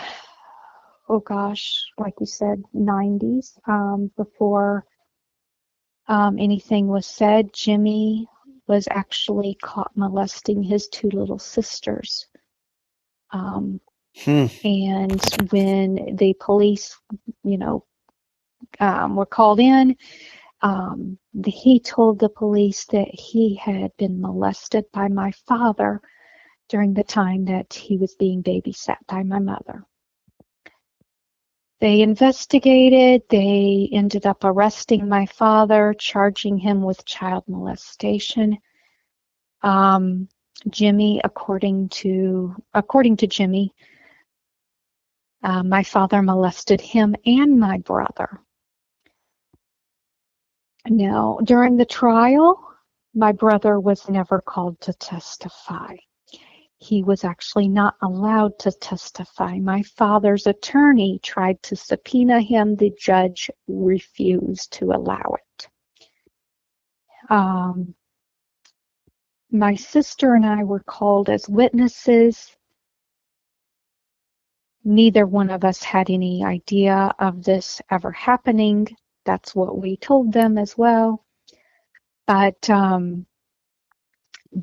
oh gosh, like you said, 90s, before anything was said. Jimmy was actually caught molesting his 2 little sisters. And when the police, were called in, He told the police that he had been molested by my father during the time that he was being babysat by my mother. They investigated. They ended up arresting my father, charging him with child molestation. Jimmy, according to Jimmy, my father molested him and my brother. Now, during the trial, my brother was never called to testify. He was actually not allowed to testify. My father's attorney tried to subpoena him. The judge refused to allow it. My sister and I were called as witnesses. Neither one of us had any idea of this ever happening. That's what we told them as well. But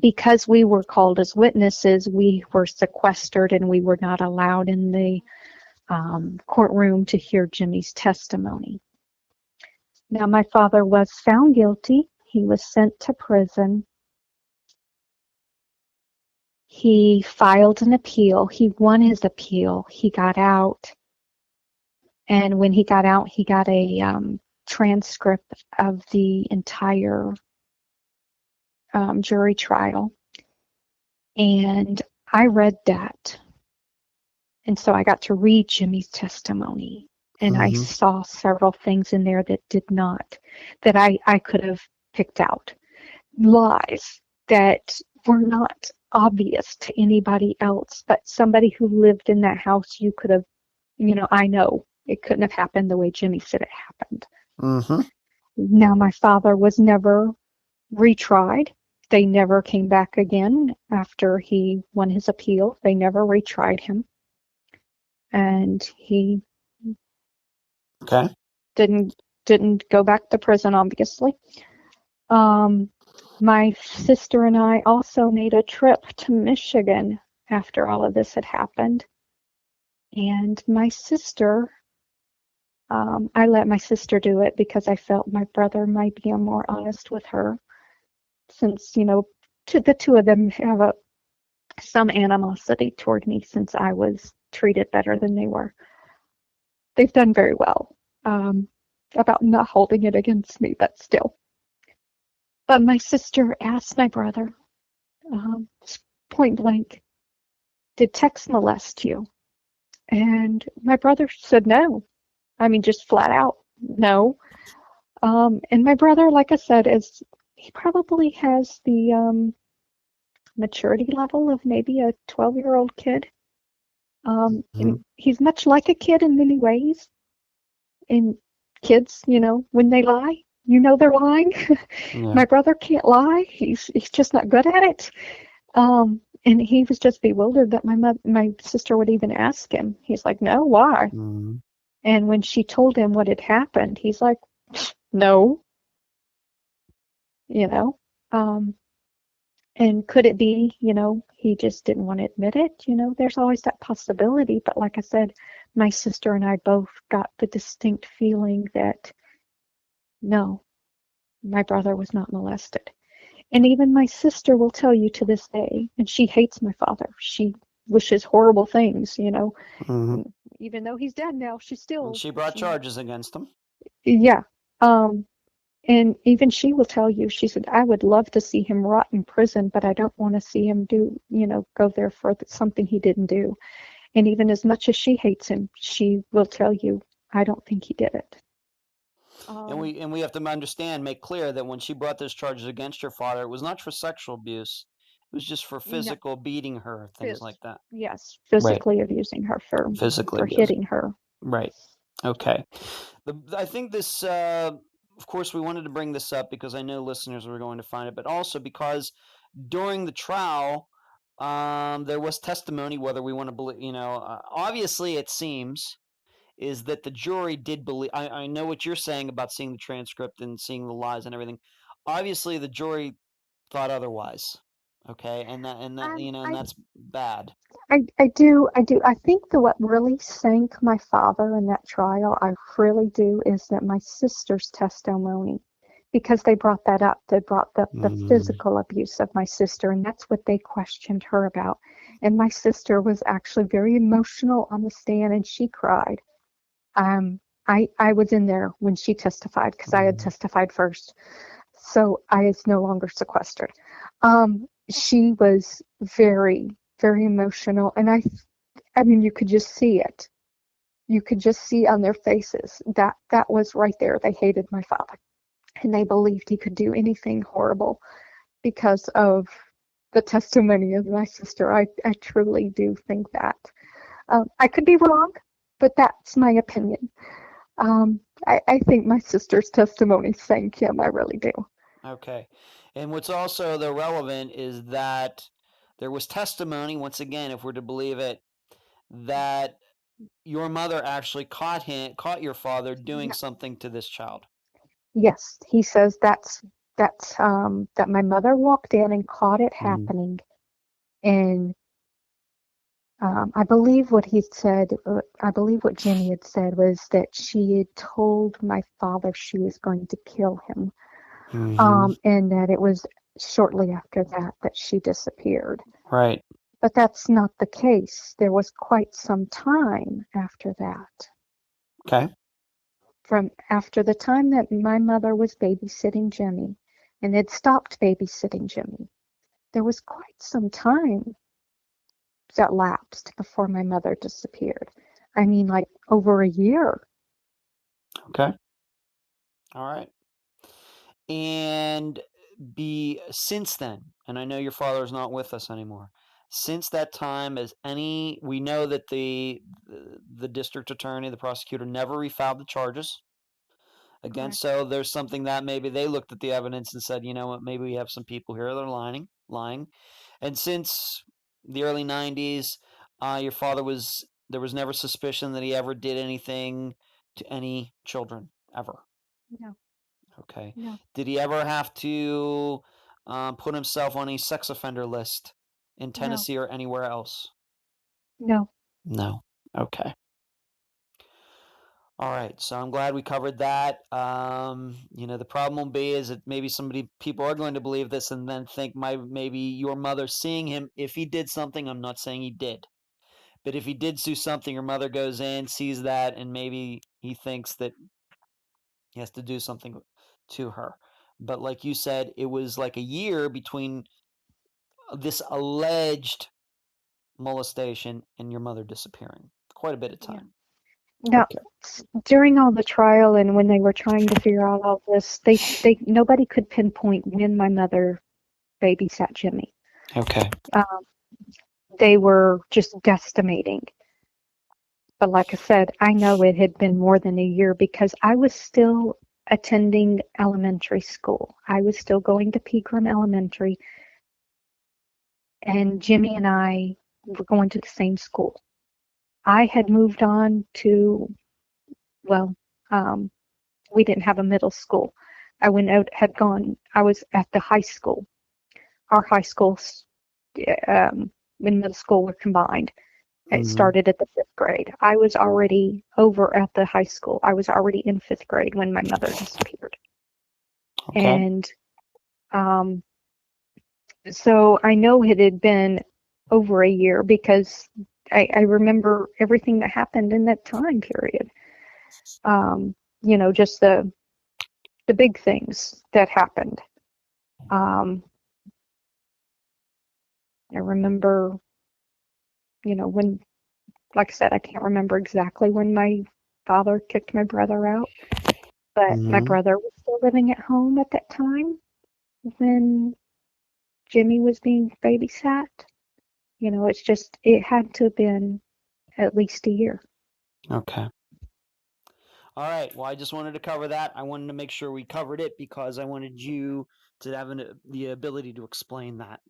because we were called as witnesses, we were sequestered and we were not allowed in the courtroom to hear Jimmy's testimony. Now, my father was found guilty. He was sent to prison. He filed an appeal. He won his appeal. He got out. And when he got out, he got a transcript of the entire jury trial. And I read that. And so I got to read Jimmy's testimony. And I saw several things in there that I could have picked out. Lies that were not obvious to anybody else, but somebody who lived in that house, you could have, I know it couldn't have happened the way Jimmy said it happened. Now, my father was never retried. They never came back again after he won his appeal. They never retried him. And he didn't go back to prison, obviously. My sister and I also made a trip to Michigan after all of this had happened. And my sister, I let my sister do it because I felt my brother might be more honest with her, since, the two of them have some animosity toward me since I was treated better than they were. They've done very well about not holding it against me, but still. But my sister asked my brother, point blank, did Tex molest you? And my brother said no. I mean, just flat out, no. And my brother, like I said, he probably has the maturity level of maybe a 12-year-old kid. And he's much like a kid in many ways. And kids, when they lie, they're lying. Yeah. My brother can't lie. He's just not good at it. And he was just bewildered that my sister would even ask him. He's like, no, why? And when she told him what had happened, he's like, no. And could it be, he just didn't want to admit it? There's always that possibility. But like I said, my sister and I both got the distinct feeling that, no, my brother was not molested. And even my sister will tell you to this day, and she hates my father. She wishes horrible things, Even though he's dead now, she brought charges against him. Yeah. And even she will tell you, she said, I would love to see him rot in prison, but I don't want to see him go there for something he didn't do. And even as much as she hates him, she will tell you, I don't think he did it. And we have to make clear that when she brought those charges against her father, it was not for sexual abuse. It was just for physical beating her, things like that. Yes, physically abusing her for hitting her. Right. Okay. I think this, of course, we wanted to bring this up because I know listeners were going to find it, but also because during the trial, there was testimony, whether we want to believe, obviously it seems is that the jury did believe. I know what you're saying about seeing the transcript and seeing the lies and everything. Obviously, the jury thought otherwise. Okay, and that's bad. I do. I think that what really sank my father in that trial, I really do, is that my sister's testimony. because they brought that up. They brought up the physical abuse of my sister, and that's what they questioned her about. And my sister was actually very emotional on the stand, and she cried. I was in there when she testified because I had testified first, so I was no longer sequestered. She was very, very emotional, and I mean, you could just see it. You could just see on their faces that was right there. They hated my father, and they believed he could do anything horrible because of the testimony of my sister. I truly do think that. I could be wrong, but that's my opinion. I think my sister's testimony sank him. I really do. Okay. And what's also the relevant is that there was testimony, once again, if we're to believe it, that your mother actually caught your father doing something to this child. Yes, he says that my mother walked in and caught it happening, and I believe what he said, I believe what Jenny had said was that she had told my father she was going to kill him, and that it was shortly after that she disappeared. Right. But that's not the case. There was quite some time after that. Okay. From after the time that my mother was babysitting Jimmy and had stopped babysitting Jimmy, there was quite some time that lapsed before my mother disappeared. I mean, like over a year. Okay. All right. And since then, and I know your father is not with us anymore. Since that time, we know that the district attorney, the prosecutor, never refiled the charges against. So there's something that maybe they looked at the evidence and said, you know what, maybe we have some people here that are lying. And since the early 90s, your father there was never suspicion that he ever did anything to any children, ever. No. Okay. No. Did he ever have to put himself on a sex offender list in Tennessee or anywhere else? No. No. Okay. All right. So I'm glad we covered that. The problem will be is that maybe people are going to believe this and then think maybe your mother seeing him, if he did something, I'm not saying he did, but if he did do something, your mother goes in, sees that, and maybe he thinks that he has to do something to her. But like you said, it was like a year between this alleged molestation and your mother disappearing. Quite a bit of time. Yeah. Now, during all the trial and when they were trying to figure out all this, nobody could pinpoint when my mother babysat Jimmy. Okay. They were just guesstimating. But like I said, I know it had been more than a year because I was still attending elementary school. I was still going to Pegram Elementary, and Jimmy and I were going to the same school. I had moved on to, well, we didn't have a middle school. I was at the high school. Our high schools and middle school were combined. It started at the 5th grade. I was already over at the high school. I was already in 5th grade when my mother disappeared. Okay. And so I know it had been over a year because I remember everything that happened in that time period. Just the big things that happened. I remember, when, like I said, I can't remember exactly when my father kicked my brother out, but my brother was still living at home at that time when Jimmy was being babysat. It had to have been at least a year. Okay. All right. Well, I just wanted to cover that. I wanted to make sure we covered it because I wanted you to have the ability to explain that.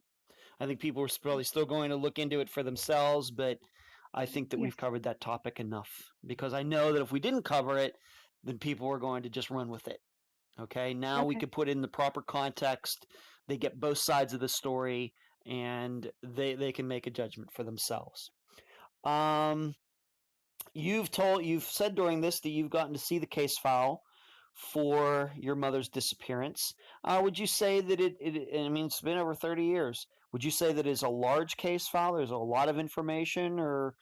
I think people are probably still going to look into it for themselves, but I think that we've covered that topic enough because I know that if we didn't cover it, then people were going to just run with it. Okay. Now we could put it in the proper context. They get both sides of the story and they can make a judgment for themselves. You've said during this that you've gotten to see the case file for your mother's disappearance. Would you say that I mean, it's been over 30 years. Would you say that is a large case file? There's a lot of information, or,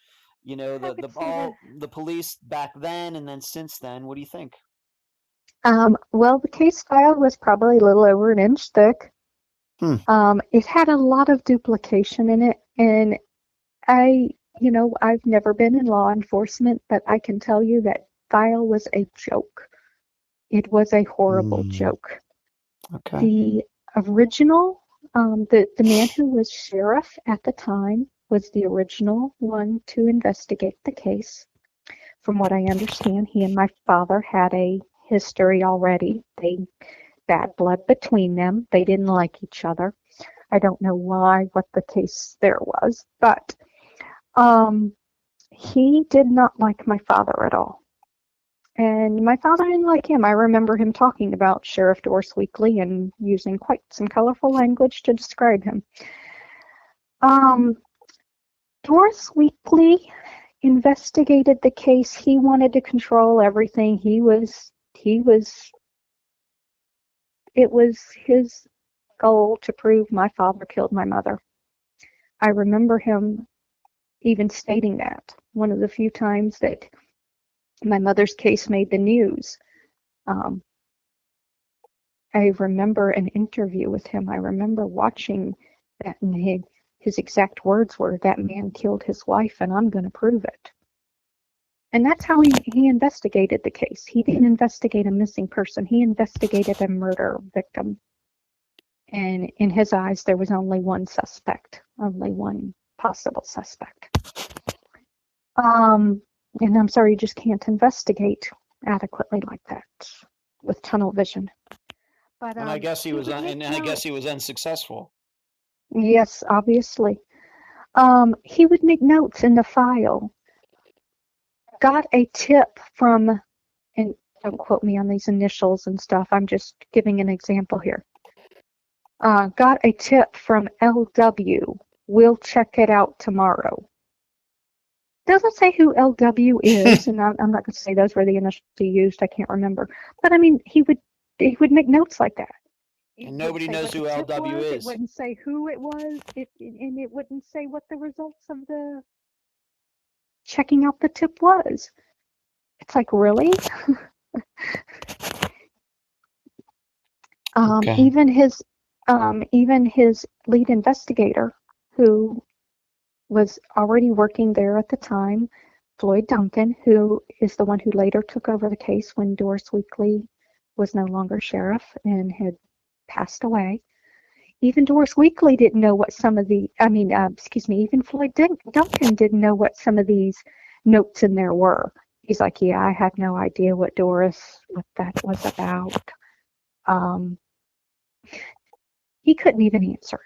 I would say that. the police back then and then since then, what do you think? Well, the case file was probably a little over an inch thick. Hmm. It had a lot of duplication in it, and I've never been in law enforcement, but I can tell you that file was a joke. It was a horrible joke. Okay. The original, the man who was sheriff at the time was the original one to investigate the case. From what I understand, he and my father had a history already. Bad blood between them. They didn't like each other. I don't know what the case there was, but he did not like my father at all. And my father didn't like him. I remember him talking about Sheriff Doris Weekly and using quite some colorful language to describe him. Doris Weekly investigated the case. He wanted to control everything. It was his goal to prove my father killed my mother. I remember him even stating that one of the few times that my mother's case made the news. I remember an interview with him. I remember watching that, and his exact words were, "That man killed his wife, and I'm going to prove it." And that's how he investigated the case. He didn't investigate a missing person. He investigated a murder victim. And in his eyes, there was only one suspect, only one possible suspect. And I'm sorry, you just can't investigate adequately like that with tunnel vision. But And I guess he was unsuccessful. Yes, obviously. He would make notes in the file. Got a tip from, and don't quote me on these initials and stuff, I'm just giving an example here. Got a tip from LW. We'll check it out tomorrow. Doesn't say who LW is, and I'm not going to say those were the initials he used. I can't remember. But I mean, he would make notes like that. And nobody knows who LW is. It wouldn't say who it was, and it wouldn't say what the results of the checking out the tip was. It's like, really? Okay. Even his lead investigator, who was already working there at the time, Floyd Duncan, who is the one who later took over the case when Doris Weekly was no longer sheriff and had passed away. Even Doris Weekly didn't know what some of the, even Floyd Duncan didn't know what some of these notes in there were. He's like, yeah, I had no idea what that was about. He couldn't even answer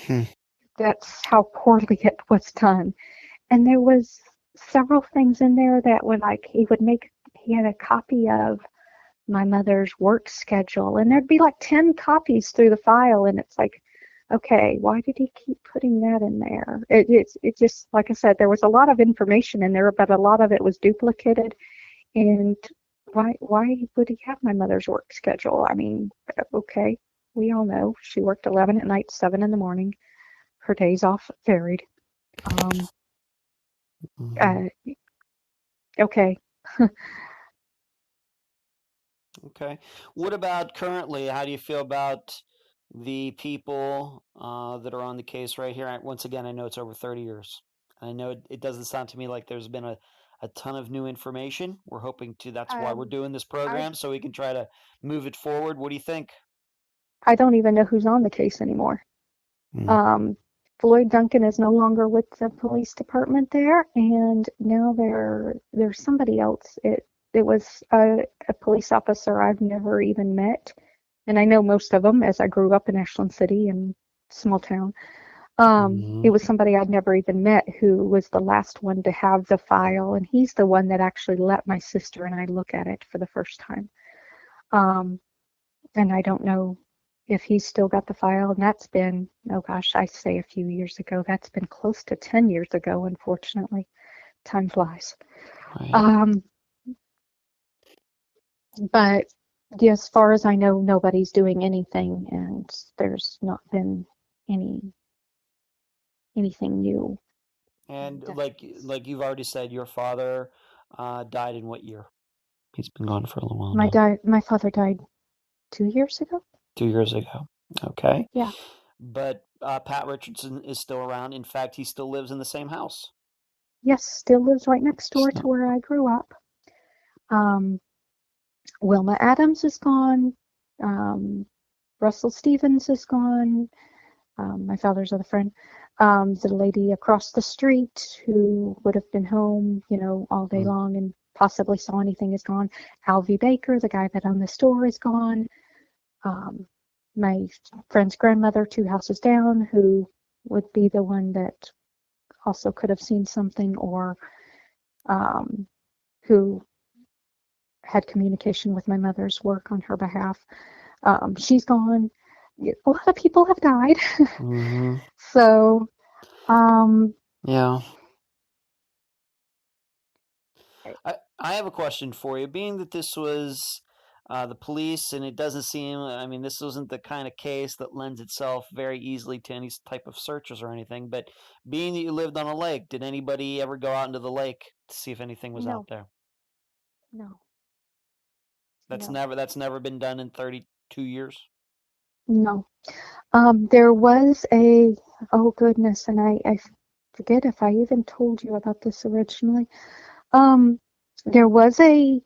it. That's how poorly it was done. And there was several things in there that were like, he had a copy of my mother's work schedule, and there'd be like 10 copies through the file, and it's like, okay, why did he keep putting that in there? It just, like I said, there was a lot of information in there, but a lot of it was duplicated. And why would he have my mother's work schedule? I mean, okay, we all know she worked 11 at night, 7 in the morning. Her days off varied. Okay. Okay. What about currently? How do you feel about the people that are on the case right here? Once again, I know it's over 30 years. I know it doesn't sound to me like there's been a ton of new information. We're hoping to, that's why we're doing this program, so we can try to move it forward. What do you think? I don't even know who's on the case anymore. Floyd Duncan is no longer with the police department there, and now there's somebody else. It was a police officer I've never even met, and I know most of them as I grew up in Ashland City and small town. It was somebody I'd never even met who was the last one to have the file, and he's the one that actually let my sister and I look at it for the first time. And I don't know if he's still got the file, and that's been, oh gosh, I say a few years ago. That's been close to 10 years ago, unfortunately. Time flies. Right. But yeah, as far as I know, nobody's doing anything, and there's not been any anything new. And Death like case. like you've already said, your father died in what year? He's been gone for a little while My now. my father died 2 years ago. 2 years ago. Okay. Yeah. But Pat Richardson is still around. In fact, he still lives in the same house. Yes, still lives right next door to So, where I grew up. Um, Wilma Adams is gone. Um, Russell Stevens is gone. My father's other friend. The lady across the street who would have been home, all day mm, long and possibly saw anything is gone. Alvy Baker, the guy that owned the store, is gone. Um, my friend's grandmother, 2 houses down, who would be the one that also could have seen something or um, who had communication with my mother's work on her behalf. She's gone. A lot of people have died. hmm So, um, yeah. I have a question for you. Being that this was the police, and it doesn't seem, I mean, this wasn't the kind of case that lends itself very easily to any type of searches or anything, but being that you lived on a lake, did anybody ever go out into the lake to see if anything was out no, there? no, That's no, never been done in 32 years. no. There was oh goodness, and I forget if I even told you about this originally. Um, there was a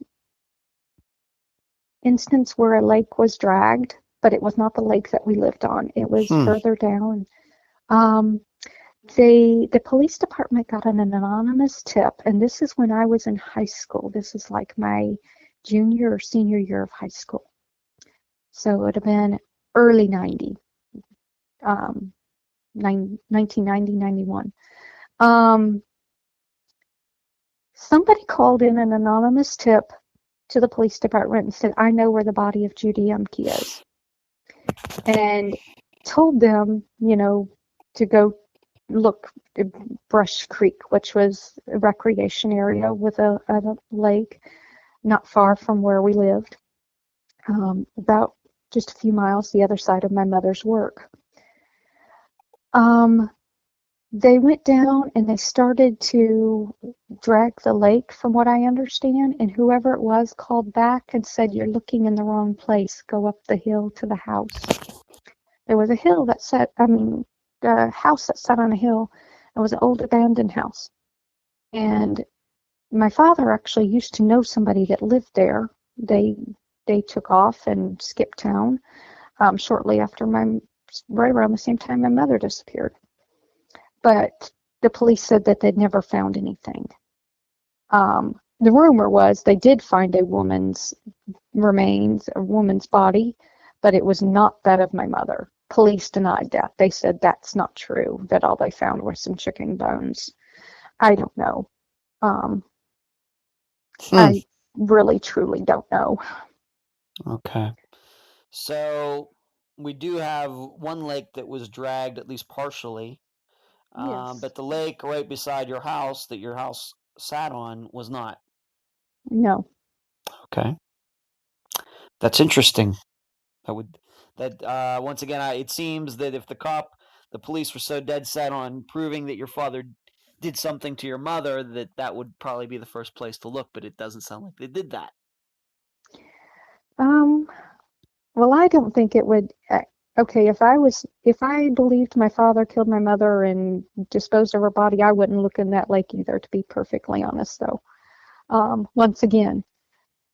instance where a lake was dragged, but it was not the lake that we lived on. It was Hmm. further down. Um, the police department got an anonymous tip, and this is when I was in high school. This is like my junior or senior year of high school. So it would have been early 90, 1990, 91. Um, Somebody called in an anonymous tip to the police department and said, I know where the body of Judy Emke is. And told them, to go look at Brush Creek, which was a recreation area with a lake not far from where we lived, about just a few miles the other side of my mother's work. Um, they went down and they started to drag the lake, from what I understand, and whoever it was called back and said, You're looking in the wrong place. Go up the hill to the house. There was a hill that sat, I mean, a house that sat on a hill. It was an old abandoned house. And my father actually used to know somebody that lived there. They took off and skipped town shortly after right around the same time my mother disappeared. But the police said that they'd never found anything. The rumor was they did find a woman's remains, a woman's body, but it was not that of my mother. Police denied that. They said that's not true, that all they found were some chicken bones. I don't know. Um, Hmm. I really, truly don't know. Okay. So we do have one lake that was dragged at least partially, Yes. but the lake right beside your house that your house sat on was not. No. Okay. That's interesting. That would that once again, it seems that if the police were so dead set on proving that your father did something to your mother, that would probably be the first place to look. But it doesn't sound like they did that. Um, well, I don't think it would. Okay, if I believed my father killed my mother and disposed of her body, I wouldn't look in that lake either, to be perfectly honest, though. Once again,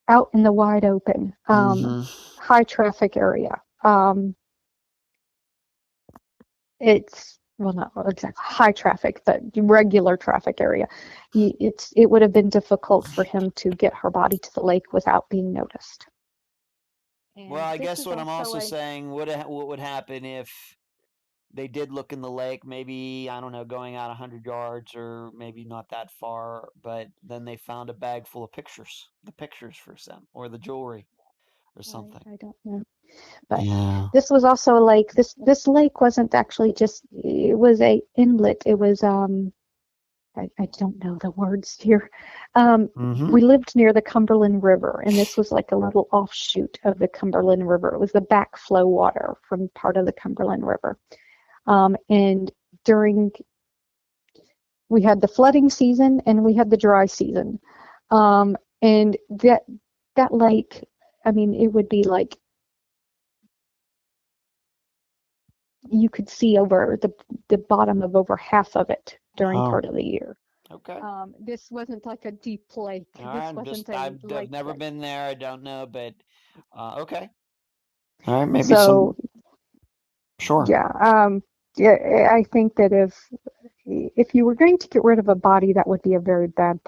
out in the wide open, Mm-hmm. high traffic area. It's well, not exactly high traffic, but regular traffic area. It would have been difficult for him to get her body to the lake without being noticed. Well, And I this guess is what I'm also also a saying, what would happen if they did look in the lake? Maybe I don't know, going out 100 yards or maybe not that far, but then they found a bag full of pictures, the pictures for some, or the jewelry or something. I don't know. But Yeah. this was also a lake. This lake wasn't actually just, it was a inlet. It was I don't know the words here. Mm-hmm. We lived near the Cumberland River, and this was like a little offshoot of the Cumberland River. It was the backflow water from part of the Cumberland River. And during, we had the flooding season and we had the dry season. And that lake, I mean, it would be like you could see over the bottom of over half of it during part of the year. Okay. This wasn't like a deep lake. This wasn't a I've lake never that, been there. I don't know, but okay. All right, maybe so sure. yeah, I think that if you were going to get rid of a body, that would be a very bad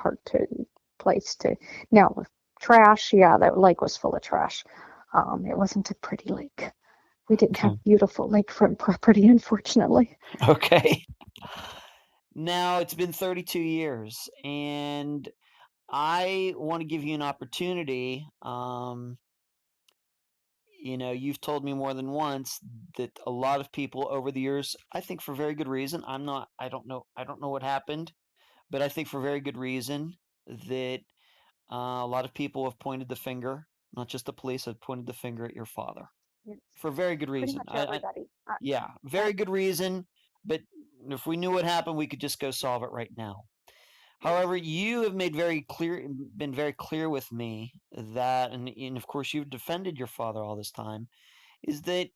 place to. Now, trash, yeah, that lake was full of trash. It wasn't a pretty lake. We didn't have beautiful lakefront property, unfortunately. Okay. Now, it's been 32 years, and I want to give you an opportunity. You've told me more than once that a lot of people over the years, I think for very good reason, I don't know what happened, but I think for very good reason that a lot of people have pointed the finger, not just the police, have pointed the finger at your father It's for very good pretty reason. much everybody. Yeah, very good reason, but if we knew what happened, we could just go solve it right now. However, you have been very clear with me that, and of course you've defended your father all this time, is that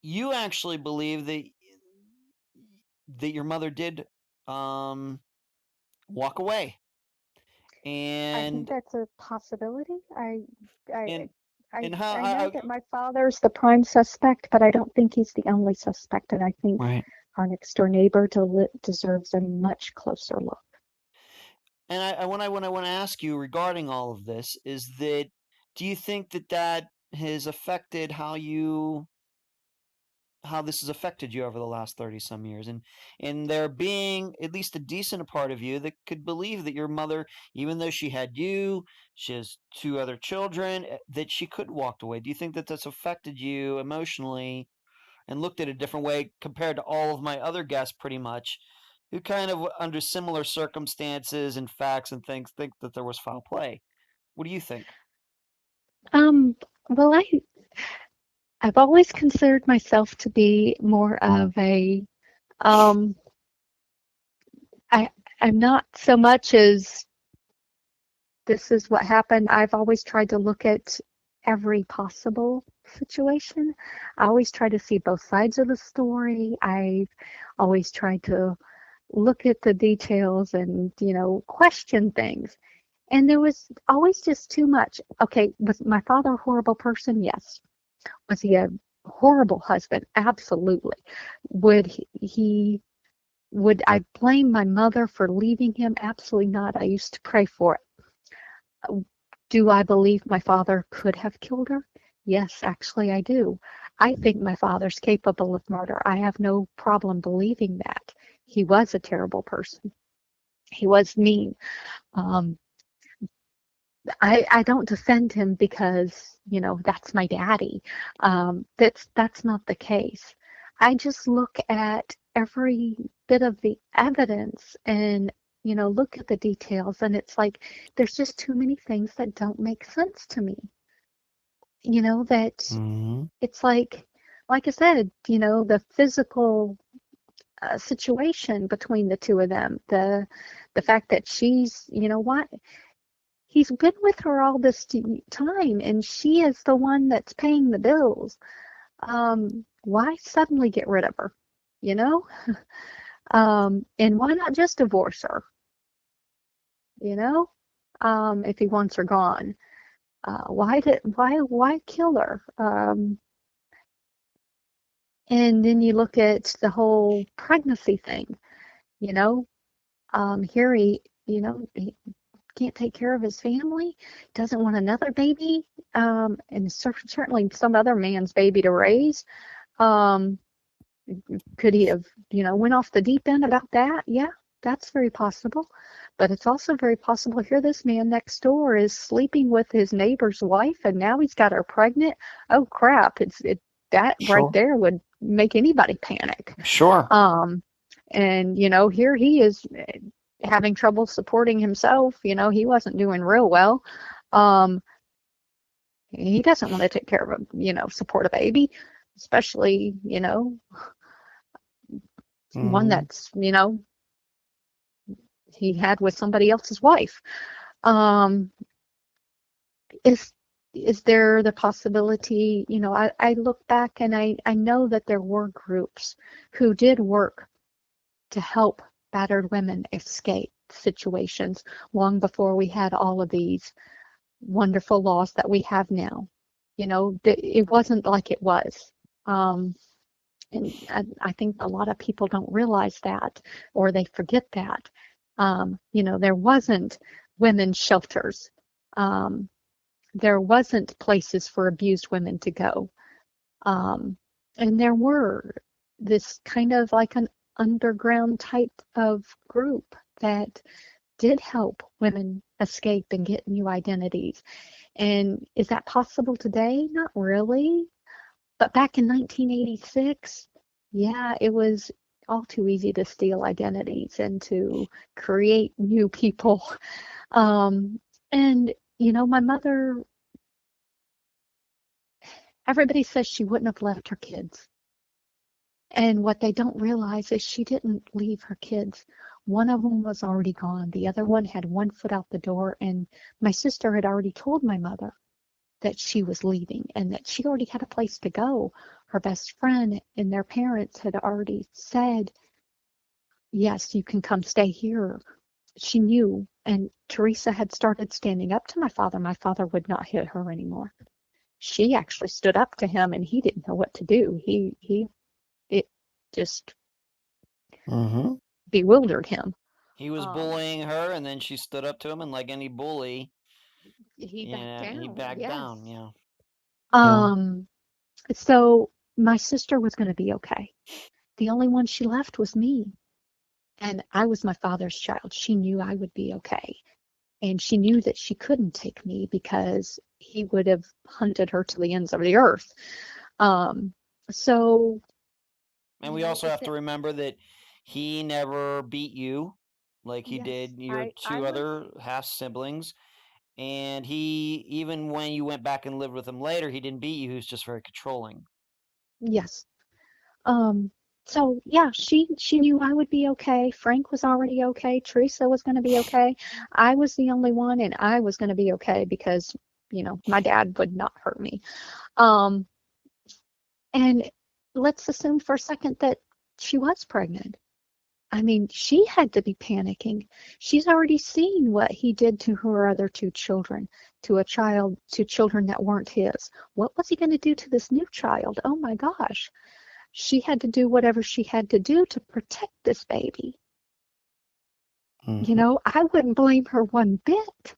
you actually believe that your mother did walk away, I think and that's a possibility. I and and how I know that my father's the prime suspect, but I don't think he's the only suspect, and I think right. our next door neighbor deserves a much closer look. And what I want to ask you regarding all of this is that do you think that has affected how this has affected you over the last 30 some years, and there being at least a decent part of you that could believe that your mother, even though she had you, she has two other children, that she could walk away? Do you think that that's affected you emotionally and looked at a different way compared to all of my other guests pretty much, who kind of under similar circumstances and facts and things think that there was foul play? What do you think? Well, I've always considered myself to be more of a um I'm not so much as this is what happened. I've always tried to look at every possible situation. I always try to see both sides of the story. I've always tried to look at the details and, question things. And there was always just too much. Okay, was my father a horrible person? Yes. Was he a horrible husband? Absolutely. Would I blame my mother for leaving him? Absolutely not. I used to pray for it. Do I believe my father could have killed her? Yes, actually I do. I think my father's capable of murder. I have no problem believing that. He was a terrible person. He was mean. Um, I don't defend him because, that's my daddy. That's not the case. I just look at every bit of the evidence and, look at the details, and it's like there's just too many things that don't make sense to me. That Mm-hmm. it's like I said, the physical situation between the two of them, the fact that she's, what, he's been with her all this time, and she is the one that's paying the bills. Why suddenly get rid of her? You know? And why not just divorce her? You know? If he wants her gone, why kill her? And then you look at the whole pregnancy thing. You know, here he can't take care of his family, doesn't want another baby, and certainly some other man's baby to raise. Um, could he have, went off the deep end about that? Yeah, that's very possible. But it's also very possible here this man next door is sleeping with his neighbor's wife, and now he's got her pregnant. Oh crap! That right Sure. there would make anybody panic. Sure. And here he is having trouble supporting himself. He wasn't doing real well. Um, he doesn't want to take care of support a baby, especially, one that's, he had with somebody else's wife. Um, is there the possibility, I look back and I know that there were groups who did work to help battered women escape situations long before we had all of these wonderful laws that we have now. It wasn't like it was. And I think a lot of people don't realize that, or they forget that. There wasn't women's shelters. There wasn't places for abused women to go. And there were this kind of like an underground type of group that did help women escape and get new identities. And is that possible today? Not really. But back in 1986, yeah, it was all too easy to steal identities and to create new people. And, my mother, everybody says she wouldn't have left her kids. And what they don't realize is she didn't leave her kids. One of them was already gone. The other one had one foot out the door. And my sister had already told my mother that she was leaving and that she already had a place to go. Her best friend and their parents had already said, yes, you can come stay here. She knew. And Teresa had started standing up to my father. My father would not hit her anymore. She actually stood up to him and he didn't know what to do. It just bewildered him. He was bullying her, and then she stood up to him, and like any bully, he backed down. He backed yes. down. Yeah. So my sister was going to be okay. The only one she left was me. And I was my father's child. She knew I would be okay. And she knew that she couldn't take me because he would have hunted her to the ends of the earth. So. And we also have to remember that he never beat you like he did your two other half siblings. And he, even when you went back and lived with him later, he didn't beat you. He was just very controlling. Yes. So yeah, she knew I would be okay. Frank was already okay. Teresa was going to be okay. I was the only one, and I was going to be okay because, my dad would not hurt me. And let's assume for a second that she was pregnant. I mean, she had to be panicking. She's already seen what he did to her other two children, to children that weren't his. What was he going to do to this new child? Oh my gosh. She had to do whatever she had to do to protect this baby. I wouldn't blame her one bit.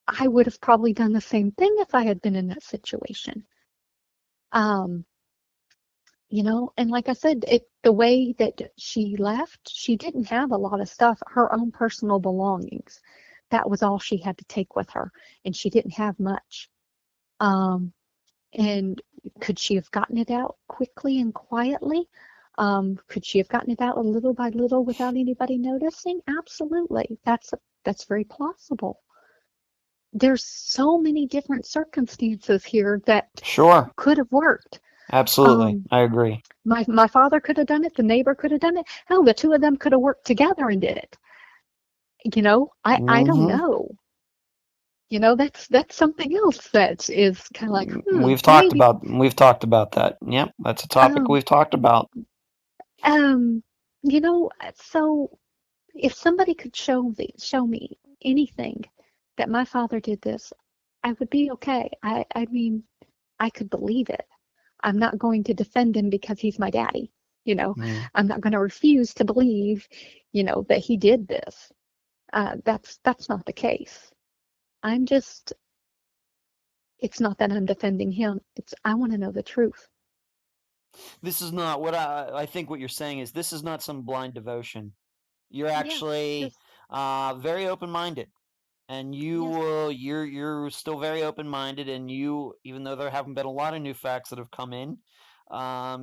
I would have probably done the same thing if I had been in that situation. And like I said, the way that she left, she didn't have a lot of stuff, her own personal belongings. That was all she had to take with her, and she didn't have much. And could she have gotten it out quickly and quietly? Could she have gotten it out a little by little without anybody noticing? Absolutely. That's very plausible. There's so many different circumstances here that could have worked. Absolutely. I agree. My father could have done it. The neighbor could have done it. Hell, the two of them could have worked together and did it. I don't know. That's something else that is kind of like, we've talked about that. Yep, that's a topic we've talked about. So if somebody could show me anything that my father did this, I would be okay. I mean, I could believe it. I'm not going to defend him because he's my daddy. I'm not going to refuse to believe, that he did this. That's not the case. It's not that I'm defending him. I want to know the truth. This is not what I think what you're saying is this is not some blind devotion. You're actually very open-minded. And you're still very open-minded, and even though there haven't been a lot of new facts that have come in,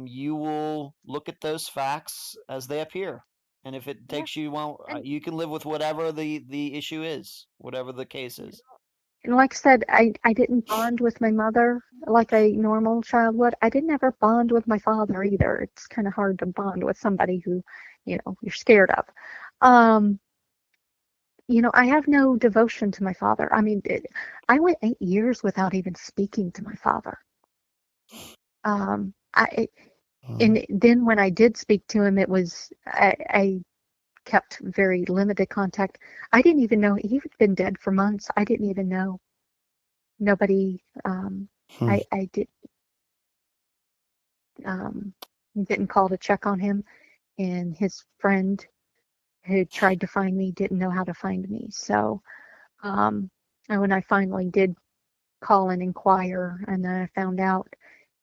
you will look at those facts as they appear. And if it Yeah. takes you, well, And, you can live with whatever the issue is, whatever the case is. and like I said, I didn't bond with my mother like a normal child would. I didn't ever bond with my father either. It's kind of hard to bond with somebody who, you're scared of. Um, I have no devotion to my father. I mean, I went 8 years without even speaking to my father. And then when I did speak to him, I kept very limited contact. I didn't even know he'd been dead for months. I didn't even know. Nobody, I didn't call to check on him, and his friend who tried to find me didn't know how to find me. So, and when I finally did call and inquire, and then I found out,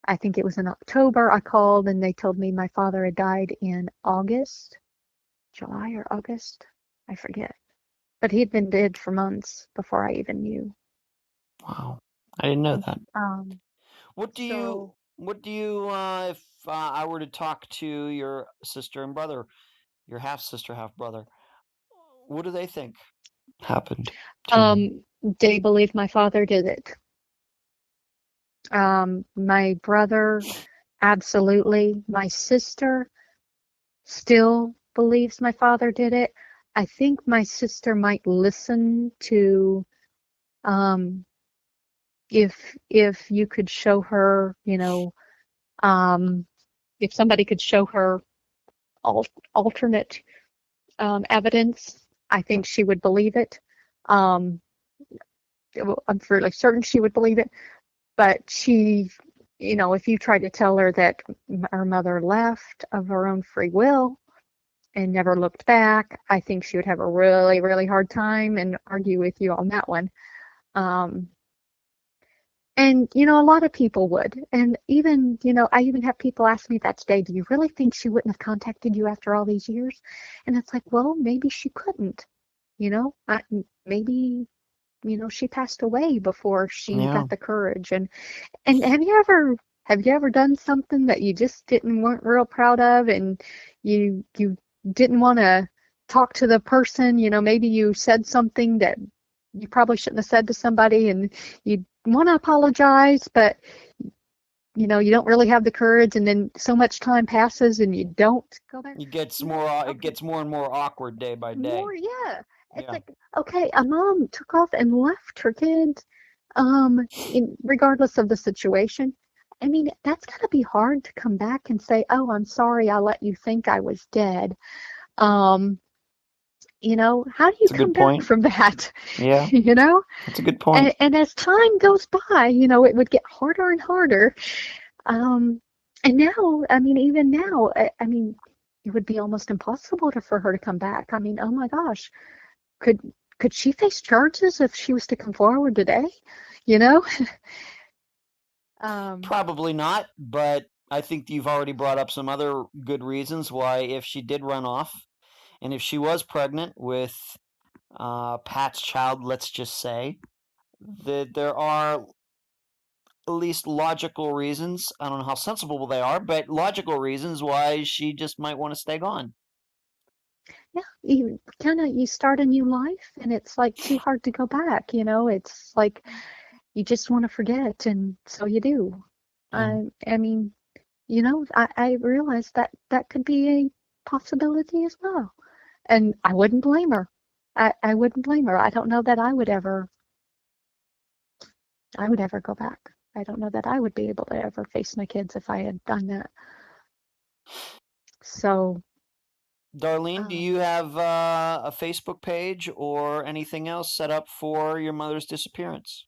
I think it was in October, I called and they told me my father had died in August, July or August, I forget. But he'd been dead for months before I even knew. Wow, I didn't know that. What do So, you, if I were to talk to your sister and brother, your half sister, half brother, what do they think happened to him? they believe my father did it. My brother, absolutely. My sister still believes my father did it. I think my sister might listen to, um, if you could show her, if somebody could show her alternate evidence, I think she would believe it. Um, I'm fairly certain she would believe it. But she, if you try to tell her that her mother left of her own free will and never looked back, I think she would have a really, really hard time and argue with you on that one. Um, and, a lot of people would. And even, I even have people ask me that today, do you really think she wouldn't have contacted you after all these years? And it's like, well, maybe she couldn't, maybe, she passed away before she Yeah, got the courage. And have you ever done something that you just weren't real proud of, and you didn't want to talk to the person? Maybe you said something that you probably shouldn't have said to somebody, and you want to apologize, but you don't really have the courage, and then so much time passes and you don't go there. it gets Yeah, more. It okay. gets more and more awkward day by day. More, yeah. It's Yeah, like, okay, a mom took off and left her kids, regardless of the situation. I mean, that's gotta be hard to come back and say, "Oh, I'm sorry, I let you think I was dead." Um, how do you it's a come good back point. from that? Yeah, You know? that's a good point. And as time goes by, it would get harder and harder. Um, and now, I mean, even now, I mean, it would be almost impossible for her to come back. I mean, oh my gosh, could could she face charges if she was to come forward today? You know? Um, Probably not, but I think you've already brought up some other good reasons why, if she did run off, and if she was pregnant with Pat's child, let's just say, that there are at least logical reasons. I don't know how sensible they are, but logical reasons why she just might want to stay gone. yeah, you start a new life and it's like too hard to go back, It's like you just want to forget, and so you do. Yeah. I mean, I realize that that could be a possibility as well. And I wouldn't blame her. I wouldn't blame her. I don't know that I would ever go back. I don't know that I would be able to ever face my kids if I had done that. So, Darlene, do you um, have a Facebook page or anything else set up for your mother's disappearance?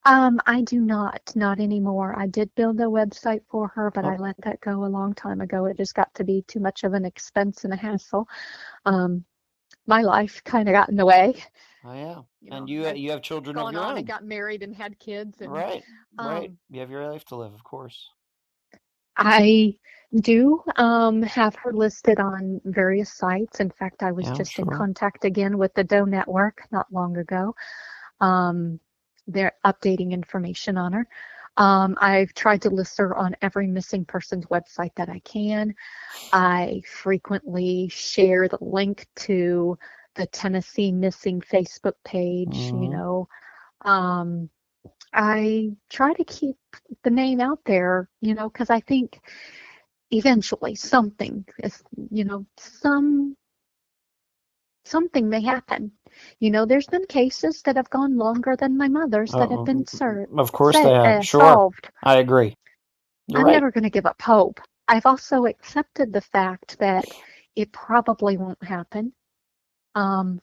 I do not anymore. I did build a website for her, but I Okay. let that go a long time ago. It just got to be too much of an expense and a hassle. Um, my life kind of got in the way. Oh yeah. And I've you have children of gone your on and own. got married and had kids, and Right. Right. um, You have your life to live, of course. I do have her listed on various sites. In fact, I was Yeah, just in sure. contact again with the Doe Network not long ago. Um, they're updating information on her. I've tried to list her on every missing persons website that I can. I frequently share the link to the Tennessee Missing Facebook page, you know. I try to keep the name out there, you know, because I think eventually something is, you know, something may happen. You know, there's been cases that have gone longer than my mother's that have been Of course they have. Sure. solved. I agree. You're I'm right. never going to give up hope. I've also accepted the fact that it probably won't happen. Um,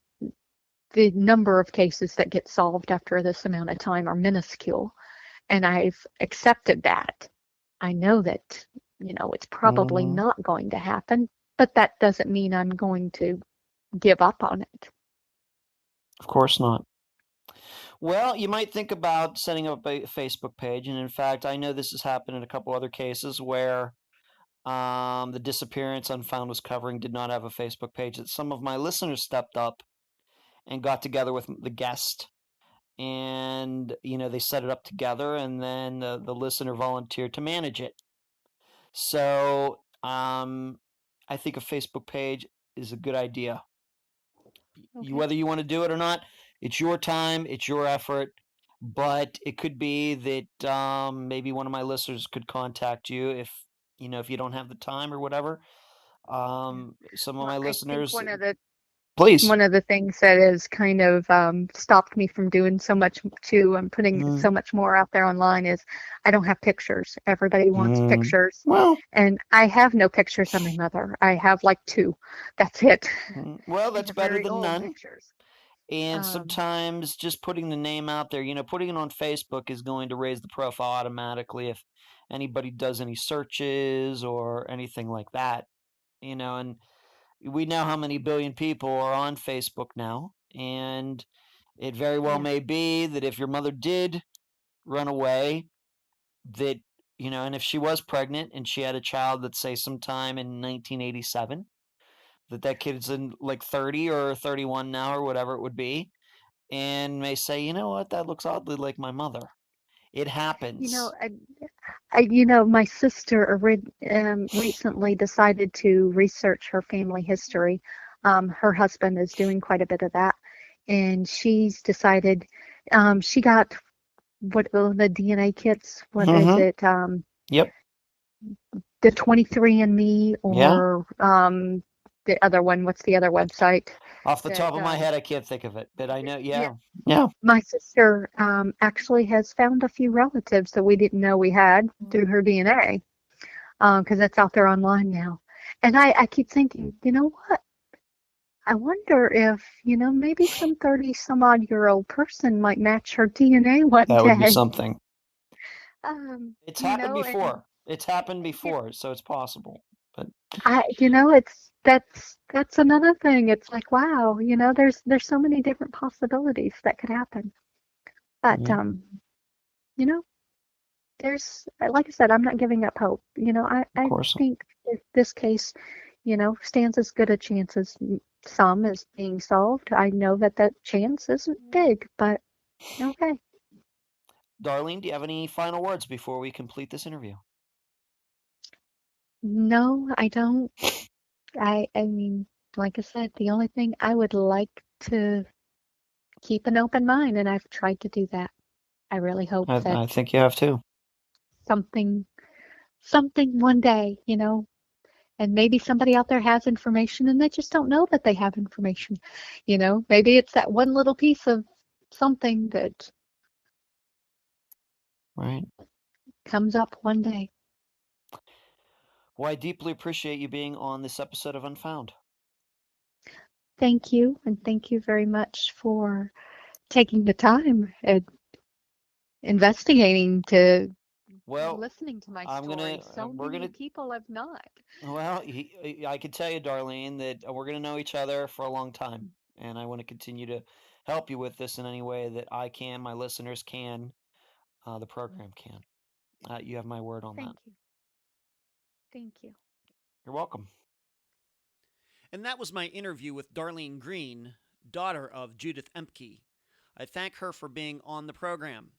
the number of cases that get solved after this amount of time are minuscule, and I've accepted that. I know that, you know, it's probably not going to happen, but that doesn't mean I'm going to give up on it. Of course not. Well, you might think about setting up a Facebook page, and in fact, I know this has happened in a couple other cases where the Disappearance Unfound was covering did not have a Facebook page. That some of my listeners stepped up and got together with the guest, and you know, they set it up together, and then the listener volunteered to manage it. So I think a Facebook page is a good idea. Okay. Whether you want to do it or not, it's your time, it's your effort. But it could be that maybe one of my listeners could contact you if you know if you don't have the time or whatever. Some of my I think listeners, one please. of the things that has kind of stopped me from doing so much too and putting so much more out there online is I don't have pictures. Everybody wants pictures. Well, And I have no pictures of my mother. I have like 2. That's it. well, that's They're better very than old none. pictures. And sometimes just putting the name out there, you know, putting it on Facebook is going to raise the profile automatically if anybody does any searches or anything like that, you know, and we know how many billion people are on Facebook now. And it very well may be that if your mother did run away, that, you know, and if she was pregnant and she had a child, let's say sometime in 1987, that kid's in like 30 or 31 now or whatever it would be, and may say, you know what, that looks oddly like my mother. It happens. You know, you know, my sister recently decided to research her family history. Her husband is doing quite a bit of that, and she's decided she got the DNA kits. What is it? Yep. The 23andMe Yeah. or the other one. What's the other website? Off the top of my head, I can't think of it, but I know. Yeah. Yeah. My sister actually has found a few relatives that we didn't know we had through her DNA, because that's out there online now. And I keep thinking, you know what? I wonder if, you know, maybe some 30-some-odd-year-old person might match her DNA one That would be day. something. It's You happened know, and before. It's happened before, so it's possible. But you know, that's another thing. It's like, wow, you know, there's so many different possibilities that could happen. But you know, there's, like I said, I'm not giving up hope. You know, I think this case, you know, stands as good a chance as some as being solved. I know that chance isn't big, but okay. Darlene, do you have any final words before we complete this interview? No, I don't. I mean, like I said, the only thing I would like to keep an open mind, and I've tried to do that. I really hope that I think you have too. something one day, you know, and maybe somebody out there has information and they just don't know that they have information. You know, maybe it's that one little piece of something that comes up one day. Well, I deeply appreciate you being on this episode of Unfound. Thank you, and thank you very much for taking the time and investigating to listening to my story. So many people have not. Well, I can tell you, Darlene, that we're going to know each other for a long time, and I want to continue to help you with this in any way that I can, my listeners can, the program can. You have my word on that. Thank you. Thank you. You're welcome. And that was my interview with Darlene Green, daughter of Judith Ann Ehmke. I thank her for being on the program.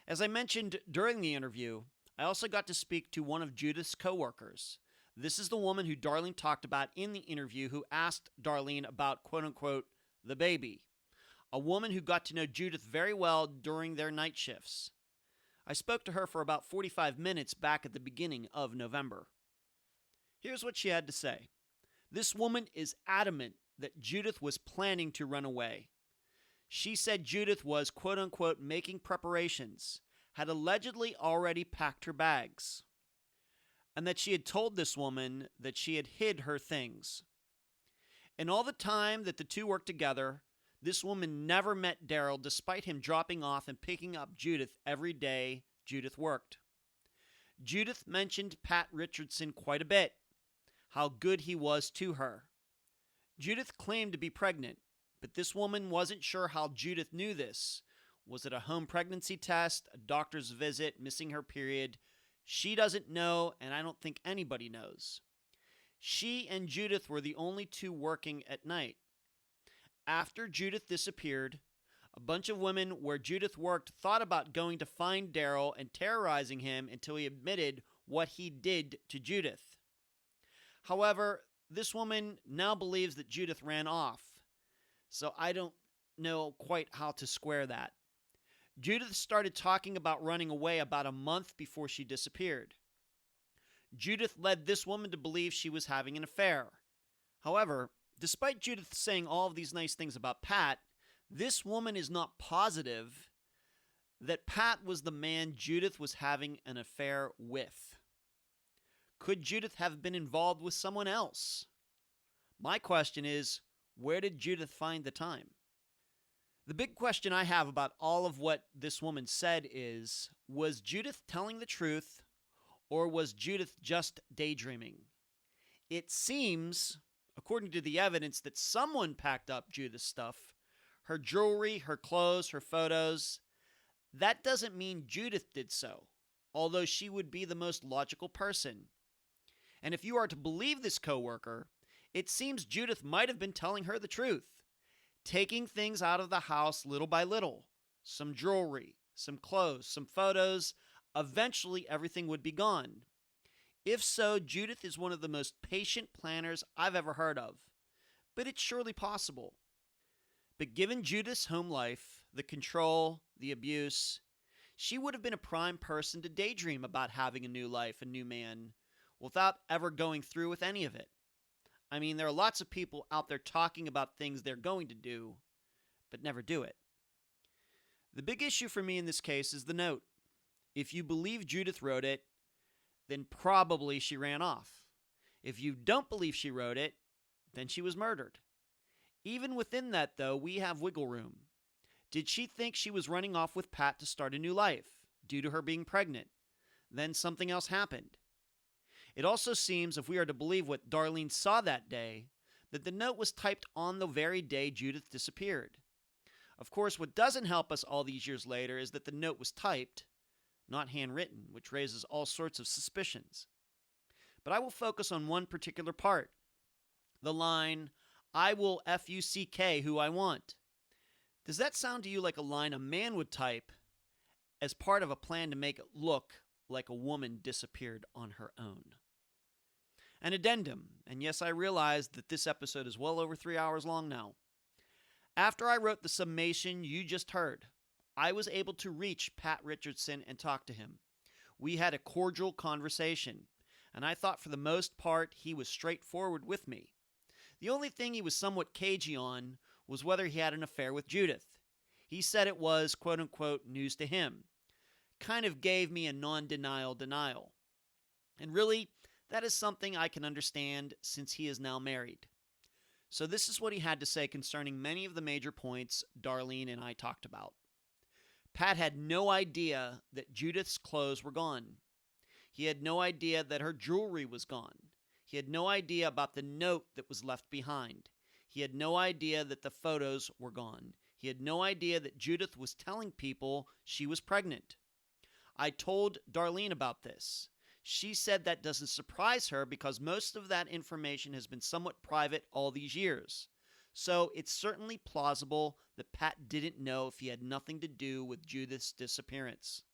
As I mentioned during the interview, I also got to speak to one of Judith's coworkers. This is the woman who Darlene talked about in the interview who asked Darlene about quote unquote the baby. A woman who got to know Judith very well during their night shifts. I spoke to her for about 45 minutes back at the beginning of November. Here's what she had to say. This woman is adamant that Judith was planning to run away. She said Judith was quote unquote making preparations, had allegedly already packed her bags, and that she had told this woman that she had hid her things. In all the time that the two worked together, this woman never met Daryl despite him dropping off and picking up Judith every day Judith worked. Judith mentioned Pat Richardson quite a bit, how good he was to her. Judith claimed to be pregnant, but this woman wasn't sure how Judith knew this. Was it a home pregnancy test, a doctor's visit, missing her period? She doesn't know, and I don't think anybody knows. She and Judith were the only two working at night. After Judith disappeared, a bunch of women where Judith worked thought about going to find Daryl and terrorizing him until he admitted what he did to Judith. However, this woman now believes that Judith ran off, so I don't know quite how to square that. Judith started talking about running away about a month before she disappeared. Judith led this woman to believe she was having an affair. However, despite Judith saying all of these nice things about Pat, this woman is not positive that Pat was the man Judith was having an affair with. Could Judith have been involved with someone else? My question is, where did Judith find the time? The big question I have about all of what this woman said is, was Judith telling the truth, or was Judith just daydreaming? It seems, according to the evidence, that someone packed up Judith's stuff, her jewelry, her clothes, her photos. That doesn't mean Judith did so, although she would be the most logical person. And if you are to believe this coworker, it seems Judith might have been telling her the truth, taking things out of the house little by little. Some jewelry, some clothes, some photos. Eventually, everything would be gone. If so, Judith is one of the most patient planners I've ever heard of. But it's surely possible. But given Judith's home life, the control, the abuse, she would have been a prime person to daydream about having a new life, a new man, without ever going through with any of it. I mean, there are lots of people out there talking about things they're going to do, but never do it. The big issue for me in this case is the note. If you believe Judith wrote it, then probably she ran off. If you don't believe she wrote it, then she was murdered. Even within that, though, we have wiggle room. Did she think she was running off with Pat to start a new life due to her being pregnant? Then something else happened. It also seems, if we are to believe what Darlene saw that day, that the note was typed on the very day Judith disappeared. Of course, what doesn't help us all these years later is that the note was typed, not handwritten, which raises all sorts of suspicions. But I will focus on one particular part. The line, "I will F-U-C-K who I want." Does that sound to you like a line a man would type as part of a plan to make it look like a woman disappeared on her own? An addendum, and yes, I realize that this episode is well over 3 hours long now. After I wrote the summation you just heard, I was able to reach Pat Richardson and talk to him. We had a cordial conversation, and I thought for the most part he was straightforward with me. The only thing he was somewhat cagey on was whether he had an affair with Judith. He said it was, quote unquote, news to him. Kind of gave me a non-denial denial. And really, that is something I can understand since he is now married. So this is what he had to say concerning many of the major points Darlene and I talked about. Pat had no idea that Judith's clothes were gone. He had no idea that her jewelry was gone. He had no idea about the note that was left behind. He had no idea that the photos were gone. He had no idea that Judith was telling people she was pregnant. I told Darlene about this. She said that doesn't surprise her because most of that information has been somewhat private all these years. So it's certainly plausible that Pat didn't know if he had nothing to do with Judith's disappearance.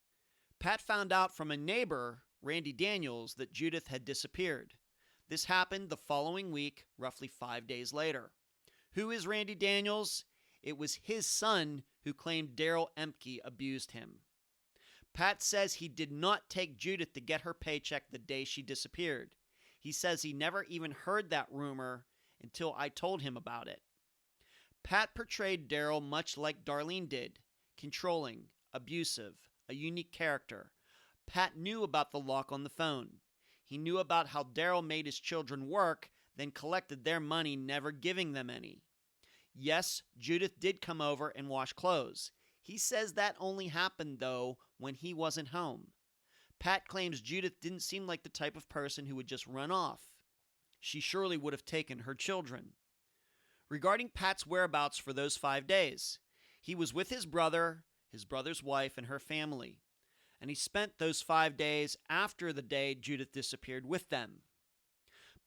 Pat found out from a neighbor, Randy Daniels, that Judith had disappeared. This happened the following week, roughly 5 days later. Who is Randy Daniels? It was his son who claimed Daryl Ehmke abused him. Pat says he did not take Judith to get her paycheck the day she disappeared. He says he never even heard that rumor until I told him about it. Pat portrayed Daryl much like Darlene did, controlling, abusive, a unique character. Pat knew about the lock on the phone. He knew about how Daryl made his children work, then collected their money, never giving them any. Yes, Judith did come over and wash clothes. He says that only happened, though, when he wasn't home. Pat claims Judith didn't seem like the type of person who would just run off. She surely would have taken her children. Regarding Pat's whereabouts for those 5 days, he was with his brother's wife, and her family, and he spent those 5 days after the day Judith disappeared with them.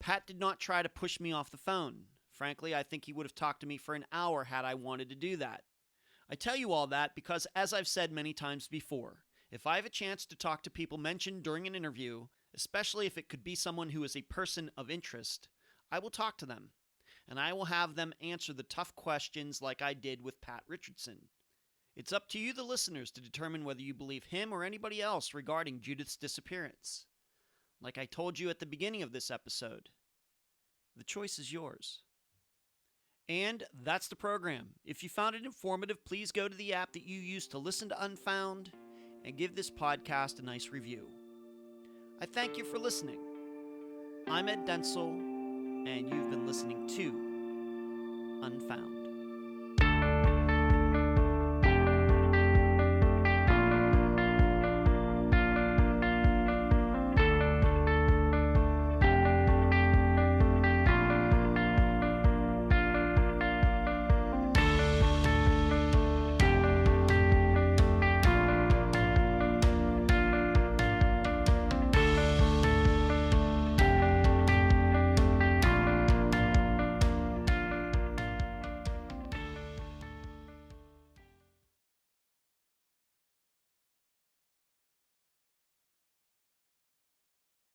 Pat did not try to push me off the phone. Frankly, I think he would have talked to me for an hour had I wanted to do that. I tell you all that because, as I've said many times before, if I have a chance to talk to people mentioned during an interview, especially if it could be someone who is a person of interest, I will talk to them, and I will have them answer the tough questions like I did with Pat Richardson. It's up to you, the listeners, to determine whether you believe him or anybody else regarding Judith's disappearance. Like I told you at the beginning of this episode, the choice is yours. And that's the program. If you found it informative, please go to the app that you use to listen to Unfound and give this podcast a nice review. I thank you for listening. I'm Ed Densel, and you've been listening to Unfound.